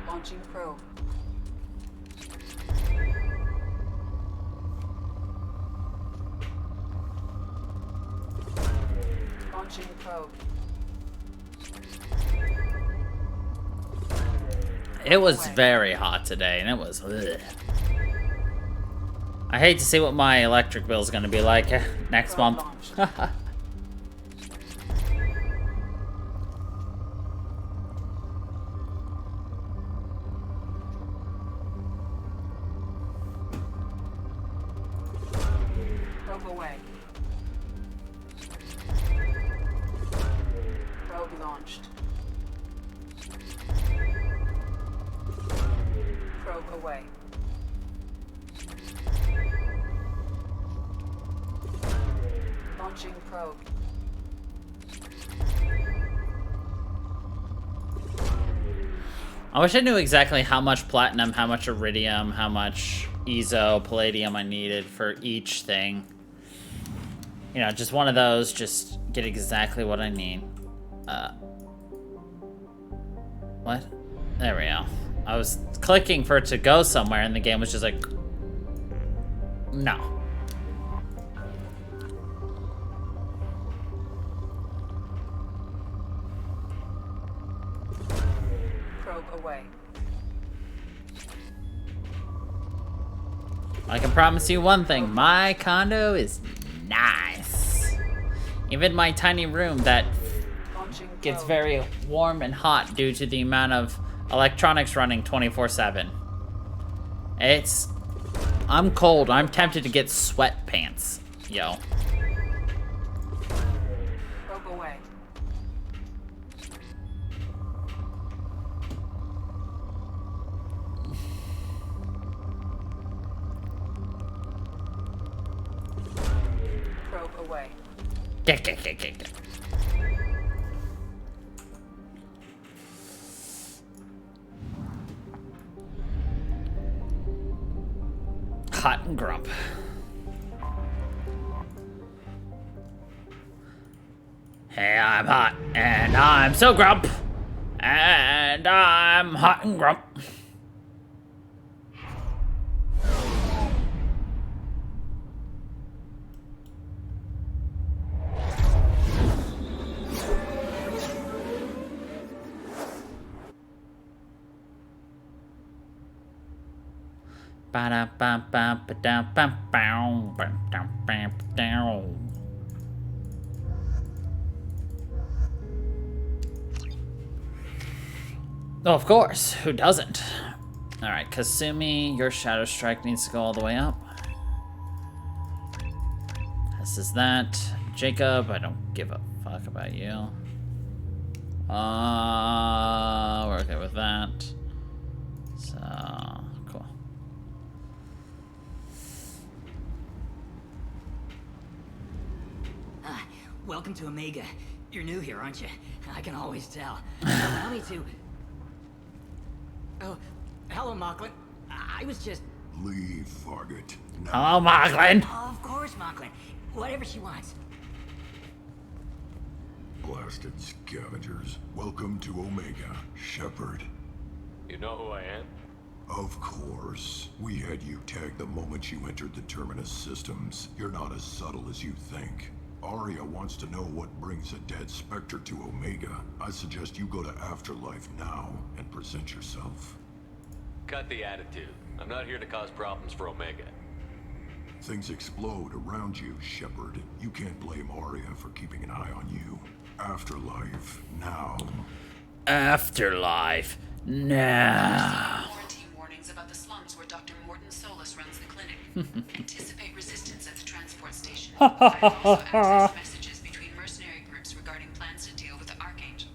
Launching probe. Launching probe. It was very hot today, and it was ugh. I hate to see what my electric bill is going to be like next month. Probe away. Probe launched. Probe away. Launching probe. I wish I knew exactly how much platinum, how much iridium, how much EZO, palladium I needed for each thing. You know, just one of those, just get exactly what I need. What? There we go. I was clicking for it to go somewhere, and the game was just like, no. Probe away. I can promise you one thing, my condo is nice. Even my tiny room that gets very warm and hot due to the amount of electronics running 24/7. I'm cold. I'm tempted to get sweatpants, yo. Probe away. away. Hot and grump. Hey, I'm hot, and I'm so grump, and I'm hot and grump. Oh, of course. Who doesn't? Alright, Kasumi, your Shadow Strike needs to go all the way up. This is that. Jacob, I don't give a fuck about you. We're okay with that. So, cool. Welcome to Omega. You're new here, aren't you? I can always tell. Allow me to... Oh, hello, Mocklin. I was just... Leave, Fargate. No. Hello, Mocklin. Of course, Mocklin. Whatever she wants. Blasted scavengers. Welcome to Omega, Shepard. You know who I am? Of course. We had you tagged the moment you entered the Terminus systems. You're not as subtle as you think. Arya wants to know what brings a dead Spectre to Omega. I suggest you go to Afterlife now and present yourself. Cut the attitude. I'm not here to cause problems for Omega. Things explode around you, Shepard. You can't blame Arya for keeping an eye on you. Afterlife now. Afterlife now. Quarantine warnings about the slums where Dr. Morton Solus runs the clinic. Anticipate resistance at the transport station. I have also accessed messages between mercenary groups regarding plans to deal with the Archangel.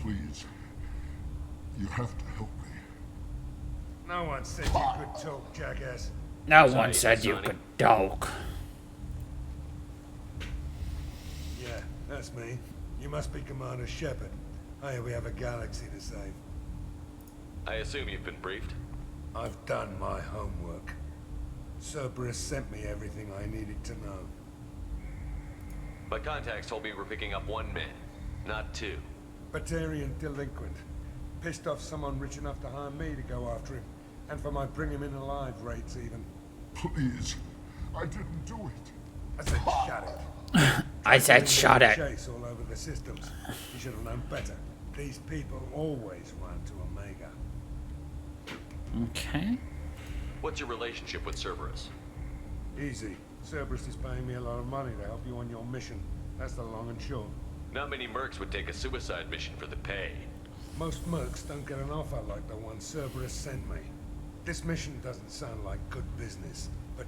Please. You have to help me. No one said you could talk, jackass. No one said you could talk. Yeah, that's me. You must be Commander Shepard. I hear we have a galaxy to save. I assume you've been briefed? I've done my homework. Cerberus sent me everything I needed to know. My contacts told me we're picking up one man, not two. Batarian delinquent. Pissed off someone rich enough to hire me to go after him. And for my bring him in alive rates even. Please. I didn't do it. I said shut it. I said shut it. Chase all over the systems. You should have known better. These people always run to Omega. Okay. What's your relationship with Cerberus? Easy. Cerberus is paying me a lot of money to help you on your mission. That's the long and short. Not many mercs would take a suicide mission for the pay. Most mercs don't get an offer like the one Cerberus sent me. This mission doesn't sound like good business, but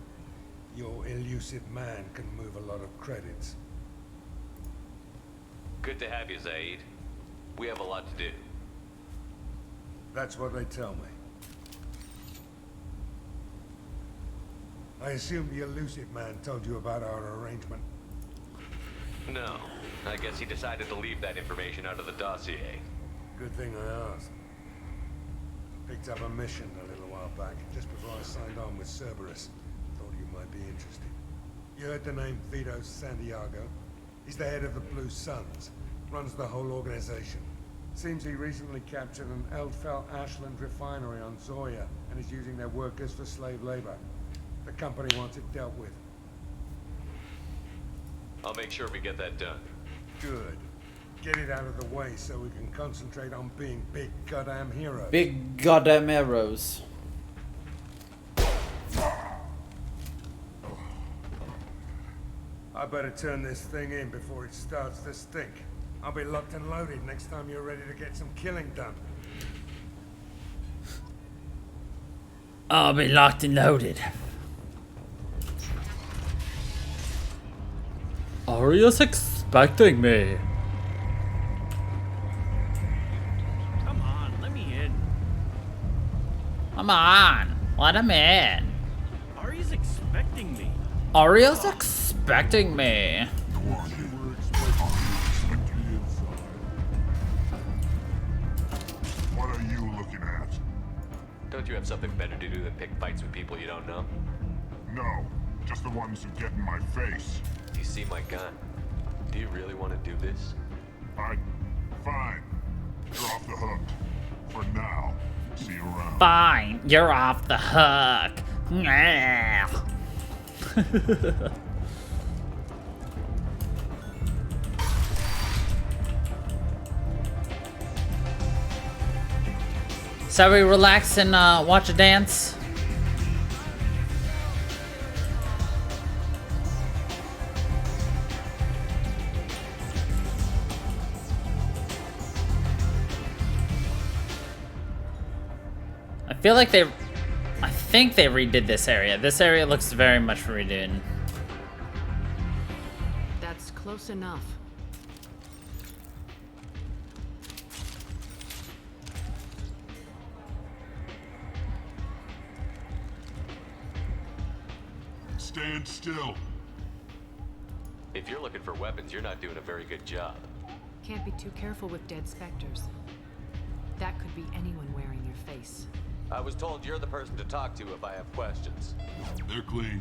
your elusive man can move a lot of credits. Good to have you, Zaid. We have a lot to do. That's what they tell me. I assume the elusive man told you about our arrangement. No. I guess he decided to leave that information out of the dossier. Good thing I asked. Picked up a mission a little while back, just before I signed on with Cerberus. Thought you might be interested. You heard the name Vito Santiago? He's the head of the Blue Suns. Runs the whole organization. Seems he recently captured an Eldfell Ashland refinery on Zoya and is using their workers for slave labor. The company wants it dealt with. I'll make sure we get that done. Good. Get it out of the way so we can concentrate on being big goddamn heroes. Big goddamn arrows. I better turn this thing in before it starts to stink. I'll be locked and loaded next time you're ready to get some killing done. I'll be locked and loaded. Arya's expecting me. Come on, let him in. Ari's expecting me. Arya's expecting me. What are you looking at? Don't you have something better to do than pick fights with people you don't know? No, just the ones who get in my face. You see my gun. Do you really want to do this? Fine. You're off the hook. For now. See you around. Fine, you're off the hook. So we relax and watch a dance. I feel like I think they redid this area. This area looks very much redone. That's close enough. Stand still. If you're looking for weapons, you're not doing a very good job. Can't be too careful with dead specters. That could be anyone wearing your face. I was told you're the person to talk to if I have questions. They're clean.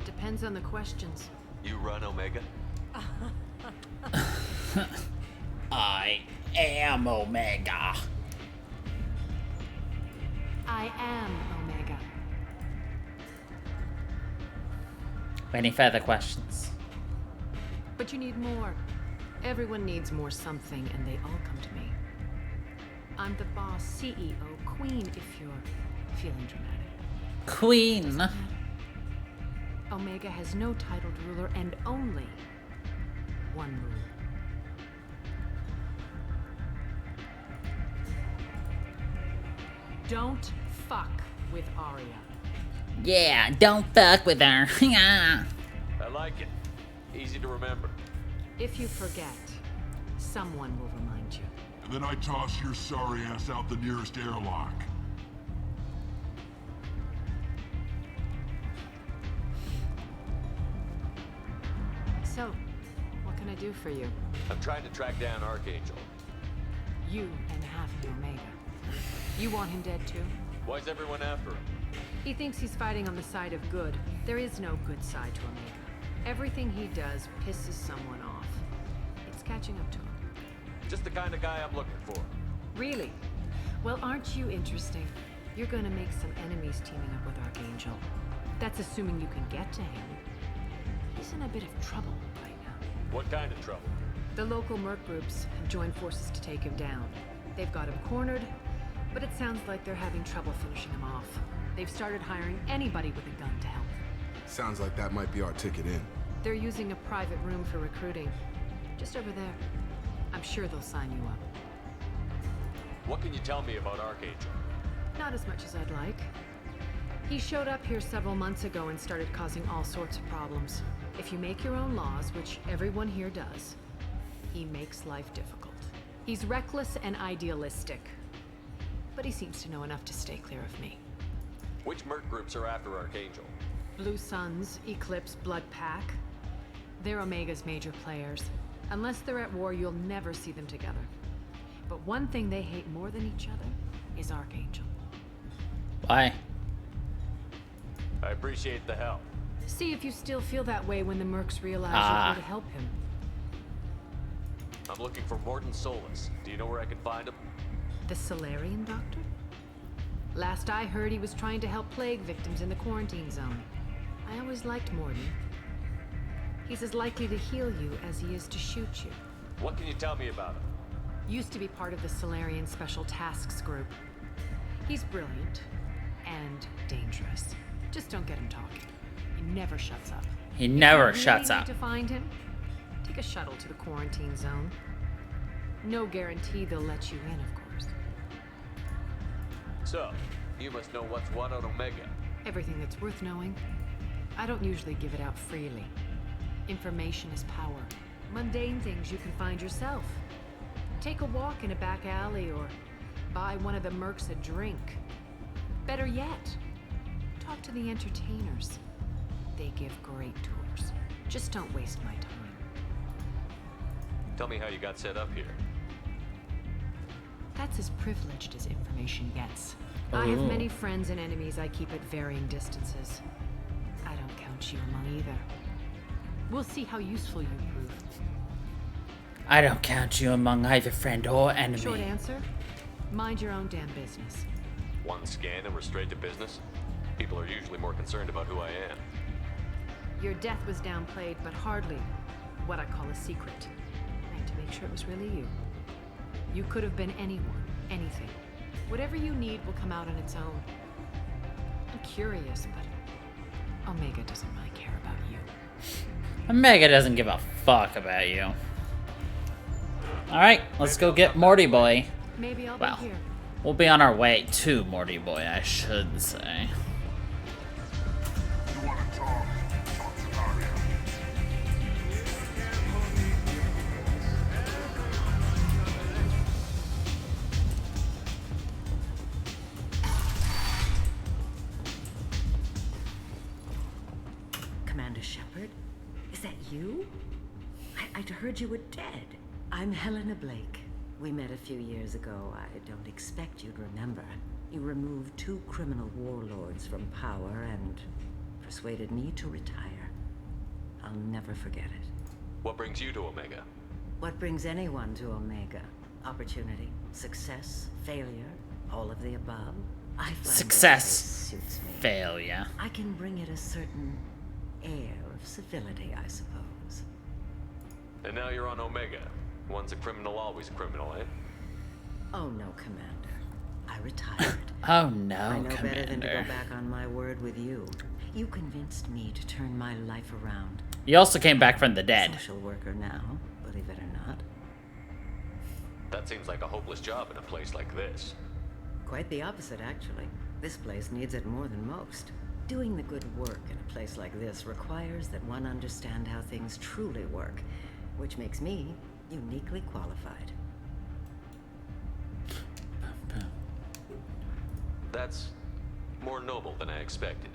Depends on the questions. You run Omega? I am Omega. I am Omega. Any further questions? But you need more. Everyone needs more something, and they all come to me. I'm the boss, CEO, queen, if you're feeling dramatic. Queen. Omega has no titled ruler and only one ruler. Don't fuck with Arya. Yeah, don't fuck with her. I like it. Easy to remember. If you forget, someone will remind you. And then I toss your sorry ass out the nearest airlock. So, what can I do for you? I'm trying to track down Archangel. You and half the Omega. You want him dead too? Why's everyone after him? He thinks he's fighting on the side of good. There is no good side to Omega. Everything he does pisses someone off. It's catching up to him. Just the kind of guy I'm looking for. Really? Well, aren't you interesting? You're gonna make some enemies teaming up with Archangel. That's assuming you can get to him. He's in a bit of trouble right now. What kind of trouble? The local merc groups have joined forces to take him down. They've got him cornered, but it sounds like they're having trouble finishing him off. They've started hiring anybody with a gun to help them. Sounds like that might be our ticket in. They're using a private room for recruiting. Just over there. I'm sure they'll sign you up. What can you tell me about Archangel? Not as much as I'd like. He showed up here several months ago and started causing all sorts of problems. If you make your own laws, which everyone here does, he makes life difficult. He's reckless and idealistic. But he seems to know enough to stay clear of me. Which merc groups are after Archangel? Blue Suns, Eclipse, Blood Pack. They're Omega's major players. Unless they're at war, you'll never see them together. But one thing they hate more than each other is Archangel. Why? I appreciate the help. See if you still feel that way when the mercs realize you're here to help him. I'm looking for Morton Solus. Do you know where I can find him? The Solarian doctor? Last I heard, he was trying to help plague victims in the quarantine zone. I always liked Morton. He's as likely to heal you as he is to shoot you. What can you tell me about him? Used to be part of the Solarian Special Tasks Group. He's brilliant and dangerous. Just don't get him talking. He never shuts up. He never If you shuts really up. need to find him, take a shuttle to the quarantine zone. No guarantee they'll let you in, of course. So, you must know what's what on Omega. Everything that's worth knowing. I don't usually give it out freely. Information is power. Mundane things you can find yourself. Take a walk in a back alley or buy one of the mercs a drink. Better yet, talk to the entertainers. They give great tours. Just don't waste my time. Tell me how you got set up here. That's as privileged as information gets. I have many friends and enemies I keep at varying distances. I don't count you among either. We'll see how useful you prove. I don't count you among either friend or enemy. Short answer, mind your own damn business. One scan and we're straight to business? People are usually more concerned about who I am. Your death was downplayed, but hardly what I call a secret. I had to make sure it was really you. You could have been anyone, anything. Whatever you need will come out on its own. I'm curious, but Omega doesn't really care about you. Omega doesn't give a fuck about you. Alright, let's go get Morty Boy. Maybe I'll be here. We'll be on our way to Morty Boy, I should say. You wanna talk? Talk to Aria. Commander Shepard? Is that you? I'd heard you were dead. I'm Helena Blake. We met a few years ago. I don't expect you'd remember. You removed 2 criminal warlords from power and persuaded me to retire. I'll never forget it. What brings you to Omega? What brings anyone to Omega? Opportunity, success, failure, all of the above. I find Success, this place suits me. failure. I can bring it a certain air of civility, I suppose. And now you're on Omega. Once a criminal, always a criminal, eh? Oh no, Commander. I retired. Oh no, I know Commander. better than to go back on my word with you. You convinced me to turn my life around. You also came back from the dead. Social worker now, believe it or not. That seems like a hopeless job in a place like this. Quite the opposite, actually. This place needs it more than most. Doing the good work in a place like this requires that one understand how things truly work, which makes me uniquely qualified. That's more noble than I expected.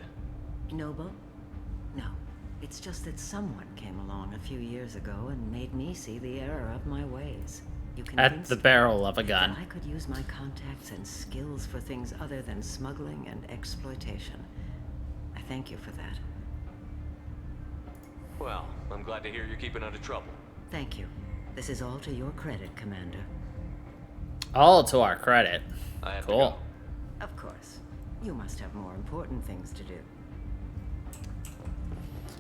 Noble? No. It's just that someone came along a few years ago and made me see the error of my ways. You At the barrel of a gun. I could use my contacts and skills for things other than smuggling and exploitation. I thank you for that. Well, I'm glad to hear you're keeping out of trouble. Thank you. This is all to your credit, Commander. All to our credit. I have Cool. to go. Of course. You must have more important things to do.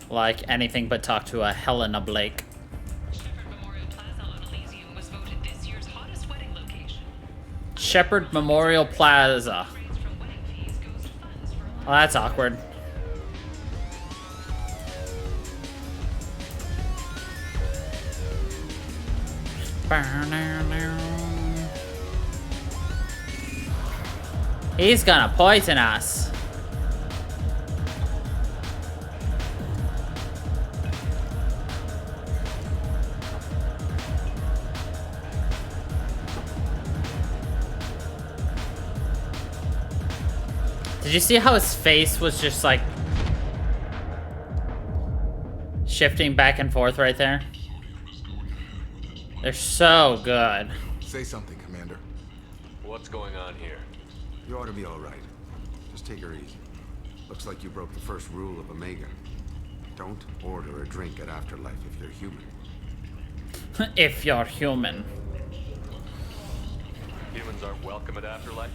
Like anything but talk to a Helena Blake. Shepherd Memorial Plaza. Oh, that's awkward. He's gonna poison us. Did you see how his face was just like shifting back and forth right there? They're so good. Say something, Commander. What's going on here? You ought to be all right. Just take her easy. Looks like you broke the first rule of Omega. Don't order a drink at Afterlife if you're human. If you're human. Humans aren't welcome at Afterlife?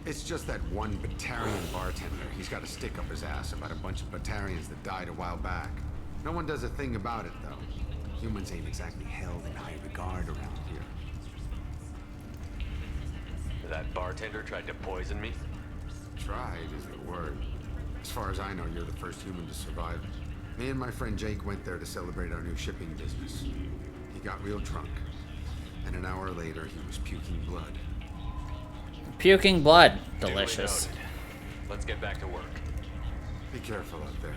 It's just that one Batarian bartender. He's got a stick up his ass about a bunch of Batarians that died a while back. No one does a thing about it, though. Humans ain't exactly held in high regard around here. That bartender tried to poison me? Tried is the word. As far as I know, you're the first human to survive. Me and my friend Jake went there to celebrate our new shipping business. He got real drunk, and an hour later he was puking blood. Puking blood. Delicious. Duly noted. Let's get back to work. Be careful out there.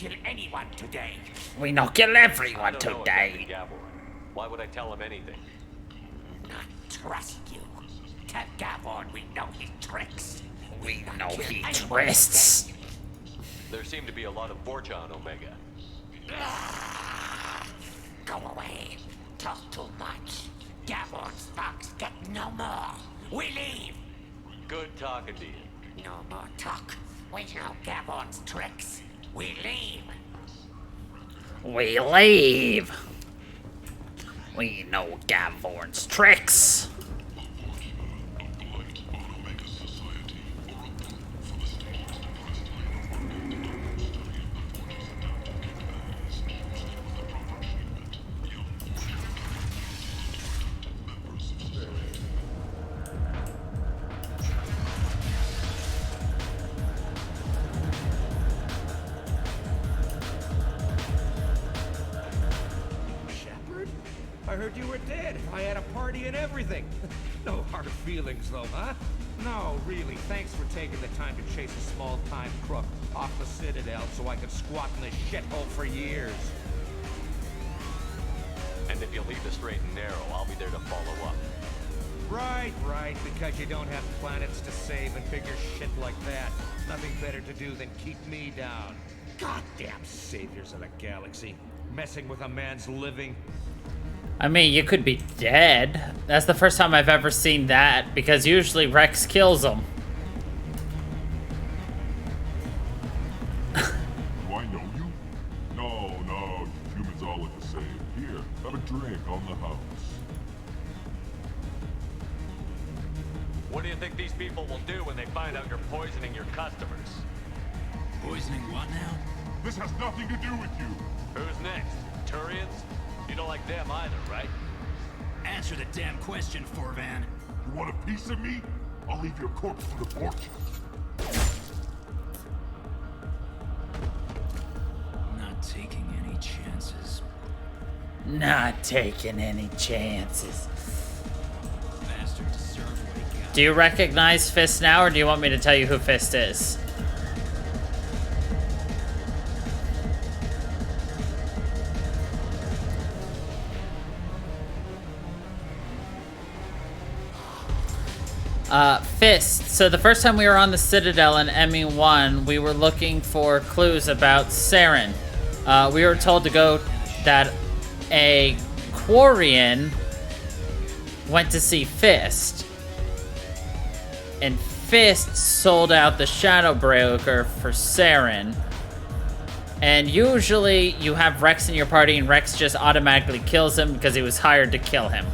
kill anyone today. We not kill everyone I don't know today. Gabor. Why would I tell him anything? Not trust you. Tell Gavon we know his tricks. We know he anyone twists. There seemed to be a lot of Vorcha on Omega. Go away. Talk too much. Gavon's fox get no more. We leave. Good talking to you. No more talk. We know Gavon's tricks. We leave. We leave. We know Gavorn's tricks. I heard you were dead. I had a party and everything. No hard feelings, though, huh? No, really. Thanks for taking the time to chase a small-time crook off the Citadel so I could squat in this shithole for years. And if you leave the straight and narrow, I'll be there to follow up. Right, because you don't have planets to save and bigger shit like that. Nothing better to do than keep me down. Goddamn saviors of the galaxy. Messing with a man's living. I mean, you could be dead. That's the first time I've ever seen that, because usually Rex kills them. Do I know you? No, humans all look the same. Here, have a drink on the house. What do you think these people will do when they find out you're poisoning your customers? Poisoning what now? This has nothing to do with you. Who's next? Turians? You don't like them either, right? Answer the damn question, Forvan. You want a piece of me? I'll leave your corpse for the porch. Not taking any chances. Not taking any chances. Bastard deserved what he got. Do you recognize Fist now, or do you want me to tell you who Fist is? Fist. So the first time we were on the Citadel in ME1, we were looking for clues about Saren. We were told to go that a Quarian went to see Fist. And Fist sold out the Shadow Broker for Saren. And usually you have Rex in your party and Rex just automatically kills him because he was hired to kill him.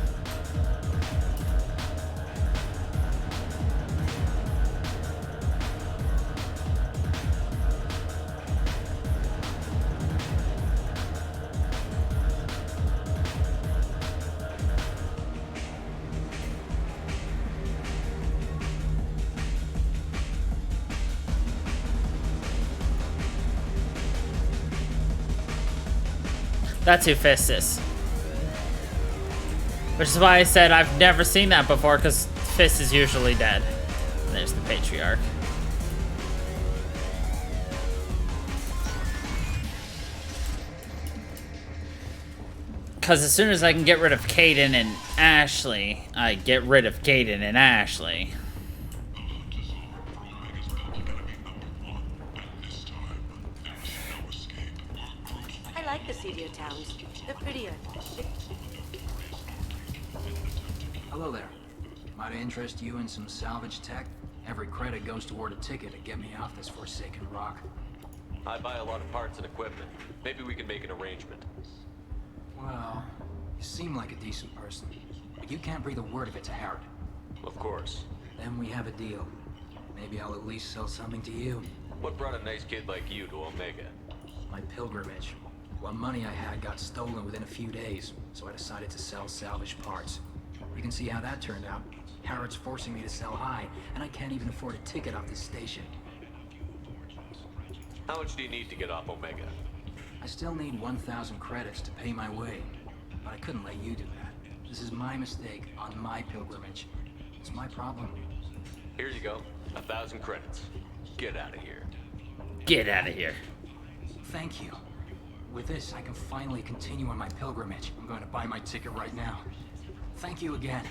That's who Fist is. Which is why I said I've never seen that before, because Fist is usually dead. And there's the Patriarch. Because as soon as I can get rid of Caden and Ashley, I get rid of Caden and Ashley. I like the seedier towns. They're prettier. Hello there. Might I interest you in some salvage tech? Every credit goes toward a ticket to get me off this forsaken rock. I buy a lot of parts and equipment. Maybe we can make an arrangement. Well, you seem like a decent person, but you can't breathe a word of it to Harrod. Of course. Then we have a deal. Maybe I'll at least sell something to you. What brought a nice kid like you to Omega? My pilgrimage. What money I had got stolen within a few days, so I decided to sell salvage parts. You can see how that turned out. Harrod's forcing me to sell high, and I can't even afford a ticket off this station. How much do you need to get off Omega? I still need 1,000 credits to pay my way, but I couldn't let you do that. This is my mistake on my pilgrimage. It's my problem. Here you go. 1,000 credits. Get out of here. Get out of here. Thank you. With this, I can finally continue on my pilgrimage. I'm going to buy my ticket right now. Thank you again.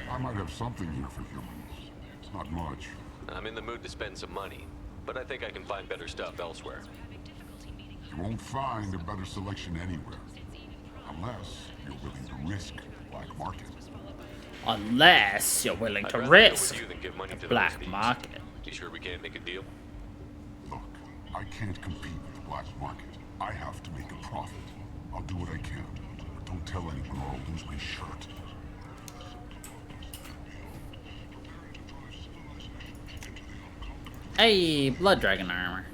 I might have something here for humans. Not much. I'm in the mood to spend some money, but I think I can find better stuff elsewhere. You won't find a better selection anywhere. Unless you're willing to risk black market. Unless you're willing I'd to rather deal risk with you than give money the to black those thieves. market. You sure we can't make a deal? Look, I can't compete with the black market. I have to make a profit. I'll do what I can. But don't tell anyone or I'll lose my shirt. Hey, blood dragon armor.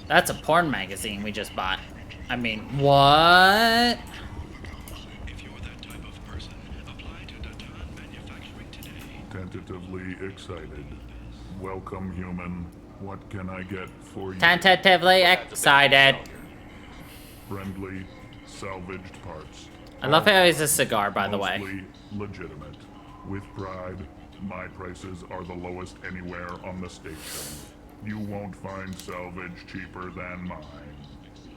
That's a porn magazine we just bought. I mean, what? Tentatively excited. Welcome, human. What can I get for you? Tentatively excited. Friendly, salvaged parts. I love how he's a cigar, by the way. Mostly legitimate. With pride, my prices are the lowest anywhere on the station. You won't find salvage cheaper than mine.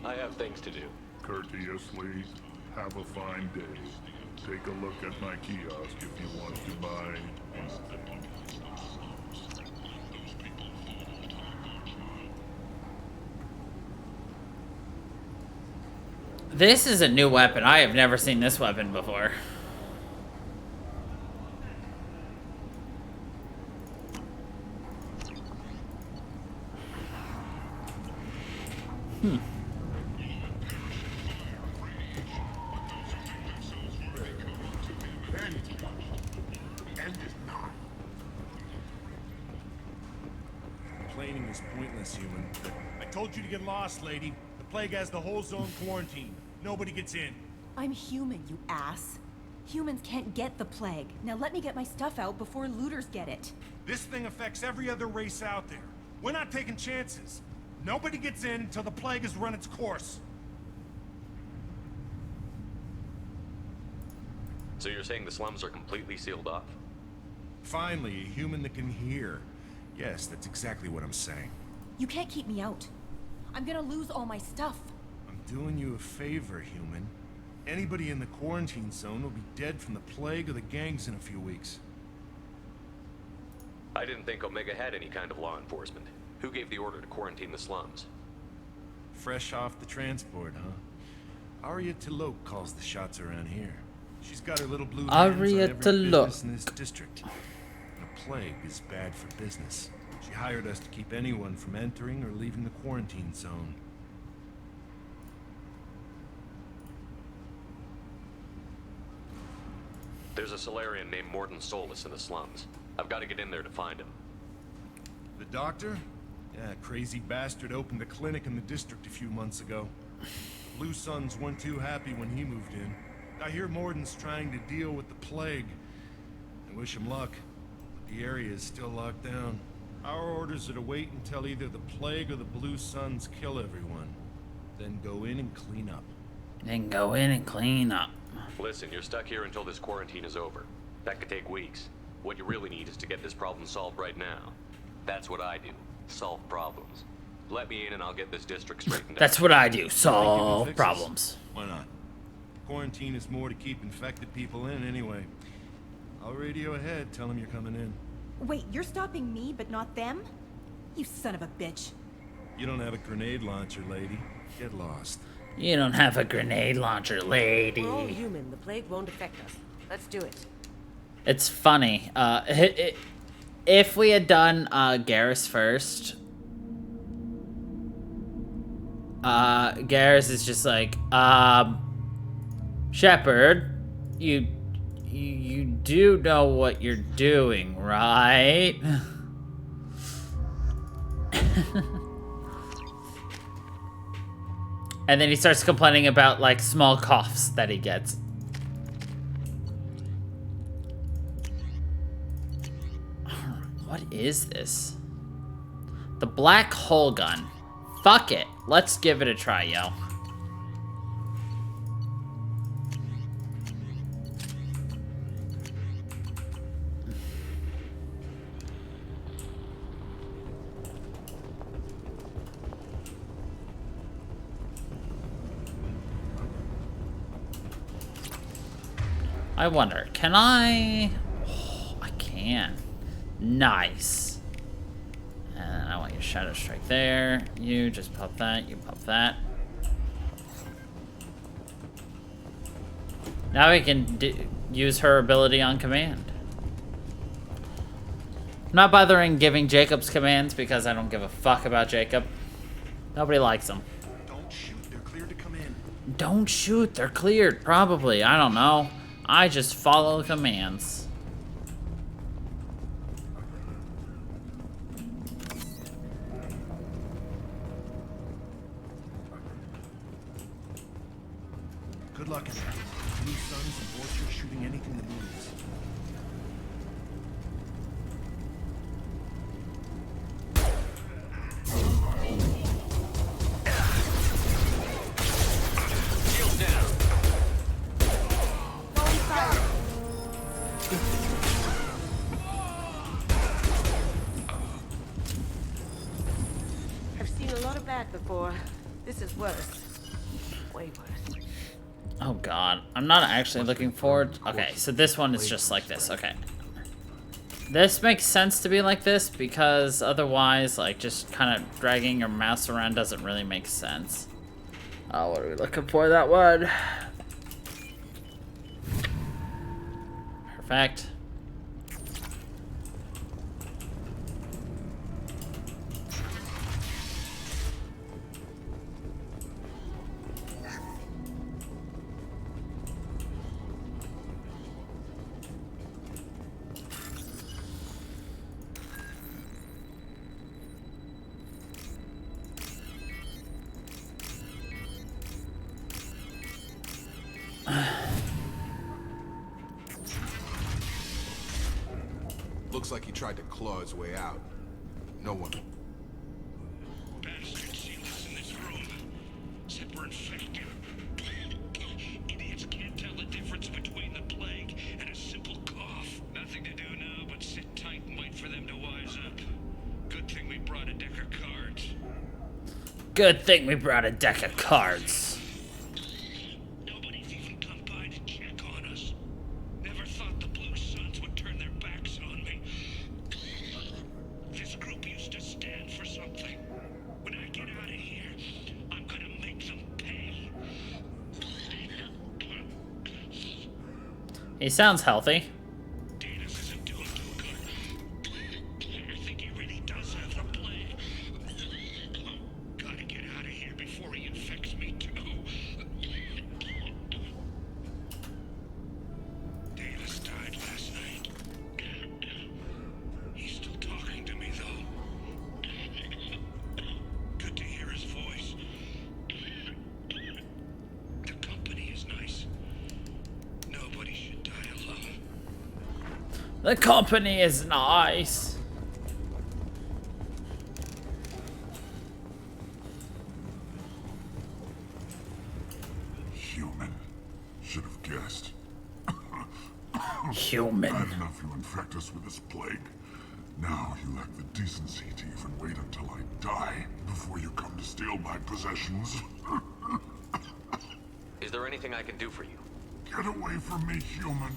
I have things to do. Courteously, have a fine day. Take a look at my kiosk if you want to buy anything. This is a new weapon. I have never seen this weapon before. Complaining is pointless, human. I told you to get lost, lady. The plague has the whole zone quarantined. Nobody gets in. I'm human, you ass. Humans can't get the plague. Now let me get my stuff out before looters get it. This thing affects every other race out there. We're not taking chances. Nobody gets in until the plague has run its course. So you're saying the slums are completely sealed off? Finally, a human that can hear. Yes, that's exactly what I'm saying. You can't keep me out. I'm gonna lose all my stuff. I'm doing you a favor, human. Anybody in the quarantine zone will be dead from the plague or the gangs in a few weeks. I didn't think Omega had any kind of law enforcement. Who gave the order to quarantine the slums? Fresh off the transport, huh? Arya T'Loak calls the shots around here. She's got her little blue hands on Arya every T'Loak. business in this district. The plague is bad for business. She hired us to keep anyone from entering or leaving the quarantine zone. There's a Solarian named Morden Solus in the slums. I've got to get in there to find him. The doctor? Yeah, crazy bastard opened a clinic in the district a few months ago. Blue Suns weren't too happy when he moved in. I hear Morden's trying to deal with the plague. I wish him luck, but the area is still locked down. Our orders are to wait until either the plague or the Blue Suns kill everyone. Then go in and clean up. Then go in and clean up. Listen, you're stuck here until this quarantine is over. That could take weeks. What you really need is to get this problem solved right now. That's what I do. Solve problems. Let me in and I'll get this district straightened out. That's what I do. Think you can Solve fix problems. this? Why not? Quarantine is more to keep infected people in anyway. I'll radio ahead, tell them you're coming in. Wait, you're stopping me, but not them? You son of a bitch. You don't have a grenade launcher, lady. Get lost. You don't have a grenade launcher, lady. We're all human. The plague won't affect us. Let's do it. It's funny. If we had done Garrus first, Garrus is just like, Shepard, you do know what you're doing, right? And then he starts complaining about, like, small coughs that he gets. What is this? The black hole gun. Fuck it. Let's give it a try, yo. I wonder, can I? Oh, I can. Nice. And I want your Shadow Strike there. You just pop that, you pop that. Now we can use her ability on command. I'm not bothering giving Jacob's commands because I don't give a fuck about Jacob. Nobody likes him. Don't shoot, they're cleared to come in. Don't shoot, they're cleared, probably. I don't know. I just follow commands. Good luck in that. Blue Suns and Vulture shooting anything that moves. Shield down. I've seen a lot of that before. This is worse. Way worse. Oh god, I'm not actually looking forward. Okay, so this one is just like this. Okay. This makes sense to be like this because otherwise, like, just kind of dragging your mouse around doesn't really make sense. Oh, what are we looking for? That one. Perfect. Looks like he tried to claw his way out. No one. Bastards see us in this room. Said we're infected. Idiots can't tell the difference between the plague and a simple cough. Nothing to do now but sit tight and wait for them to wise up. Good thing we brought a deck of cards. Good thing we brought a deck of cards. Nobody's even come by to check on us. Never thought the Blue Suns would turn their backs on me. This group used to stand for something. When I get out of here, I'm gonna make them pay. He sounds healthy. Danis isn't doing too good. I think he really does have the plague. Gotta get out of here before he infects me too. Davis died last night. He's still talking to me though. Good to hear his voice. The company is nice. Nobody should die alone. The company is nice. Human. Should have guessed. Human. Bad enough you infect us with this plague. Now you lack the decency to even wait until I die before you come to steal my possessions. Is there anything I can do for you? Get away from me, human.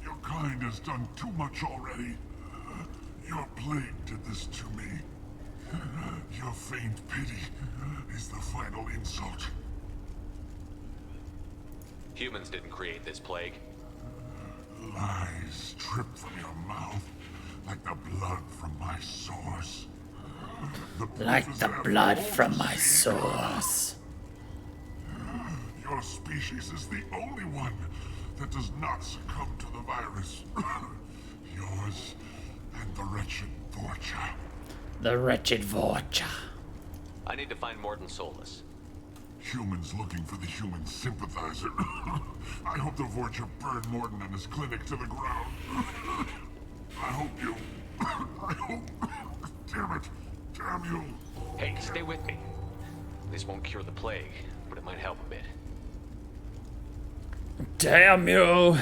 Your kind has done too much already. Your plague did this to me. Your faint pity is the final insult. Humans didn't create this plague. Lies drip from your mouth like the blood from my sores. Like the blood from my sores. Your species species is the only one that does not succumb to the virus. Yours and the wretched Vorcha. The wretched Vorcha. I need to find Morton Solus. Humans looking for the human sympathizer. I hope the Vorcha burn Morton and his clinic to the ground. I hope you... I hope... Damn it. Damn you. Hey, stay with me. This won't cure the plague, but it might help a bit. Damn you.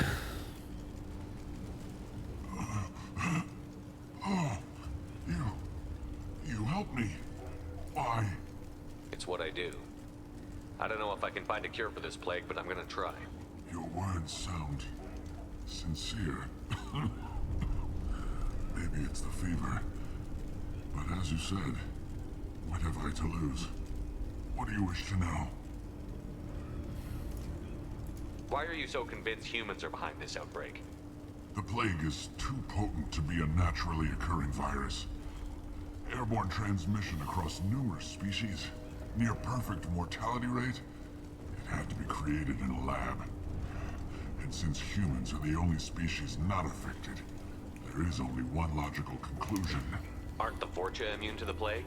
Oh, you helped me. Why? It's what I do. I don't know if I can find a cure for this plague, but I'm gonna try. Your words sound sincere. Maybe it's the fever. But as you said, what have I to lose? What do you wish to know? Why are you so convinced humans are behind this outbreak? The plague is too potent to be a naturally occurring virus. Airborne transmission across numerous species, near perfect mortality rate. It had to be created in a lab. And since humans are the only species not affected, there is only one logical conclusion. Aren't the Vorcha immune to the plague?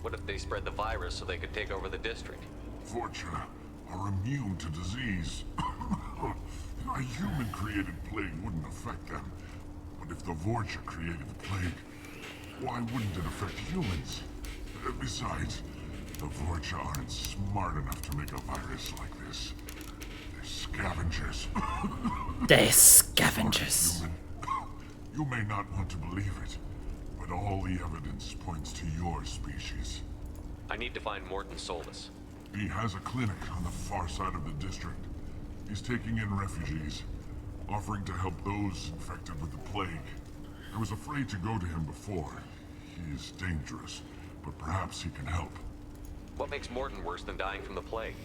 What if they spread the virus so they could take over the district? Vorcha are immune to disease. A human-created plague wouldn't affect them. But if the Vorcha created the plague, why wouldn't it affect humans? Besides, the Vorcha aren't smart enough to make a virus like this. They're scavengers. They're scavengers. You may not want to believe it, but all the evidence points to your species. I need to find Morton Solus. He has a clinic on the far side of the district. He's taking in refugees, offering to help those infected with the plague. I was afraid to go to him before. He is dangerous, but perhaps he can help. What makes Morton worse than dying from the plague?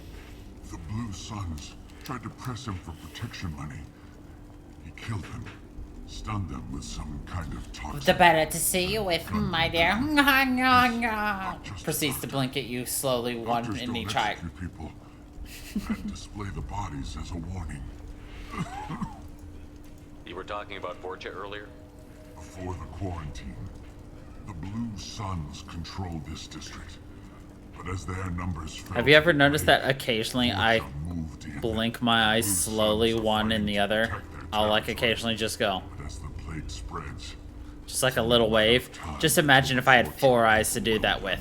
The Blue Suns tried to press him for protection money. He killed them, stunned them with some kind of toxin. The better to see you with, my dear. Proceeds to blink at you slowly, one in each eye. People and display the bodies as a warning. You were talking about Vorcha earlier? Before the quarantine, the Blue Suns control this district. But as their numbers fell, have you ever noticed that occasionally I blink my eyes slowly, one in the other? I'll like occasionally just go. But as the plague spreads, just like a little wave. Just imagine if I had 4 eyes to do that with.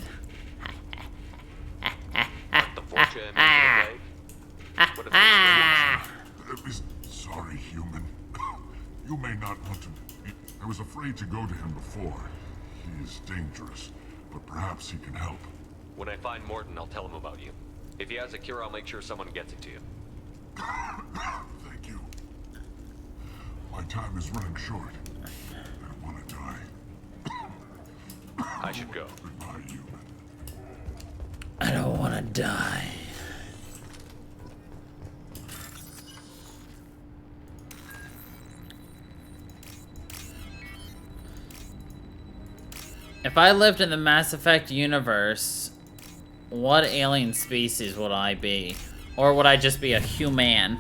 Sorry, human. You may not want to. I was afraid to go to him before. He is dangerous, but perhaps he can help. When I find Morton, I'll tell him about you. If he has a cure, I'll make sure someone gets it to you. Thank you. My time is running short. I want to die. I should go. Goodbye, human. I don't want to die. If I lived in the Mass Effect universe, what alien species would I be? Or would I just be a human?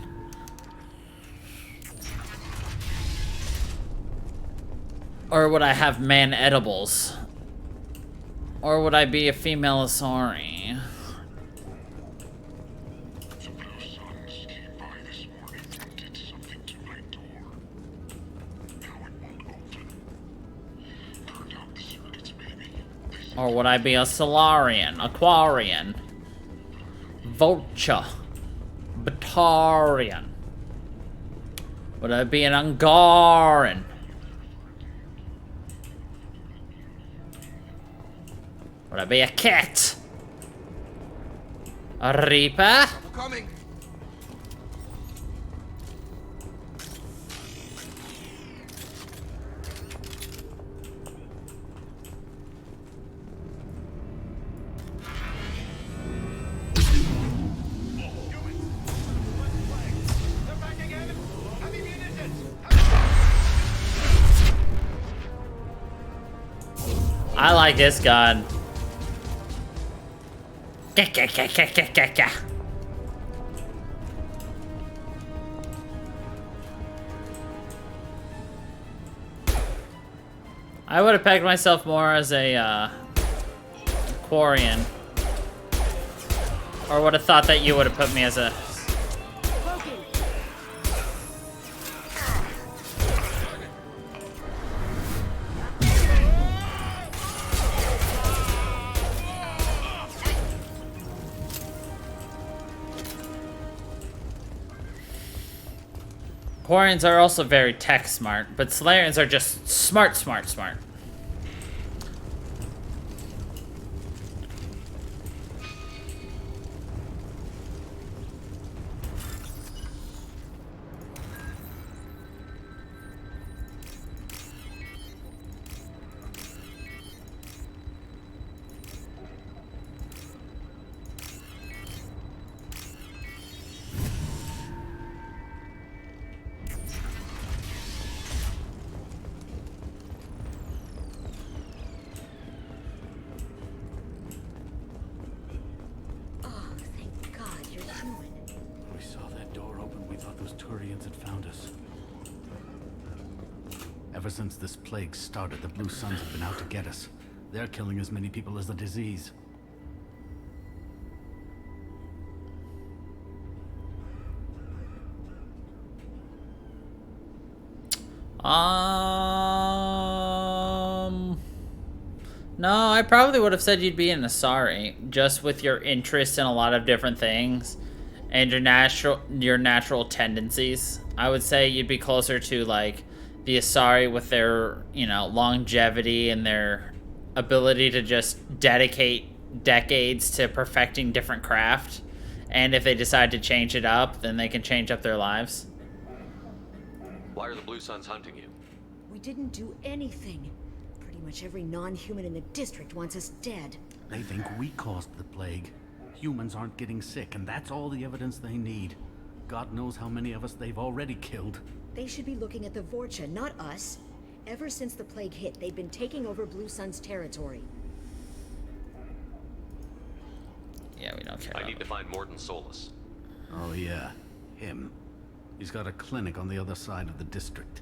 Or would I have man edibles? Or would I be a female Asari? Or would I be a Solarian, Aquarian, Vulture, Batarian? Would I be an Angaran? Would I be a cat? A Reaper? I'm coming. I like this gun. I would have pegged myself more as a Quarian. Or would have thought that you would have put me as a... Quarians are also very tech smart, but Solarians are just smart. Ever since this plague started, the Blue Suns have been out to get us. They're killing as many people as the disease. No, I probably would have said you'd be an Asari, just with your interest in a lot of different things and your natural tendencies. I would say you'd be closer to like the Asari with their, you know, longevity and their ability to just dedicate decades to perfecting different craft. And if they decide to change it up, then they can change up their lives. Why are the Blue Suns hunting you? We didn't do anything. Pretty much every non-human in the district wants us dead. They think we caused the plague. Humans aren't getting sick, and that's all the evidence they need. God knows how many of us they've already killed. They should be looking at the Vorcha, not us. Ever since the plague hit, they've been taking over Blue Sun's territory. Yeah, we don't care. I need to find Morton Solus. Oh yeah, him. He's got a clinic on the other side of the district.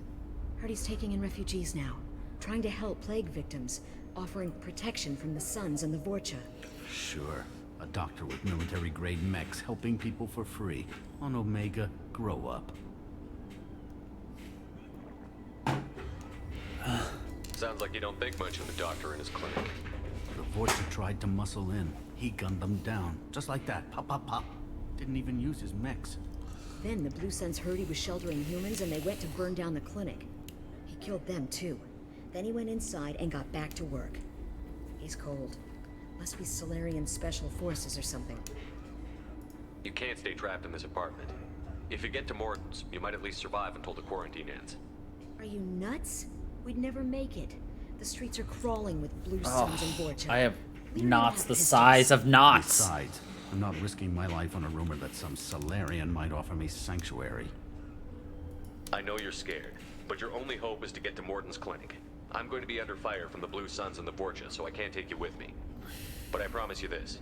Heard he's taking in refugees now, trying to help plague victims, offering protection from the Suns and the Vorcha. Sure. A doctor with military-grade mechs helping people for free. On Omega, grow up. Sounds like you don't think much of the doctor in his clinic. The Vorcha tried to muscle in. He gunned them down. Just like that. Pop, pop, pop. Didn't even use his mechs. Then the Blue Suns heard he was sheltering humans and they went to burn down the clinic. He killed them too. Then he went inside and got back to work. He's cold. Must be Solarian Special Forces or something. You can't stay trapped in this apartment. If you get to Morton's, you might at least survive until the quarantine ends. Are you nuts? We'd never make it. The streets are crawling with Blue Suns and Vorcha. I have knots the size of knots. Besides, I'm not risking my life on a rumor that some Solarian might offer me sanctuary. I know you're scared, but your only hope is to get to Morton's clinic. I'm going to be under fire from the Blue Suns and the Vorcha, so I can't take you with me. But I promise you this.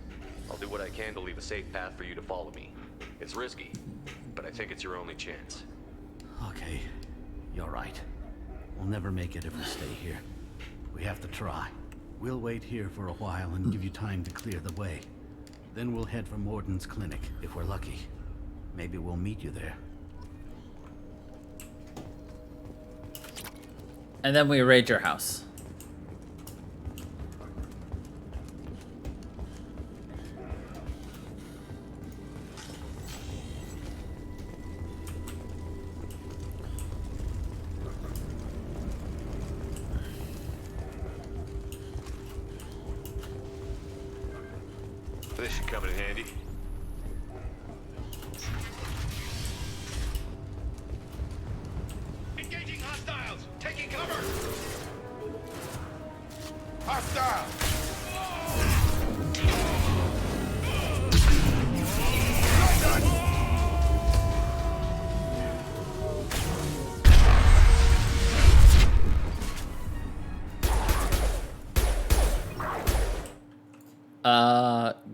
I'll do what I can to leave a safe path for you to follow me. It's risky, but I think it's your only chance. Okay, you're right. We'll never make it if we stay here. We have to try. We'll wait here for a while and give you time to clear the way. Then we'll head for Morton's clinic, if we're lucky. Maybe we'll meet you there. And then we raid your house. This should come in handy. Engaging hostiles! Taking cover! Hostile!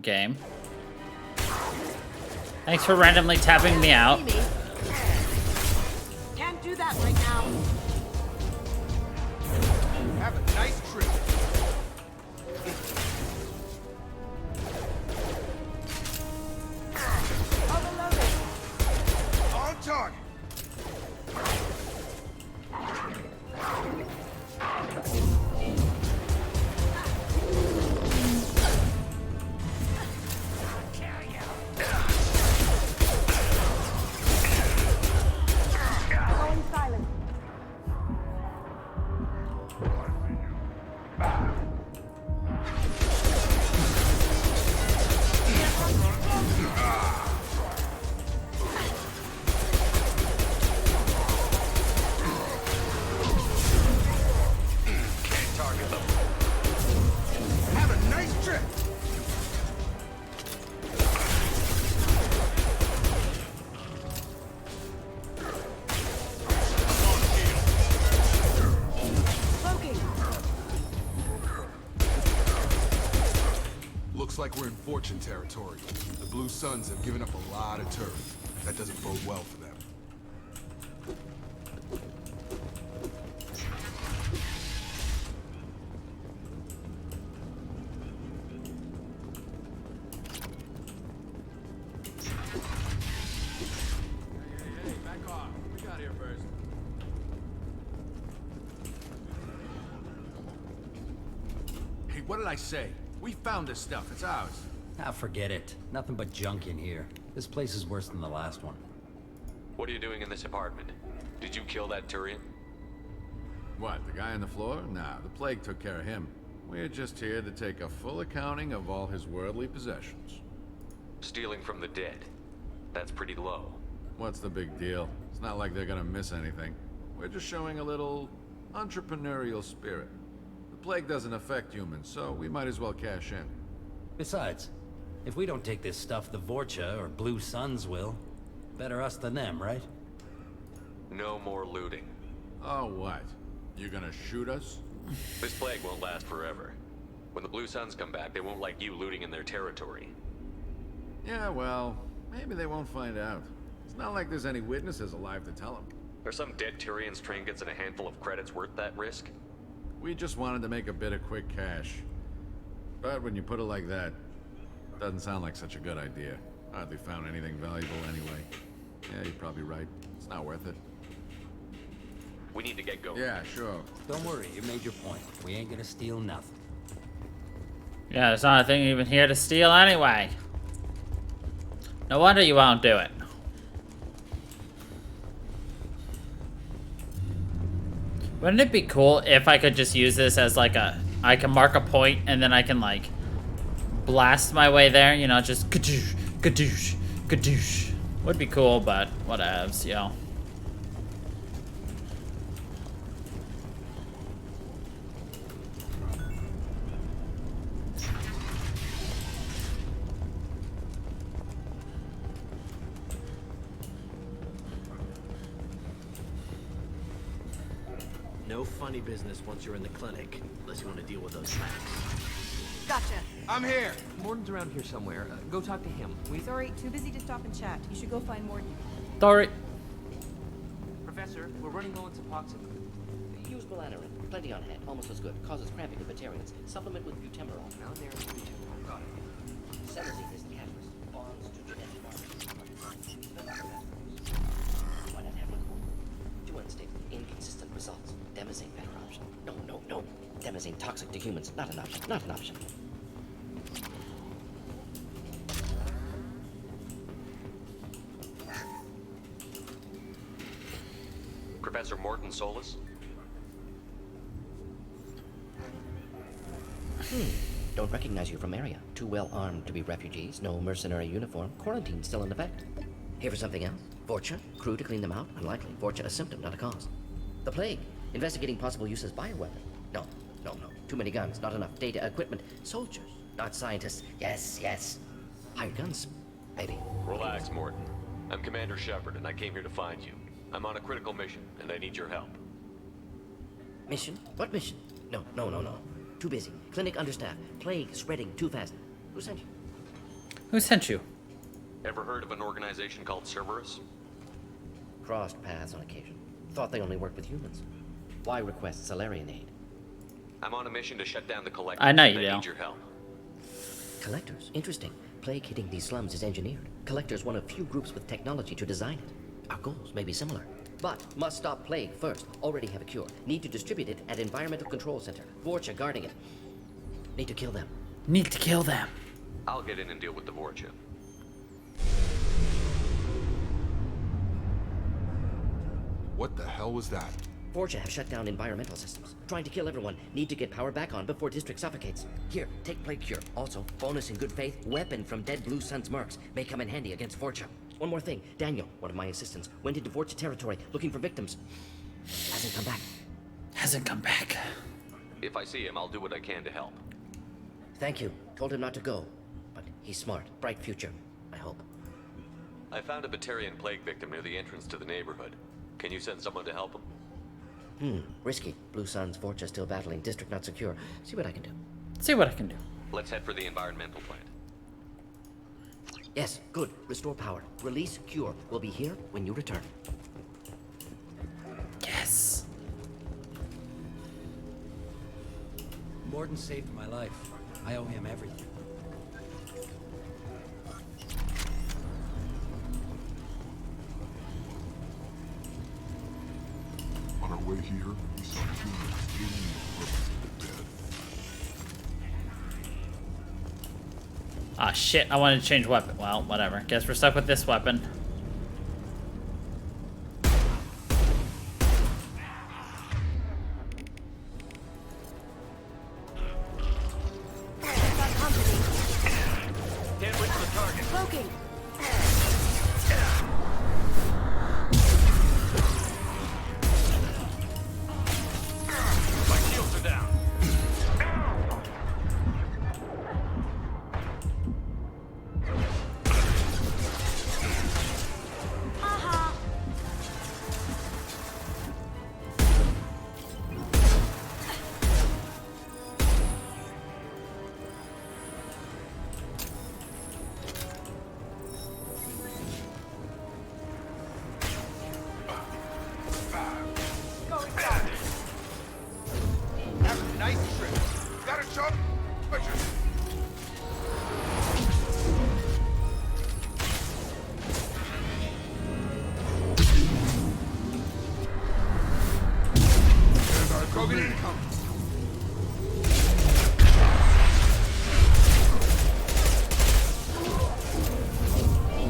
Game. Thanks for randomly tapping me out. Can't do that right now. Have a nice trip. On target. Going silent. Can't target them. Have a nice trip. Looks like we're in Fortune territory. The Blue Suns have given up a lot of turf. That doesn't bode well for them. Hey, back off. We got here first. Hey, what did I say? We found this stuff. It's ours. Ah, forget it. Nothing but junk in here. This place is worse than the last one. What are you doing in this apartment? Did you kill that Turian? What, the guy on the floor? Nah, the plague took care of him. We're just here to take a full accounting of all his worldly possessions. Stealing from the dead. That's pretty low. What's the big deal? It's not like they're gonna miss anything. We're just showing a little entrepreneurial spirit. The plague doesn't affect humans, so we might as well cash in. Besides, if we don't take this stuff, the Vorcha or Blue Suns will. Better us than them, right? No more looting. Oh, what? You gonna shoot us? This plague won't last forever. When the Blue Suns come back, they won't like you looting in their territory. Yeah, well, maybe they won't find out. It's not like there's any witnesses alive to tell them. Are some dead Tyrians' trinkets and a handful of credits worth that risk? We just wanted to make a bit of quick cash. But when you put it like that, it doesn't sound like such a good idea. Hardly found anything valuable anyway. Yeah, you're probably right. It's not worth it. We need to get going. Yeah, sure. Don't worry, you made your point. We ain't gonna steal nothing. Yeah, there's not a thing even here to steal anyway. No wonder you won't do it. Wouldn't it be cool if I could just use this as like I can mark a point and then I can like blast my way there, you know, just kadoosh, kadoosh, kadoosh. Would be cool, but whatevs, yo. No funny business once you're in the clinic, unless you want to deal with those facts. Gotcha. I'm here. Morton's around here somewhere. Go talk to him. Sorry, too busy to stop and chat. You should go find Morton. Sorry. Professor, we're running low on Suboxone. Use Belanarin. Plenty on hand. Almost as good. Causes cramping in vegetarians. Supplement with butemerol. Malinarin, butemerol. Got it. Senosine is the catalyst. Bonds to genetic markers. Why not have a to unstable, inconsistent results. Demazine better option. No. Demazine toxic to humans. Not an option. Not an option. Professor Morton Solus? Don't recognize you from area. Too well armed to be refugees. No mercenary uniform. Quarantine still in effect. Here for something else? Vorcha? Crew to clean them out? Unlikely. Vorcha a symptom, not a cause. The plague. Investigating possible use as bioweapon. No. Too many guns, not enough data, equipment. Soldiers, not scientists. Yes. Hired guns, maybe. Relax, Morton. I'm Commander Shepard, and I came here to find you. I'm on a critical mission, and I need your help. Mission? What mission? No. Too busy. Clinic understaffed. Plague spreading too fast. Who sent you? Who sent you? Ever heard of an organization called Cerberus? Crossed paths on occasion. Thought they only worked with humans. Why request Salarian aid? I'm on a mission to shut down the collectors. I know you They do. need your help. Collectors? Interesting. Plague hitting these slums is engineered. Collectors one of few groups with technology to design it. Our goals may be similar. But must stop plague first. Already have a cure. Need to distribute it at Environmental Control Center. Vorcha guarding it. Need to kill them. Need to kill them. I'll get in and deal with the Vorcha. What the hell was that? Vorcha have shut down environmental systems. Trying to kill everyone. Need to get power back on before district suffocates. Here, take plague cure. Also, bonus in good faith, weapon from dead Blue Sun's mercs. May come in handy against Vorcha. One more thing. Daniel, one of my assistants, went into Vorcha territory looking for victims. Hasn't come back. Hasn't come back. If I see him, I'll do what I can to help. Thank you. Told him not to go. But he's smart. Bright future, I hope. I found a Batarian plague victim near the entrance to the neighborhood. Can you send someone to help him? Risky. Blue Sun's Vorcha still battling. District not secure. See what I can do. See what I can do. Let's head for the environmental plant. Yes, good. Restore power. Release cure. We'll be here when you return. Yes. Morden saved my life. I owe him everything. On our way here, we saw humans alien equivalents of the dead. Ah, shit. I wanted to change weapon. Well, whatever. Guess we're stuck with this weapon. Can't wait for the target. Cloaking. My shields are down. Aha. Going down. Have a nice trip. Got a shot? Butcher. Krogan incoming.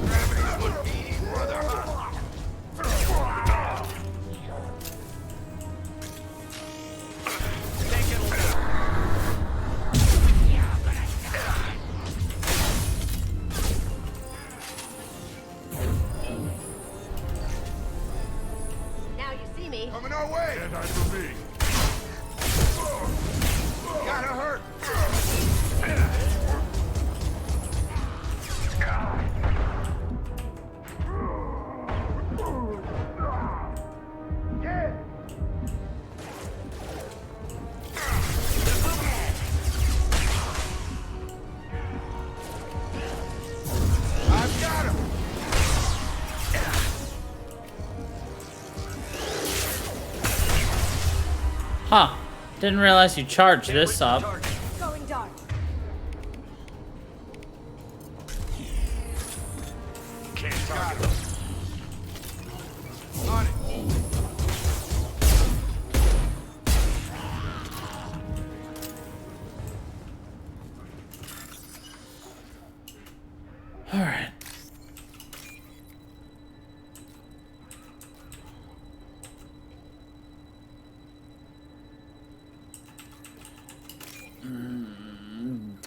Gravity would be brother. Now you see me. Coming our way. Can't hide from me. Gotta hurt. I've got him. Huh. Didn't realize you charged this up. Going dark. Can't target. On it. Alright.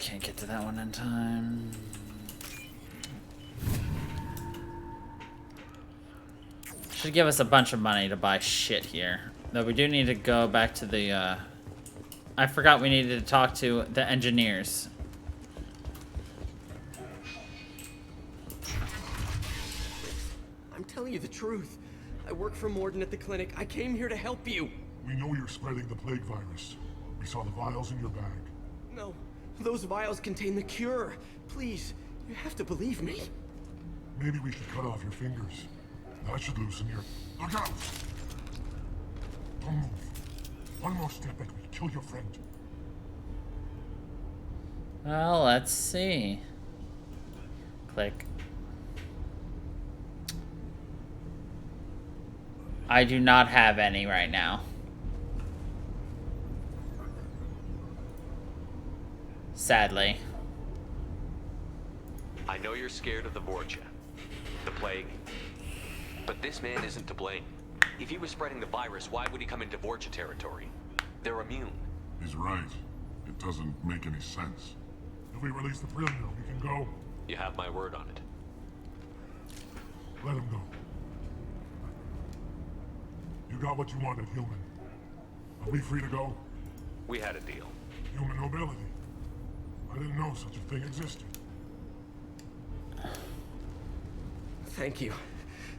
Can't get to that one in time. Should give us a bunch of money to buy shit here. Though we do need to go back to the, I forgot we needed to talk to the engineers. I'm telling you the truth. I work for Morden at the clinic. I came here to help you. We know you're spreading the plague virus. We saw the vials in your bag. No, those vials contain the cure. Please, you have to believe me. Maybe we should cut off your fingers. That should loosen your... Look out! Don't move. One more step and we kill your friend. Well, let's see. Click. I do not have any right now. Sadly. I know you're scared of the Vorcha, the plague, but this man isn't to blame. If he was spreading the virus, why would he come into Vorcha territory? They're immune. He's right. It doesn't make any sense. If we release the prisoner, we can go. You have my word on it. Let him go. You got what you wanted, human. Are we free to go? We had a deal. Human nobility. I didn't know such a thing existed. Thank you.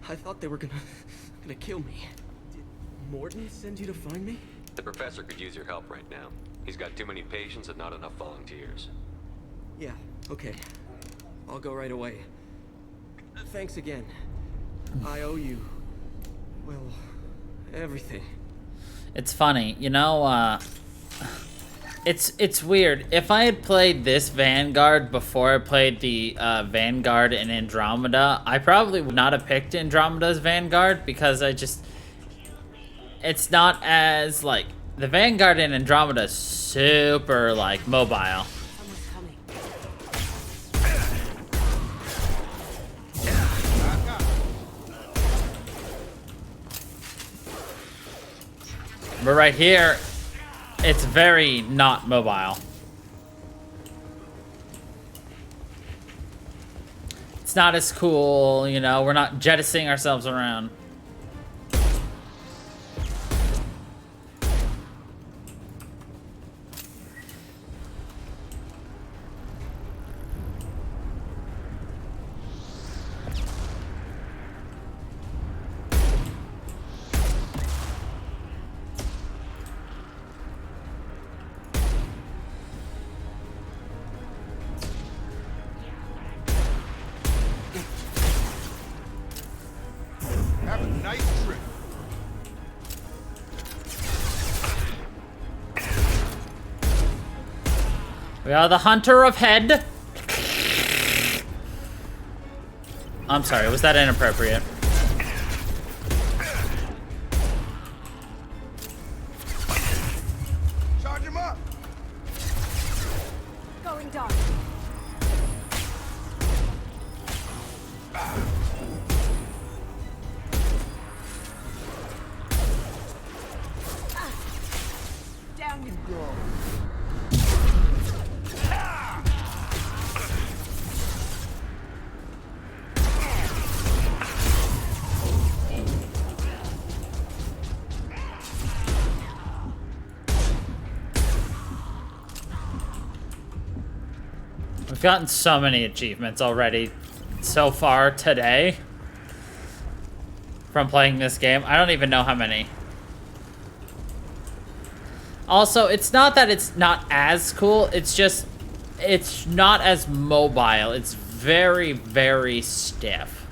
I thought they were gonna kill me. Did Morden send you to find me? The professor could use your help right now. He's got too many patients and not enough volunteers. Yeah, okay. I'll go right away. Thanks again. I owe you, well, everything. It's funny, you know, it's weird. If I had played this Vanguard before I played the Vanguard in Andromeda, I probably would not have picked Andromeda's Vanguard because it's not as, like, the Vanguard in Andromeda is super, like, mobile. But right here, it's very not mobile. It's not as cool, you know, we're not jettisoning ourselves around. Have a nice trip. We are the hunter of head. I'm sorry, was that inappropriate? Charge him up. Going dark. Down you go. We've gotten so many achievements already so far today from playing this game. I don't even know how many. Also, it's not that it's not as cool, it's just, it's not as mobile. It's very, very stiff.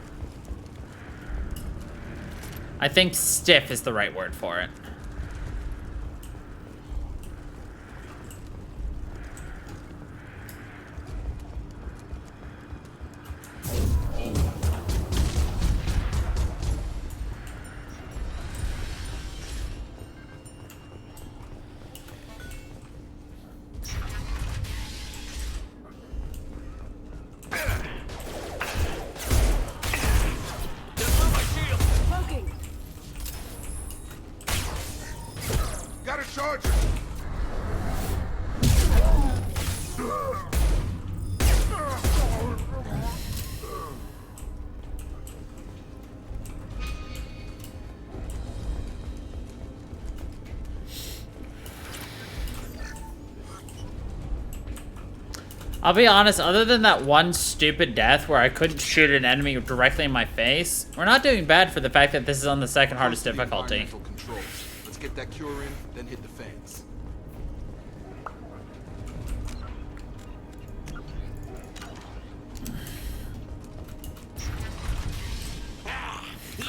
I think stiff is the right word for it. Smoking. Got a charger. I'll be honest, other than that one stupid death where I couldn't shoot an enemy directly in my face, we're not doing bad for the fact that this is on the second hardest difficulty. Controls. Let's get that cure in, then hit the fans.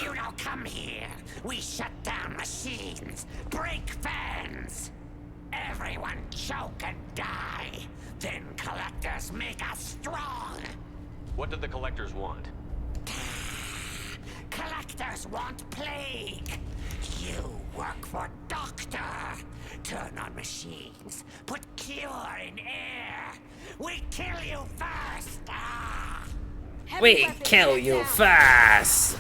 You don't come here. We shut down machines, break fans. everyone choke and die. Then collectors make us strong. What do the collectors want? Collectors want plague. You work for Doctor. Turn on machines. Put cure in air. We kill you first. Ah. We kill you first.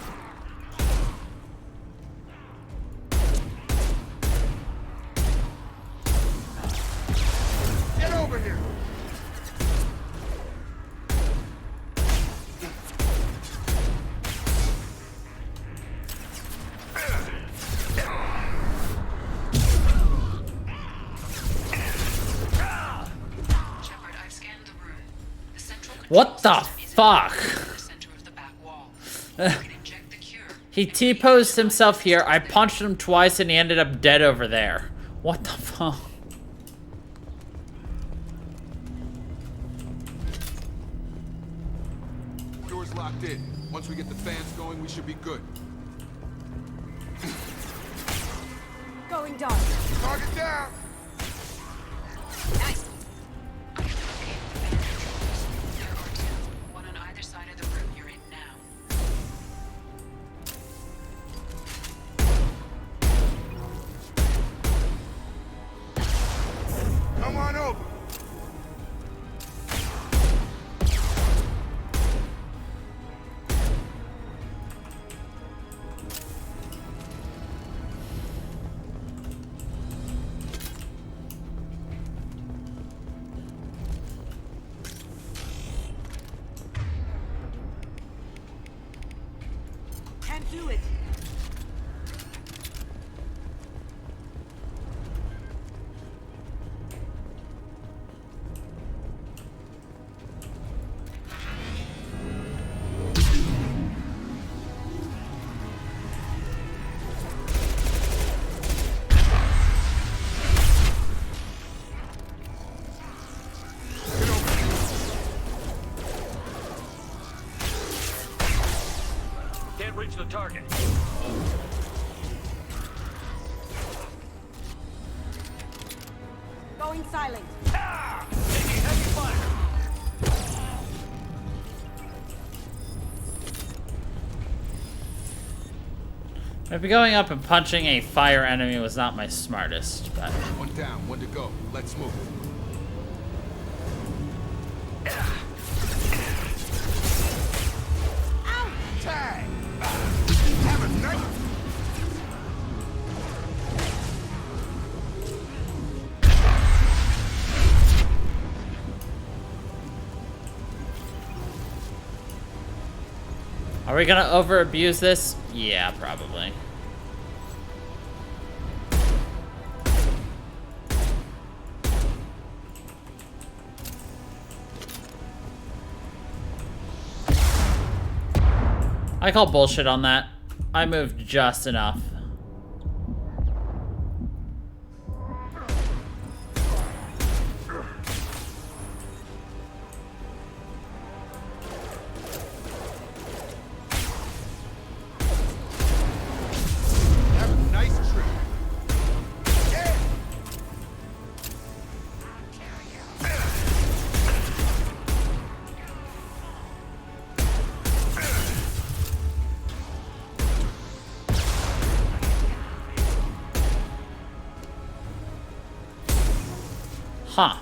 Get over here! What the fuck? He T-posed himself here, I punched him twice and he ended up dead over there. What the fuck? Door's locked in. Once we get the fans going, we should be good. Going dark. Target down! Nice. One on either side of the room you're in now. Come on over. Can't do it. Can't reach the target. Going silent. Ah! Taking heavy fire. Maybe going up and punching a fire enemy was not my smartest, but... One down, one to go. Let's move. Tag! Have a nice... Are we gonna over-abuse this? Yeah, probably. I call bullshit on that. I moved just enough. Have a nice trip. Huh.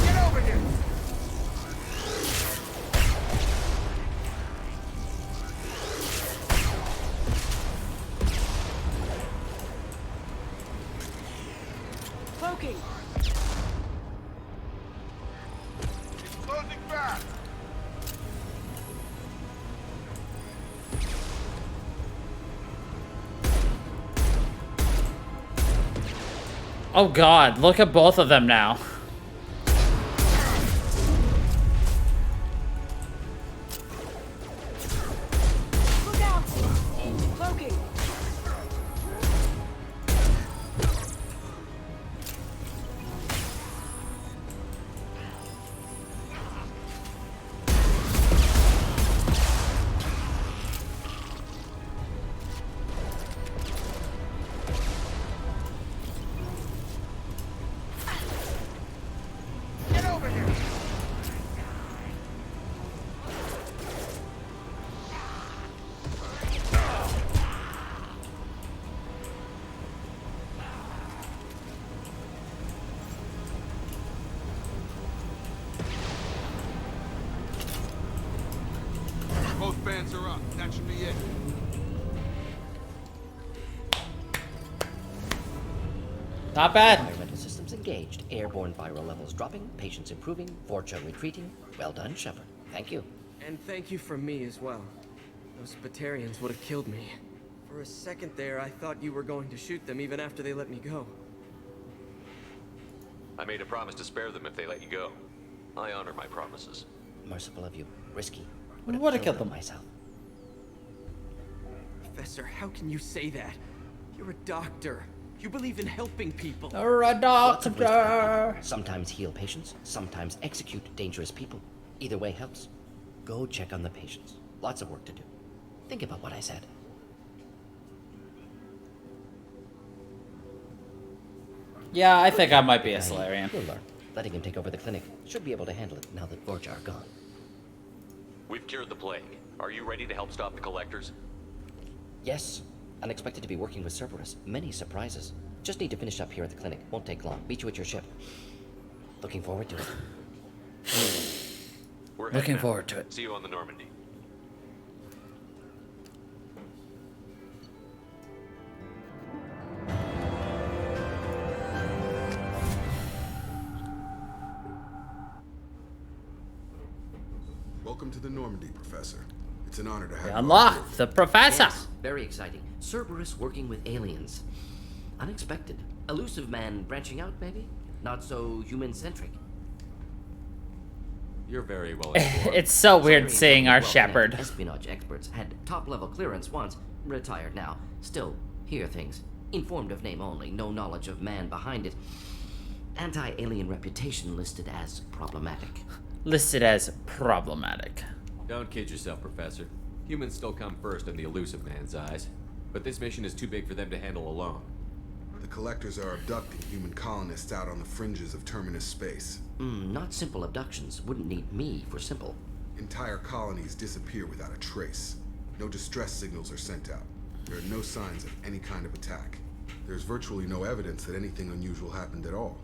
Get over here! Cloaking. It's closing fast! Oh god, look at both of them now. Look out. Cloaking. scans are up. That should be it. Not bad. Environmental systems engaged. Airborne viral levels dropping. Patients improving. Vorcha retreating. Well done, Shepard. Thank you. And thank you from me as well. Those Batarians would have killed me. For a second there, I thought you were going to shoot them even after they let me go. I made a promise to spare them if they let you go. I honor my promises. Merciful of you. Risky. Would have killed them myself. Professor, how can you say that? You're a doctor. You believe in helping people. You're a doctor. Sometimes heal patients, sometimes execute dangerous people. Either way helps. Go check on the patients. Lots of work to do. Think about what I said. Yeah, I think I might be a Solarian. You'll learn. Letting him take over the clinic. Should be able to handle it now that Vorcha are gone. We've cured the plague. Are you ready to help stop the collectors? Yes. Unexpected to be working with Cerberus. Many surprises. Just need to finish up here at the clinic. Won't take long. Meet you at your ship. Looking forward to it. We're Looking heading out. forward to it. See you on the Normandy. Welcome to the Normandy, Professor. It's an honor to have you. Unlock the professor. Yes, very exciting. Cerberus working with aliens. Unexpected. Elusive man branching out, maybe? Not so human-centric. You're very well informed. It's so weird seeing our Well-connected Shepard. Espionage experts had top-level clearance once. Retired now. Still hear things. Informed of name only. No knowledge of man behind it. Anti-alien reputation listed as problematic. Listed as problematic. Don't kid yourself, Professor. Humans still come first in the elusive man's eyes. But this mission is too big for them to handle alone. The collectors are abducting human colonists out on the fringes of Terminus space. Not simple abductions. Wouldn't need me for simple. Entire colonies disappear without a trace. No distress signals are sent out. There are no signs of any kind of attack. There's virtually no evidence that anything unusual happened at all.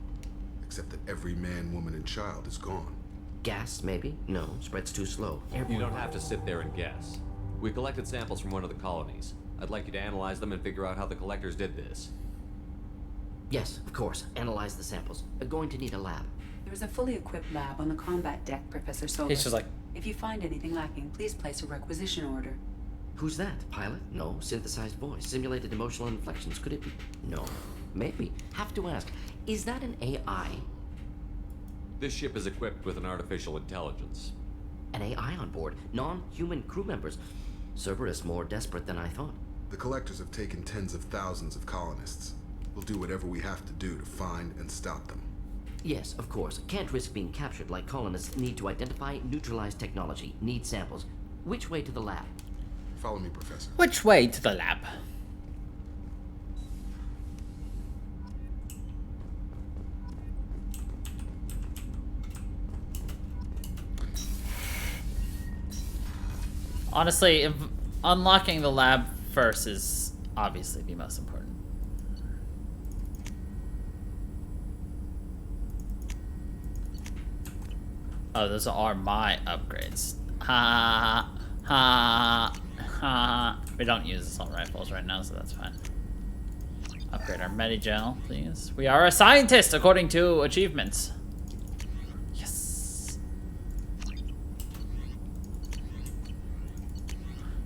Except that every man, woman, and child is gone. Gas, maybe? No, spreads too slow. You don't have to sit there and guess. We collected samples from one of the colonies. I'd like you to analyze them and figure out how the collectors did this. Yes, of course. Analyze the samples. Going to need a lab. There's a fully equipped lab on the combat deck, Professor Solis. He's just like, if you find anything lacking, please place a requisition order. Who's that? Pilot? No. Synthesized voice. Simulated emotional inflections. Could it be? No. Maybe. Have to ask. Is that an AI? This ship is equipped with an artificial intelligence. An AI on board. Non-human crew members. Cerberus more desperate than I thought. The collectors have taken tens of thousands of colonists. We'll do whatever we have to do to find and stop them. Yes, of course. Can't risk being captured like colonists need to identify, neutralize technology, need samples. Which way to the lab? Follow me, Professor. which way to the lab? Honestly, unlocking the lab first is obviously the most important. Oh, those are my upgrades. Ha ha ha. We don't use assault rifles right now, so that's fine. Upgrade our Medigel, please. We are a scientist according to achievements. Yes.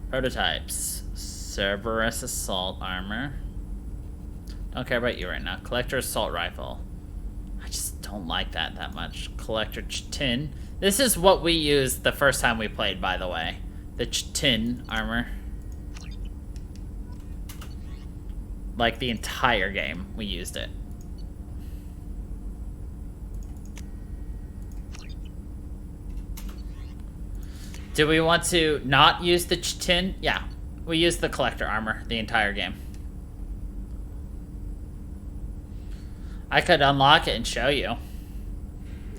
Prototypes. Cerberus assault armor. Don't care about you right now. Collector assault rifle. I just don't like that much. Collector tin. This is what we used the first time we played, by the way. The tin armor. Like the entire game, we used it. Do we want to not use the tin? Yeah, we used the collector armor the entire game. I could unlock it and show you.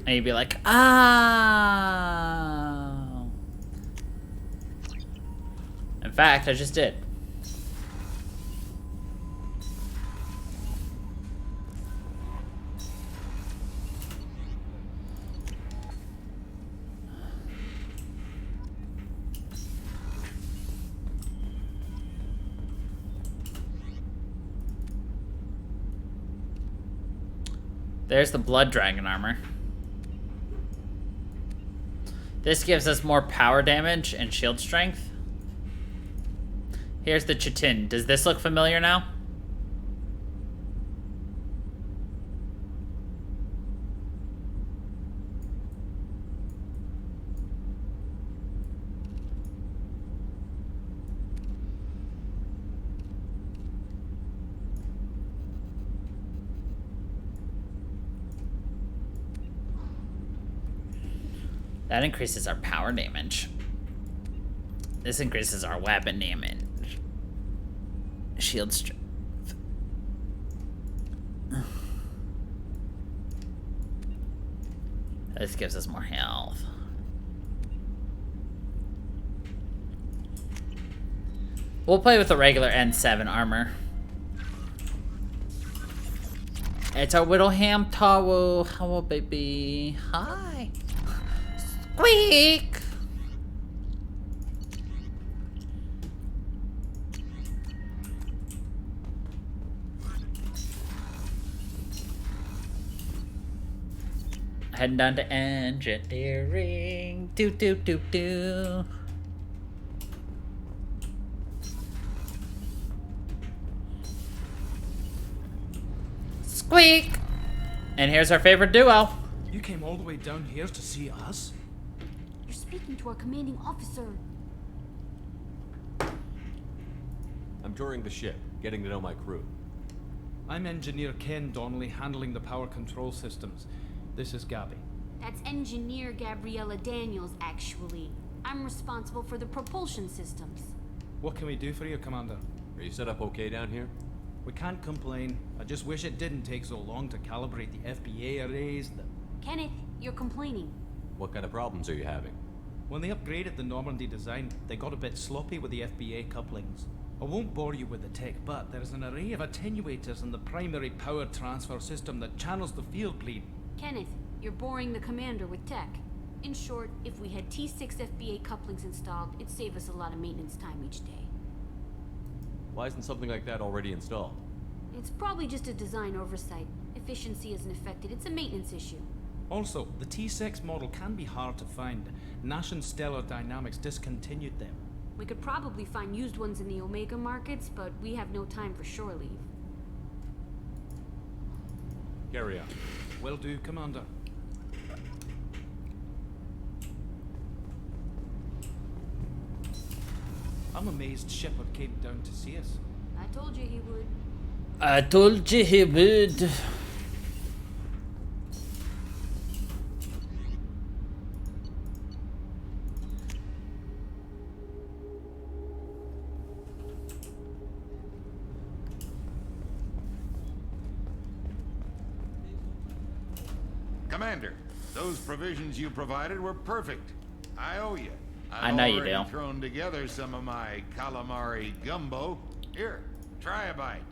And you'd be like, oh. In fact, I just did. There's the Blood Dragon armor. This gives us more power damage and shield strength. Here's the Chitin. Does this look familiar now? That increases our power damage. This increases our weapon damage. Shield strength. This gives us more health. We'll play with the regular N7 armor. It's our Whittleham Tower. Hello, baby. Hi. Squeak! Heading down to engineering. Do do do do. Squeak! And here's our favorite duo. You came all the way down here to see us? You're speaking to our commanding officer. I'm touring the ship, getting to know my crew. I'm Engineer Ken Donnelly, handling the power control systems. This is Gabby. That's Engineer Gabriella Daniels, actually. I'm responsible for the propulsion systems. What can we do for you, Commander? Are you set up okay down here? We can't complain. I just wish it didn't take so long to calibrate the FBA arrays. Kenneth, you're complaining. What kind of problems are you having? When they upgraded the Normandy design, they got a bit sloppy with the FBA couplings. I won't bore you with the tech, but there's an array of attenuators in the primary power transfer system that channels the field bleed. Kenneth, you're boring the commander with tech. In short, if we had T6 FBA couplings installed, it'd save us a lot of maintenance time each day. Why isn't something like that already installed? It's probably just a design oversight. Efficiency isn't affected, it's a maintenance issue. Also, the T6 model can be hard to find. Nash and Stellar Dynamics discontinued them. We could probably find used ones in the Omega markets, but we have no time for shore leave. Carry on. Will do, Commander. I'm amazed Shepard came down to see us. I told you he would. I told you he would. Commander, those provisions you provided were perfect. I owe you. I know you do. I've thrown together some of my calamari gumbo. Here, try a bite.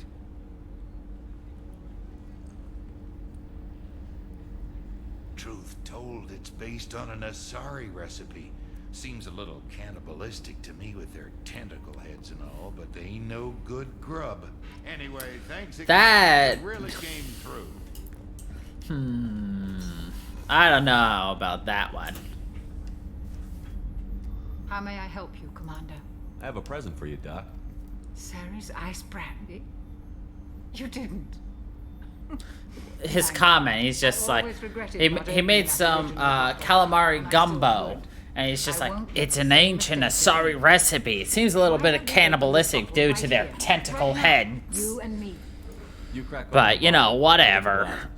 Truth told, it's based on an Asari recipe. Seems a little cannibalistic to me with their tentacle heads and all, but they ain't no good grub. Anyway, thanks again. That You really came through. I don't know about that one. How may I help you, Commander? I have a present for you, Doc. Sarah's ice brandy? You didn't. His comment, he's just like, he made some calamari gumbo, and he's just like, it's an ancient Asari recipe. It seems a little bit of cannibalistic due to their tentacle heads. You and me. But, you know, whatever.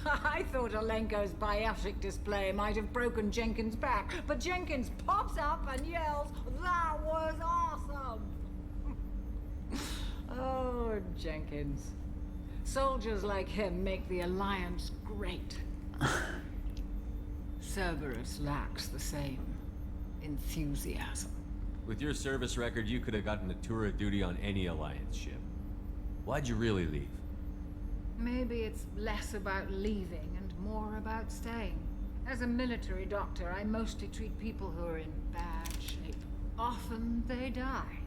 I thought Alenko's biotic display might have broken Jenkins' back, but Jenkins pops up and yells, "That was awesome!" Oh, Jenkins. Soldiers like him make the Alliance great. Cerberus lacks the same enthusiasm. With your service record, you could have gotten a tour of duty on any Alliance ship. Why'd you really leave? Maybe it's less about leaving and more about staying. As a military doctor, I mostly treat people who are in bad shape. Often they die.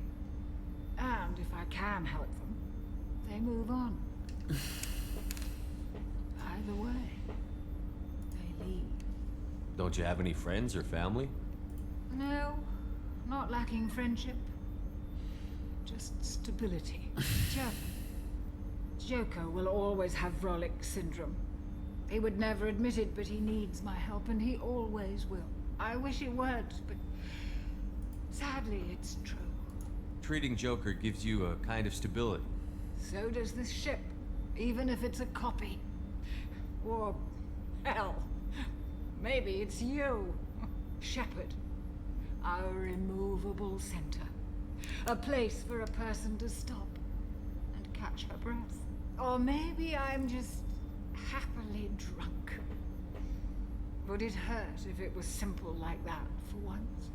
And if I can help them, they move on. Either way, they leave. Don't you have any friends or family? No, not lacking friendship. Just stability. Joker will always have Vrolic syndrome. He would never admit it, but he needs my help, and he always will. I wish it weren't, but sadly, it's true. Treating Joker gives you a kind of stability. So does this ship, even if it's a copy. Or, hell, maybe it's you, Shepard. Our immovable center. A place for a person to stop and catch her breath. Or maybe I'm just happily drunk. Would it hurt if it was simple like that for once?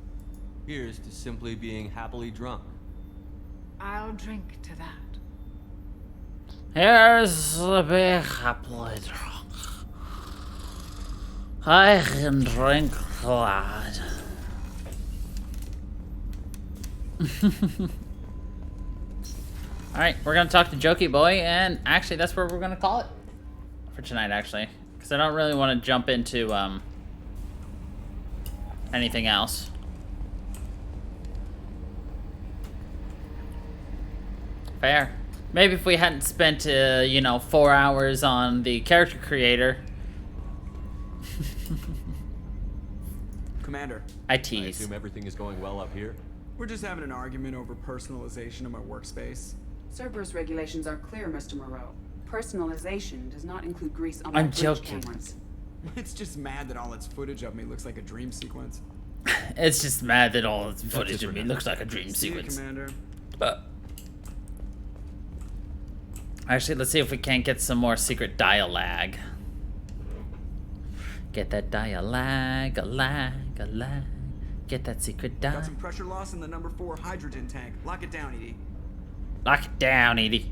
Here's to simply being happily drunk. I'll drink to that. Here's the big happily drunk. I can drink that. Alright, we're gonna talk to Jokey Boy, and actually that's where we're gonna call it for tonight, actually. Because I don't really want to jump into anything else. Fair. Maybe if we hadn't spent, 4 hours on the character creator. Commander. I tease. I assume everything is going well up here? We're just having an argument over personalization of my workspace. Cerberus regulations are clear, Mr. Moreau. Personalization does not include grease on I'm my bridge joking. cameras. It's just mad that all its footage of me looks like a dream sequence. It's just mad that all the footage of me looks like a dream See you, sequence. Commander. Actually, let's see if we can't get some more secret dialogue. Get that dialogue, a lag. Get that secret Got dialogue. some pressure loss in the number 4 hydrogen tank. Lock it down, Edie. Lock it down, Edie.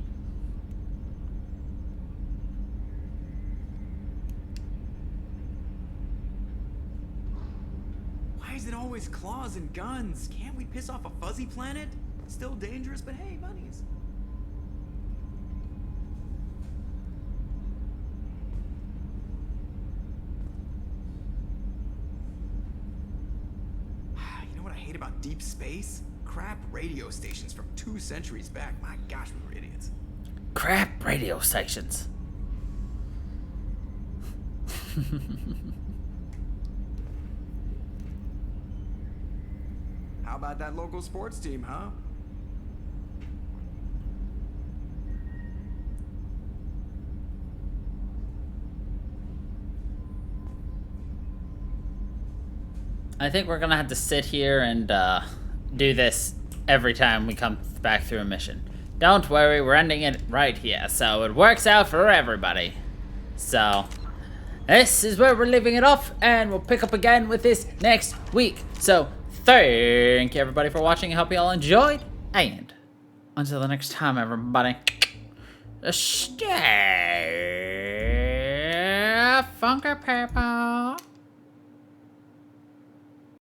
Why is it always claws and guns? Can't we piss off a fuzzy planet? Still dangerous, but hey, bunnies. You know what I hate about deep space? Crap radio stations from 2 centuries back. My gosh, we were idiots. Crap radio stations. How about that local sports team, huh? I think we're gonna have to sit here and do this every time we come back through a mission. Don't worry, we're ending it right here, so it works out for everybody. So, this is where we're leaving it off, and we'll pick up again with this next week. So, thank you everybody for watching. I hope you all enjoyed, and until the next time, everybody, stay funky people.